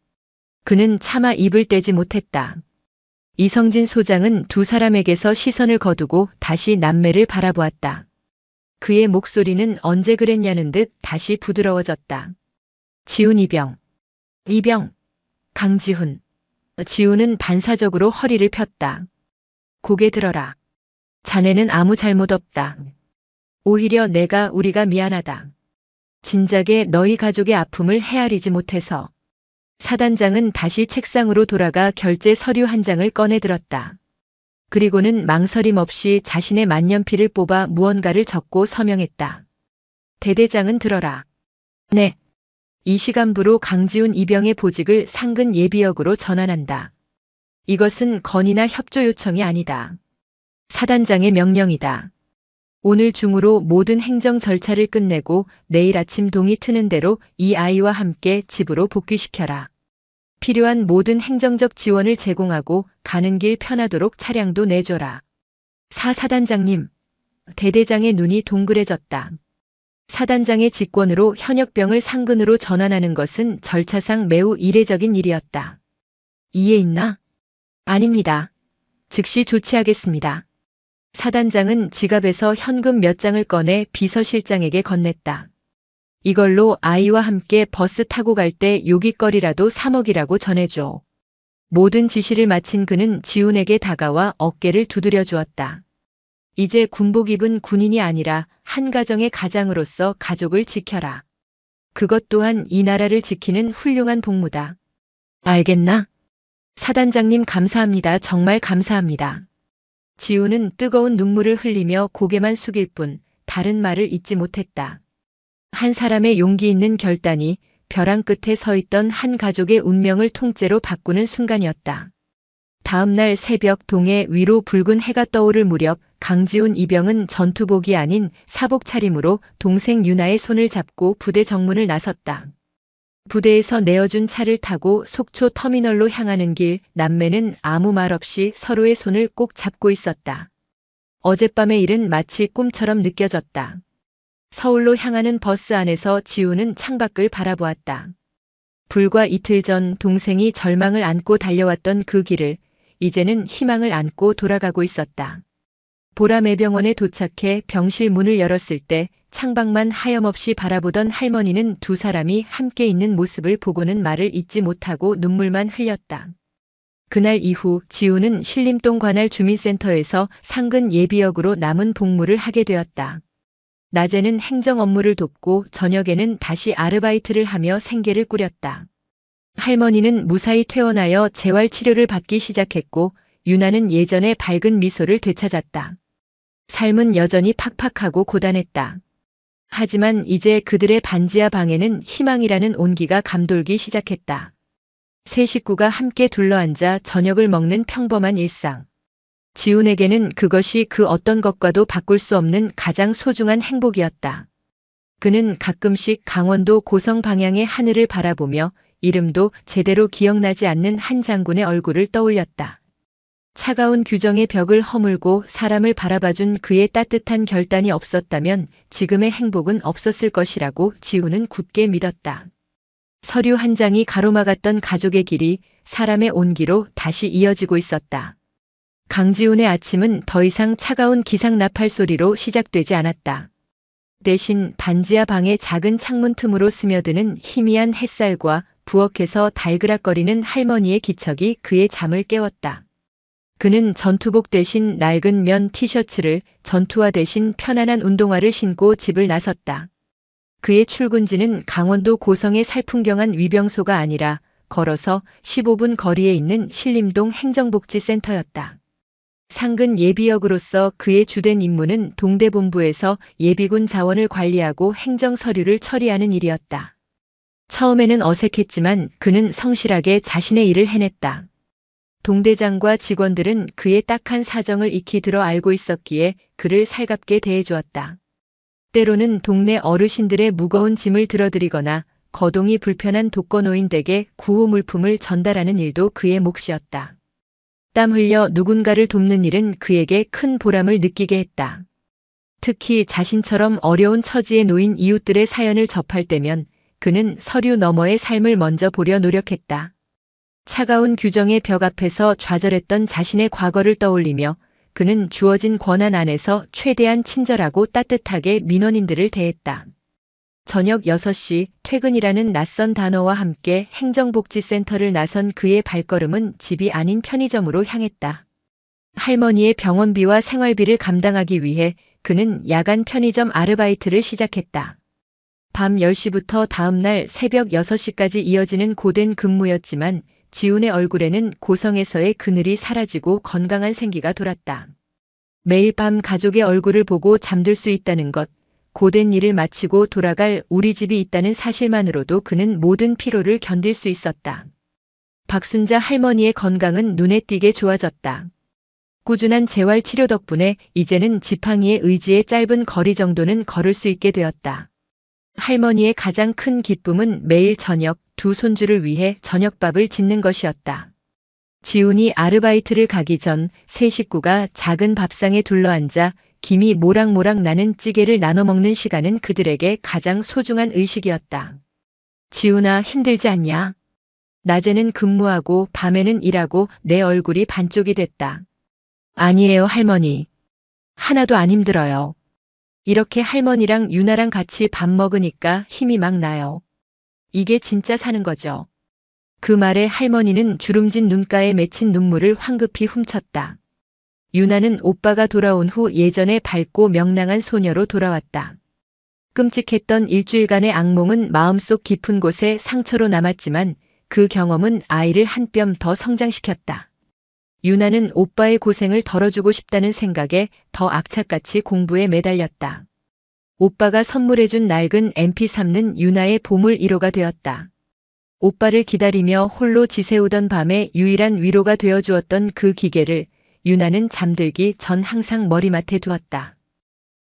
그는 차마 입을 떼지 못했다. 이성진 소장은 두 사람에게서 시선을 거두고 다시 남매를 바라보았다. 그의 목소리는 언제 그랬냐는 듯 다시 부드러워졌다. 지훈 이병. 이병. 강지훈. 지훈은 반사적으로 허리를 폈다. 고개 들어라. 자네는 아무 잘못 없다. 오히려 우리가 미안하다. 진작에 너희 가족의 아픔을 헤아리지 못해서. 사단장은 다시 책상으로 돌아가 결제 서류 한 장을 꺼내 들었다. 그리고는 망설임 없이 자신의 만년필을 뽑아 무언가를 적고 서명했다. 대대장은 들어라. 네. 이 시간부로 강지훈 이병의 보직을 상근 예비역으로 전환한다. 이것은 건의나 협조 요청이 아니다. 사단장의 명령이다. 오늘 중으로 모든 행정 절차를 끝내고 내일 아침 동이 트는 대로 이 아이와 함께 집으로 복귀시켜라. 필요한 모든 행정적 지원을 제공하고 가는 길 편하도록 차량도 내줘라. 사단장님, 대대장의 눈이 동그래졌다. 사단장의 직권으로 현역병을 상근으로 전환하는 것은 절차상 매우 이례적인 일이었다. 이해 있나? 아닙니다. 즉시 조치하겠습니다. 사단장은 지갑에서 현금 몇 장을 꺼내 비서실장에게 건넸다. 이걸로 아이와 함께 버스 타고 갈 때 요깃거리라도 사 먹이라고 전해줘. 모든 지시를 마친 그는 지훈에게 다가와 어깨를 두드려 주었다. 이제 군복 입은 군인이 아니라 한 가정의 가장으로서 가족을 지켜라. 그것 또한 이 나라를 지키는 훌륭한 복무다. 알겠나? 사단장님 감사합니다. 정말 감사합니다. 지훈은 뜨거운 눈물을 흘리며 고개만 숙일 뿐 다른 말을 잇지 못했다. 한 사람의 용기 있는 결단이 벼랑 끝에 서 있던 한 가족의 운명을 통째로 바꾸는 순간이었다. 다음 날 새벽 동해 위로 붉은 해가 떠오를 무렵 강지훈 이병은 전투복이 아닌 사복 차림으로 동생 유나의 손을 잡고 부대 정문을 나섰다. 부대에서 내어준 차를 타고 속초 터미널로 향하는 길, 남매는 아무 말 없이 서로의 손을 꼭 잡고 있었다. 어젯밤의 일은 마치 꿈처럼 느껴졌다. 서울로 향하는 버스 안에서 지훈은 창밖을 바라보았다. 불과 이틀 전 동생이 절망을 안고 달려왔던 그 길을 이제는 희망을 안고 돌아가고 있었다. 보라매병원에 도착해 병실 문을 열었을 때 창밖만 하염없이 바라보던 할머니는 두 사람이 함께 있는 모습을 보고는 말을 잇지 못하고 눈물만 흘렸다. 그날 이후 지훈은 신림동 관할 주민센터에서 상근 예비역으로 남은 복무를 하게 되었다. 낮에는 행정 업무를 돕고 저녁에는 다시 아르바이트를 하며 생계를 꾸렸다. 할머니는 무사히 퇴원하여 재활치료를 받기 시작했고 유나는 예전의 밝은 미소를 되찾았다. 삶은 여전히 팍팍하고 고단했다. 하지만 이제 그들의 반지하 방에는 희망이라는 온기가 감돌기 시작했다. 세 식구가 함께 둘러앉아 저녁을 먹는 평범한 일상. 지훈에게는 그것이 그 어떤 것과도 바꿀 수 없는 가장 소중한 행복이었다. 그는 가끔씩 강원도 고성 방향의 하늘을 바라보며 이름도 제대로 기억나지 않는 한 장군의 얼굴을 떠올렸다. 차가운 규정의 벽을 허물고 사람을 바라봐준 그의 따뜻한 결단이 없었다면 지금의 행복은 없었을 것이라고 지훈은 굳게 믿었다. 서류 한 장이 가로막았던 가족의 길이 사람의 온기로 다시 이어지고 있었다. 강지훈의 아침은 더 이상 차가운 기상나팔 소리로 시작되지 않았다. 대신 반지하 방의 작은 창문 틈으로 스며드는 희미한 햇살과 부엌에서 달그락거리는 할머니의 기척이 그의 잠을 깨웠다. 그는 전투복 대신 낡은 면 티셔츠를, 전투화 대신 편안한 운동화를 신고 집을 나섰다. 그의 출근지는 강원도 고성의 살풍경한 위병소가 아니라 걸어서 15분 거리에 있는 신림동 행정복지센터였다. 상근 예비역으로서 그의 주된 임무는 동대본부에서 예비군 자원을 관리하고 행정 서류를 처리하는 일이었다. 처음에는 어색했지만 그는 성실하게 자신의 일을 해냈다. 동대장과 직원들은 그의 딱한 사정을 익히 들어 알고 있었기에 그를 살갑게 대해주었다. 때로는 동네 어르신들의 무거운 짐을 들어드리거나 거동이 불편한 독거노인들에게 구호 물품을 전달하는 일도 그의 몫이었다. 땀 흘려 누군가를 돕는 일은 그에게 큰 보람을 느끼게 했다. 특히 자신처럼 어려운 처지에 놓인 이웃들의 사연을 접할 때면 그는 서류 너머의 삶을 먼저 보려 노력했다. 차가운 규정의 벽 앞에서 좌절했던 자신의 과거를 떠올리며 그는 주어진 권한 안에서 최대한 친절하고 따뜻하게 민원인들을 대했다. 저녁 6시 퇴근이라는 낯선 단어와 함께 행정복지센터를 나선 그의 발걸음은 집이 아닌 편의점으로 향했다. 할머니의 병원비와 생활비를 감당하기 위해 그는 야간 편의점 아르바이트를 시작했다. 밤 10시부터 다음날 새벽 6시까지 이어지는 고된 근무였지만 지훈의 얼굴에는 고성에서의 그늘이 사라지고 건강한 생기가 돌았다. 매일 밤 가족의 얼굴을 보고 잠들 수 있다는 것, 고된 일을 마치고 돌아갈 우리 집이 있다는 사실만으로도 그는 모든 피로를 견딜 수 있었다. 박순자 할머니의 건강은 눈에 띄게 좋아졌다. 꾸준한 재활 치료 덕분에 이제는 지팡이의 의지에 짧은 거리 정도는 걸을 수 있게 되었다. 할머니의 가장 큰 기쁨은 매일 저녁 두 손주를 위해 저녁밥을 짓는 것이었다. 지훈이 아르바이트를 가기 전 세 식구가 작은 밥상에 둘러앉아 김이 모락모락 나는 찌개를 나눠 먹는 시간은 그들에게 가장 소중한 의식이었다. 지훈아, 힘들지 않냐? 낮에는 근무하고 밤에는 일하고 내 얼굴이 반쪽이 됐다. 아니에요, 할머니. 하나도 안 힘들어요. 이렇게 할머니랑 유나랑 같이 밥 먹으니까 힘이 막 나요. 이게 진짜 사는 거죠. 그 말에 할머니는 주름진 눈가에 맺힌 눈물을 황급히 훔쳤다. 유나는 오빠가 돌아온 후 예전의 밝고 명랑한 소녀로 돌아왔다. 끔찍했던 일주일간의 악몽은 마음속 깊은 곳에 상처로 남았지만 그 경험은 아이를 한 뼘 더 성장시켰다. 유나는 오빠의 고생을 덜어주고 싶다는 생각에 더 악착같이 공부에 매달렸다. 오빠가 선물해준 낡은 MP3는 유나의 보물 1호가 되었다. 오빠를 기다리며 홀로 지새우던 밤에 유일한 위로가 되어주었던 그 기계를 유나는 잠들기 전 항상 머리맡에 두었다.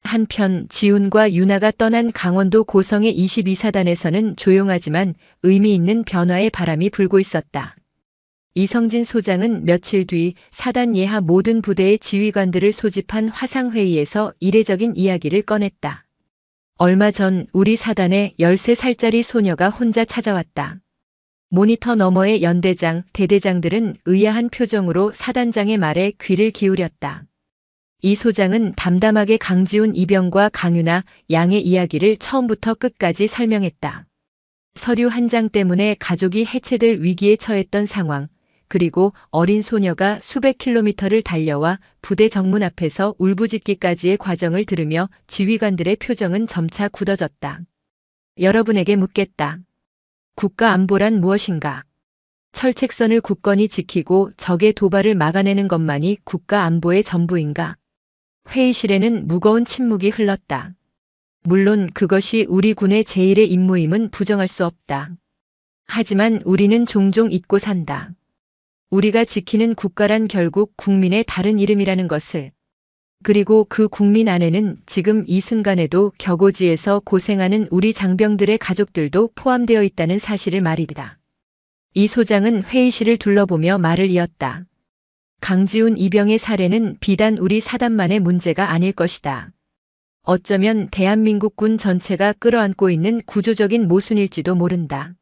한편 지훈과 유나가 떠난 강원도 고성의 22사단에서는 조용하지만 의미 있는 변화의 바람이 불고 있었다. 이성진 소장은 며칠 뒤 사단 예하 모든 부대의 지휘관들을 소집한 화상회의에서 이례적인 이야기를 꺼냈다. 얼마 전 우리 사단에 13살짜리 소녀가 혼자 찾아왔다. 모니터 너머의 연대장, 대대장들은 의아한 표정으로 사단장의 말에 귀를 기울였다. 이 소장은 담담하게 강지훈 이병과 강유나 양의 이야기를 처음부터 끝까지 설명했다. 서류 한 장 때문에 가족이 해체될 위기에 처했던 상황, 그리고 어린 소녀가 수백 킬로미터를 달려와 부대 정문 앞에서 울부짖기까지의 과정을 들으며 지휘관들의 표정은 점차 굳어졌다. 여러분에게 묻겠다. 국가 안보란 무엇인가? 철책선을 굳건히 지키고 적의 도발을 막아내는 것만이 국가 안보의 전부인가? 회의실에는 무거운 침묵이 흘렀다. 물론 그것이 우리 군의 제1의 임무임은 부정할 수 없다. 하지만 우리는 종종 잊고 산다. 우리가 지키는 국가란 결국 국민의 다른 이름이라는 것을. 그리고 그 국민 안에는 지금 이 순간에도 격오지에서 고생하는 우리 장병들의 가족들도 포함되어 있다는 사실을 말이다. 이 소장은 회의실을 둘러보며 말을 이었다. 강지훈 이병의 사례는 비단 우리 사단만의 문제가 아닐 것이다. 어쩌면 대한민국 군 전체가 끌어안고 있는 구조적인 모순일지도 모른다.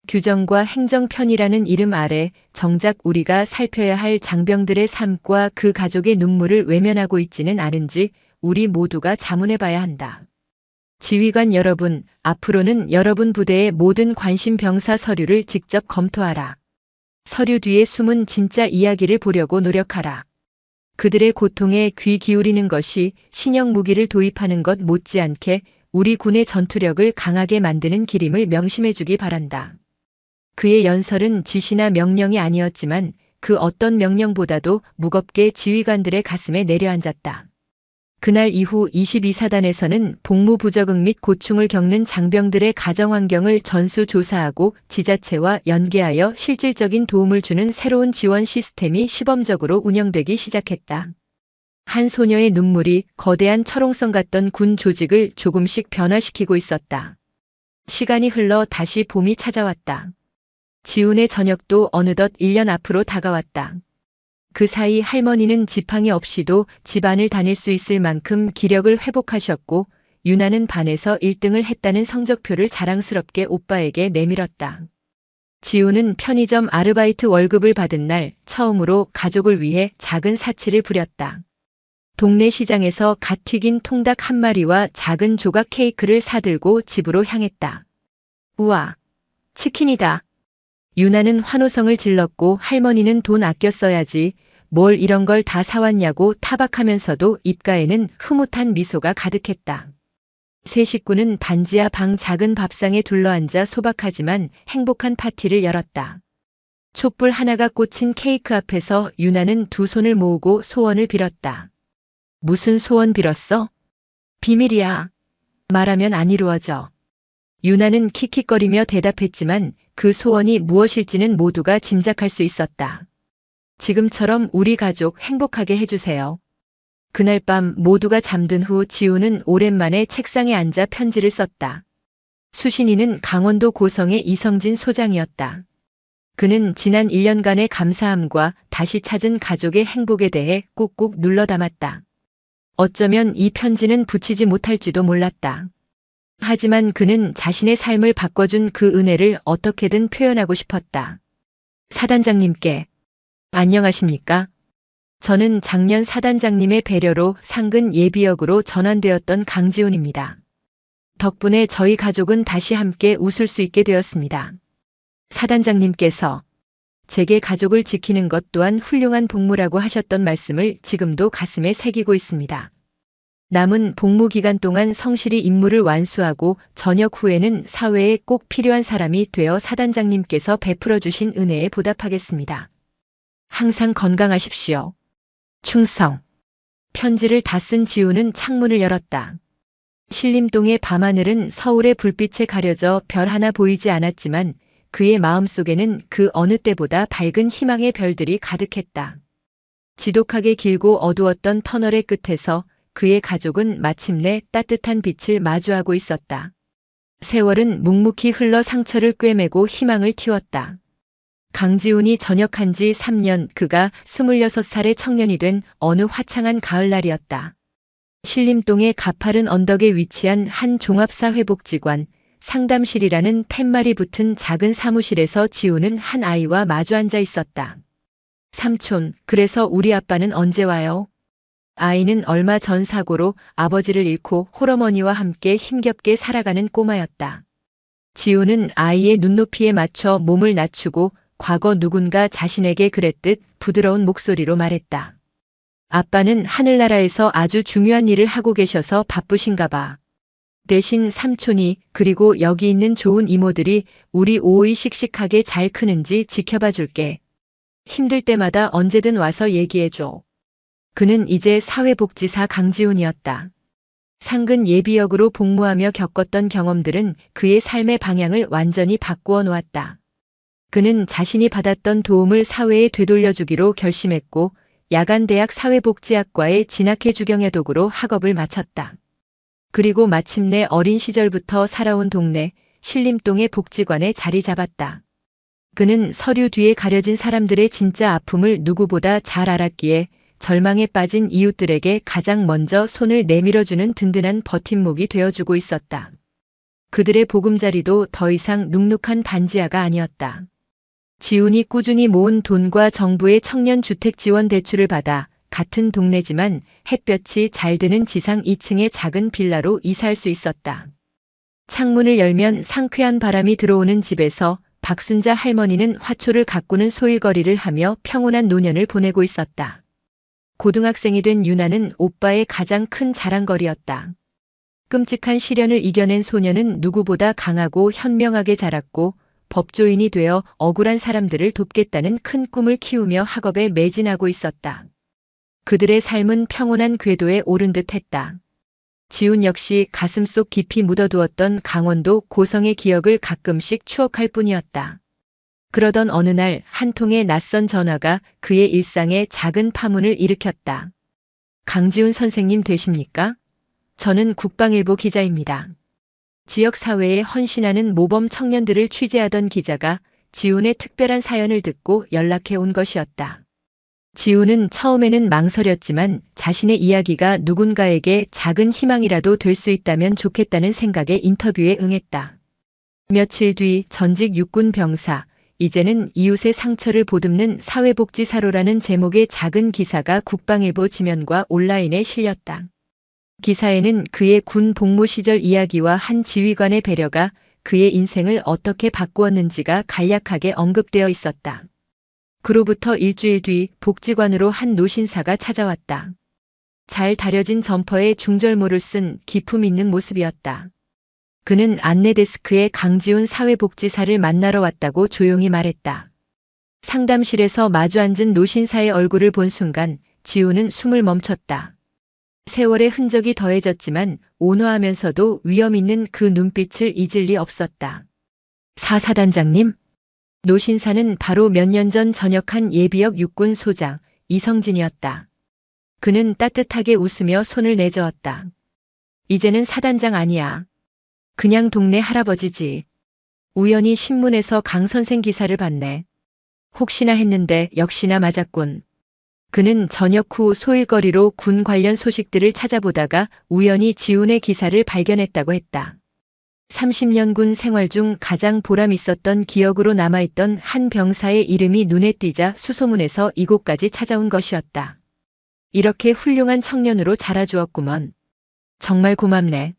규정과 행정 편이라는 이름 아래 정작 우리가 살펴야 할 장병들의 삶과 그 가족의 눈물을 외면하고 있지는 않은지 우리 모두가 자문해 봐야 한다. 지휘관 여러분, 앞으로는 여러분 부대의 모든 관심 병사 서류를 직접 검토하라. 서류 뒤에 숨은 진짜 이야기를 보려고 노력하라. 그들의 고통에 귀 기울이는 것이 신형 무기를 도입하는 것 못지않게 우리 군의 전투력을 강하게 만드는 길임을 명심해 주기 바란다. 그의 연설은 지시나 명령이 아니었지만 그 어떤 명령보다도 무겁게 지휘관들의 가슴에 내려앉았다. 그날 이후 22사단에서는 복무 부적응 및 고충을 겪는 장병들의 가정환경을 전수조사하고 지자체와 연계하여 실질적인 도움을 주는 새로운 지원 시스템이 시범적으로 운영되기 시작했다. 한 소녀의 눈물이 거대한 철옹성 같던 군 조직을 조금씩 변화시키고 있었다. 시간이 흘러 다시 봄이 찾아왔다. 지훈의 저녁도 어느덧 1년 앞으로 다가왔다. 그 사이 할머니는 지팡이 없이도 집안을 다닐 수 있을 만큼 기력을 회복하셨고 유나는 반에서 1등을 했다는 성적표를 자랑스럽게 오빠에게 내밀었다. 지훈은 편의점 아르바이트 월급을 받은 날 처음으로 가족을 위해 작은 사치를 부렸다. 동네 시장에서 갓 튀긴 통닭 한 마리와 작은 조각 케이크를 사들고 집으로 향했다. 우와, 치킨이다. 유나는 환호성을 질렀고 할머니는 돈 아껴 써야지 뭘 이런 걸 다 사왔냐고 타박하면서도 입가에는 흐뭇한 미소가 가득했다. 세 식구는 반지하 방 작은 밥상에 둘러앉아 소박하지만 행복한 파티를 열었다. 촛불 하나가 꽂힌 케이크 앞에서 유나는 두 손을 모으고 소원을 빌었다. 무슨 소원 빌었어? 비밀이야. 말하면 안 이루어져. 유나는 킥킥거리며 대답했지만 그 소원이 무엇일지는 모두가 짐작할 수 있었다. 지금처럼 우리 가족 행복하게 해주세요. 그날 밤 모두가 잠든 후 지우는 오랜만에 책상에 앉아 편지를 썼다. 수신이는 강원도 고성의 이성진 소장이었다. 그는 지난 1년간의 감사함과 다시 찾은 가족의 행복에 대해 꾹꾹 눌러 담았다. 어쩌면 이 편지는 붙이지 못할지도 몰랐다. 하지만 그는 자신의 삶을 바꿔준 그 은혜를 어떻게든 표현하고 싶었다. 사단장님께 안녕하십니까? 저는 작년 사단장님의 배려로 상근 예비역으로 전환되었던 강지훈입니다. 덕분에 저희 가족은 다시 함께 웃을 수 있게 되었습니다. 사단장님께서 제게 가족을 지키는 것 또한 훌륭한 복무라고 하셨던 말씀을 지금도 가슴에 새기고 있습니다. 남은 복무 기간 동안 성실히 임무를 완수하고 전역 후에는 사회에 꼭 필요한 사람이 되어 사단장님께서 베풀어 주신 은혜에 보답하겠습니다. 항상 건강하십시오. 충성. 편지를 다 쓴 지우는 창문을 열었다. 신림동의 밤하늘은 서울의 불빛에 가려져 별 하나 보이지 않았지만 그의 마음속에는 그 어느 때보다 밝은 희망의 별들이 가득했다. 지독하게 길고 어두웠던 터널의 끝에서 그의 가족은 마침내 따뜻한 빛을 마주하고 있었다. 세월은 묵묵히 흘러 상처를 꿰매고 희망을 틔웠다. 강지훈이 전역한 지 3년, 그가 26살의 청년이 된 어느 화창한 가을날이었다. 신림동의 가파른 언덕에 위치한 한 종합사회복지관, 상담실이라는 팻말이 붙은 작은 사무실에서 지우는 한 아이와 마주 앉아 있었다. 삼촌, 그래서 우리 아빠는 언제 와요? 아이는 얼마 전 사고로 아버지를 잃고 홀어머니와 함께 힘겹게 살아가는 꼬마였다. 지우는 아이의 눈높이에 맞춰 몸을 낮추고 과거 누군가 자신에게 그랬듯 부드러운 목소리로 말했다. 아빠는 하늘나라에서 아주 중요한 일을 하고 계셔서 바쁘신가 봐. 대신 삼촌이 그리고 여기 있는 좋은 이모들이 우리 오이 씩씩하게 잘 크는지 지켜봐 줄게. 힘들 때마다 언제든 와서 얘기해줘. 그는 이제 사회복지사 강지훈이었다. 상근 예비역으로 복무하며 겪었던 경험들은 그의 삶의 방향을 완전히 바꾸어 놓았다. 그는 자신이 받았던 도움을 사회에 되돌려주기로 결심했고 야간대학 사회복지학과에 진학해 주경야독으로 학업을 마쳤다. 그리고 마침내 어린 시절부터 살아온 동네 신림동의 복지관에 자리 잡았다. 그는 서류 뒤에 가려진 사람들의 진짜 아픔을 누구보다 잘 알았기에 절망에 빠진 이웃들에게 가장 먼저 손을 내밀어주는 든든한 버팀목이 되어주고 있었다. 그들의 보금자리도 더 이상 눅눅한 반지하가 아니었다. 지훈이 꾸준히 모은 돈과 정부의 청년주택 지원 대출을 받아 같은 동네지만 햇볕이 잘 드는 지상 2층의 작은 빌라로 이사할 수 있었다. 창문을 열면 상쾌한 바람이 들어오는 집에서 박순자 할머니는 화초를 가꾸는 소일거리를 하며 평온한 노년을 보내고 있었다. 고등학생이 된 유나는 오빠의 가장 큰 자랑거리였다. 끔찍한 시련을 이겨낸 소녀는 누구보다 강하고 현명하게 자랐고 법조인이 되어 억울한 사람들을 돕겠다는 큰 꿈을 키우며 학업에 매진하고 있었다. 그들의 삶은 평온한 궤도에 오른 듯했다. 지훈 역시 가슴속 깊이 묻어두었던 강원도 고성의 기억을 가끔씩 추억할 뿐이었다. 그러던 어느 날 한 통의 낯선 전화가 그의 일상에 작은 파문을 일으켰다. 강지훈 선생님 되십니까? 저는 국방일보 기자입니다. 지역사회에 헌신하는 모범 청년들을 취재하던 기자가 지훈의 특별한 사연을 듣고 연락해 온 것이었다. 지훈은 처음에는 망설였지만 자신의 이야기가 누군가에게 작은 희망이라도 될 수 있다면 좋겠다는 생각에 인터뷰에 응했다. 며칠 뒤 전직 육군 병사, 이제는 이웃의 상처를 보듬는 사회복지사로라는 제목의 작은 기사가 국방일보 지면과 온라인에 실렸다. 기사에는 그의 군 복무 시절 이야기와 한 지휘관의 배려가 그의 인생을 어떻게 바꾸었는지가 간략하게 언급되어 있었다. 그로부터 일주일 뒤 복지관으로 한 노신사가 찾아왔다. 잘 다려진 점퍼에 중절모를 쓴 기품 있는 모습이었다. 그는 안내 데스크에 강지훈 사회복지사를 만나러 왔다고 조용히 말했다. 상담실에서 마주 앉은 노신사의 얼굴을 본 순간 지훈은 숨을 멈췄다. 세월의 흔적이 더해졌지만 온화하면서도 위험 있는 그 눈빛을 잊을 리 없었다. 사단장님? 노신사는 바로 몇 년 전 전역한 예비역 육군 소장 이성진이었다. 그는 따뜻하게 웃으며 손을 내저었다. 이제는 사단장 아니야. 그냥 동네 할아버지지. 우연히 신문에서 강 선생 기사를 봤네. 혹시나 했는데 역시나 맞았군. 그는 전역 후 소일거리로 군 관련 소식들을 찾아보다가 우연히 지훈의 기사를 발견했다고 했다. 30년 군 생활 중 가장 보람 있었던 기억으로 남아있던 한 병사의 이름이 눈에 띄자 수소문에서 이곳까지 찾아온 것이었다. 이렇게 훌륭한 청년으로 자라주었구먼. 정말 고맙네.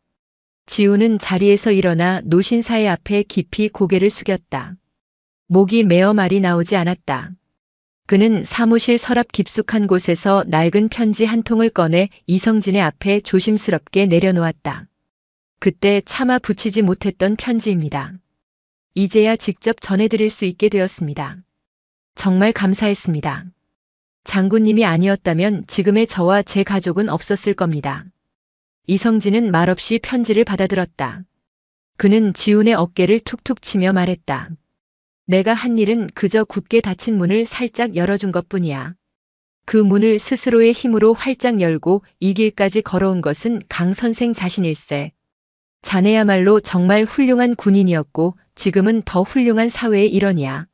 지훈은 자리에서 일어나 노신사의 앞에 깊이 고개를 숙였다. 목이 메어 말이 나오지 않았다. 그는 사무실 서랍 깊숙한 곳에서 낡은 편지 한 통을 꺼내 이성진의 앞에 조심스럽게 내려놓았다. 그때 차마 붙이지 못했던 편지입니다. 이제야 직접 전해드릴 수 있게 되었습니다. 정말 감사했습니다. 장군님이 아니었다면 지금의 저와 제 가족은 없었을 겁니다. 이성진은 말없이 편지를 받아들었다. 그는 지훈의 어깨를 툭툭 치며 말했다. 내가 한 일은 그저 굳게 닫힌 문을 살짝 열어준 것뿐이야. 그 문을 스스로의 힘으로 활짝 열고 이 길까지 걸어온 것은 강 선생 자신일세. 자네야말로 정말 훌륭한 군인이었고 지금은 더 훌륭한 사회의 일원이야.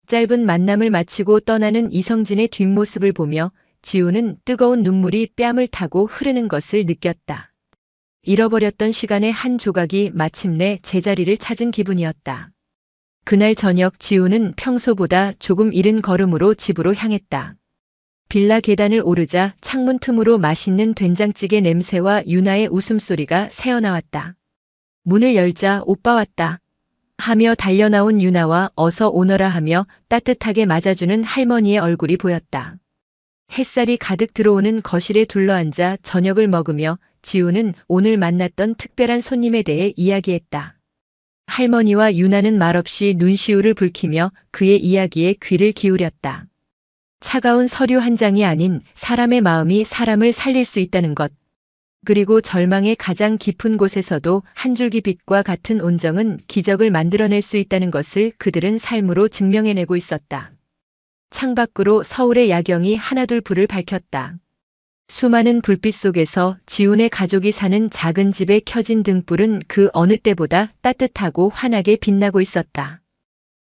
짧은 만남을 마치고 떠나는 이성진의 뒷모습을 보며 지훈은 뜨거운 눈물이 뺨을 타고 흐르는 것을 느꼈다. 잃어버렸던 시간의 한 조각이 마침내 제자리를 찾은 기분이었다. 그날 저녁 지훈은 평소보다 조금 이른 걸음으로 집으로 향했다. 빌라 계단을 오르자 창문 틈으로 맛있는 된장찌개 냄새와 유나의 웃음소리가 새어나왔다. 문을 열자 오빠 왔다. 하며 달려나온 유나와 어서 오너라 하며 따뜻하게 맞아주는 할머니의 얼굴이 보였다. 햇살이 가득 들어오는 거실에 둘러앉아 저녁을 먹으며 지훈은 오늘 만났던 특별한 손님에 대해 이야기했다. 할머니와 유나는 말없이 눈시울을 붉히며 그의 이야기에 귀를 기울였다. 차가운 서류 한 장이 아닌 사람의 마음이 사람을 살릴 수 있다는 것. 그리고 절망의 가장 깊은 곳에서도 한 줄기 빛과 같은 온정은 기적을 만들어낼 수 있다는 것을 그들은 삶으로 증명해내고 있었다. 창밖으로 서울의 야경이 하나둘 불을 밝혔다. 수많은 불빛 속에서 지훈의 가족이 사는 작은 집에 켜진 등불은 그 어느 때보다 따뜻하고 환하게 빛나고 있었다.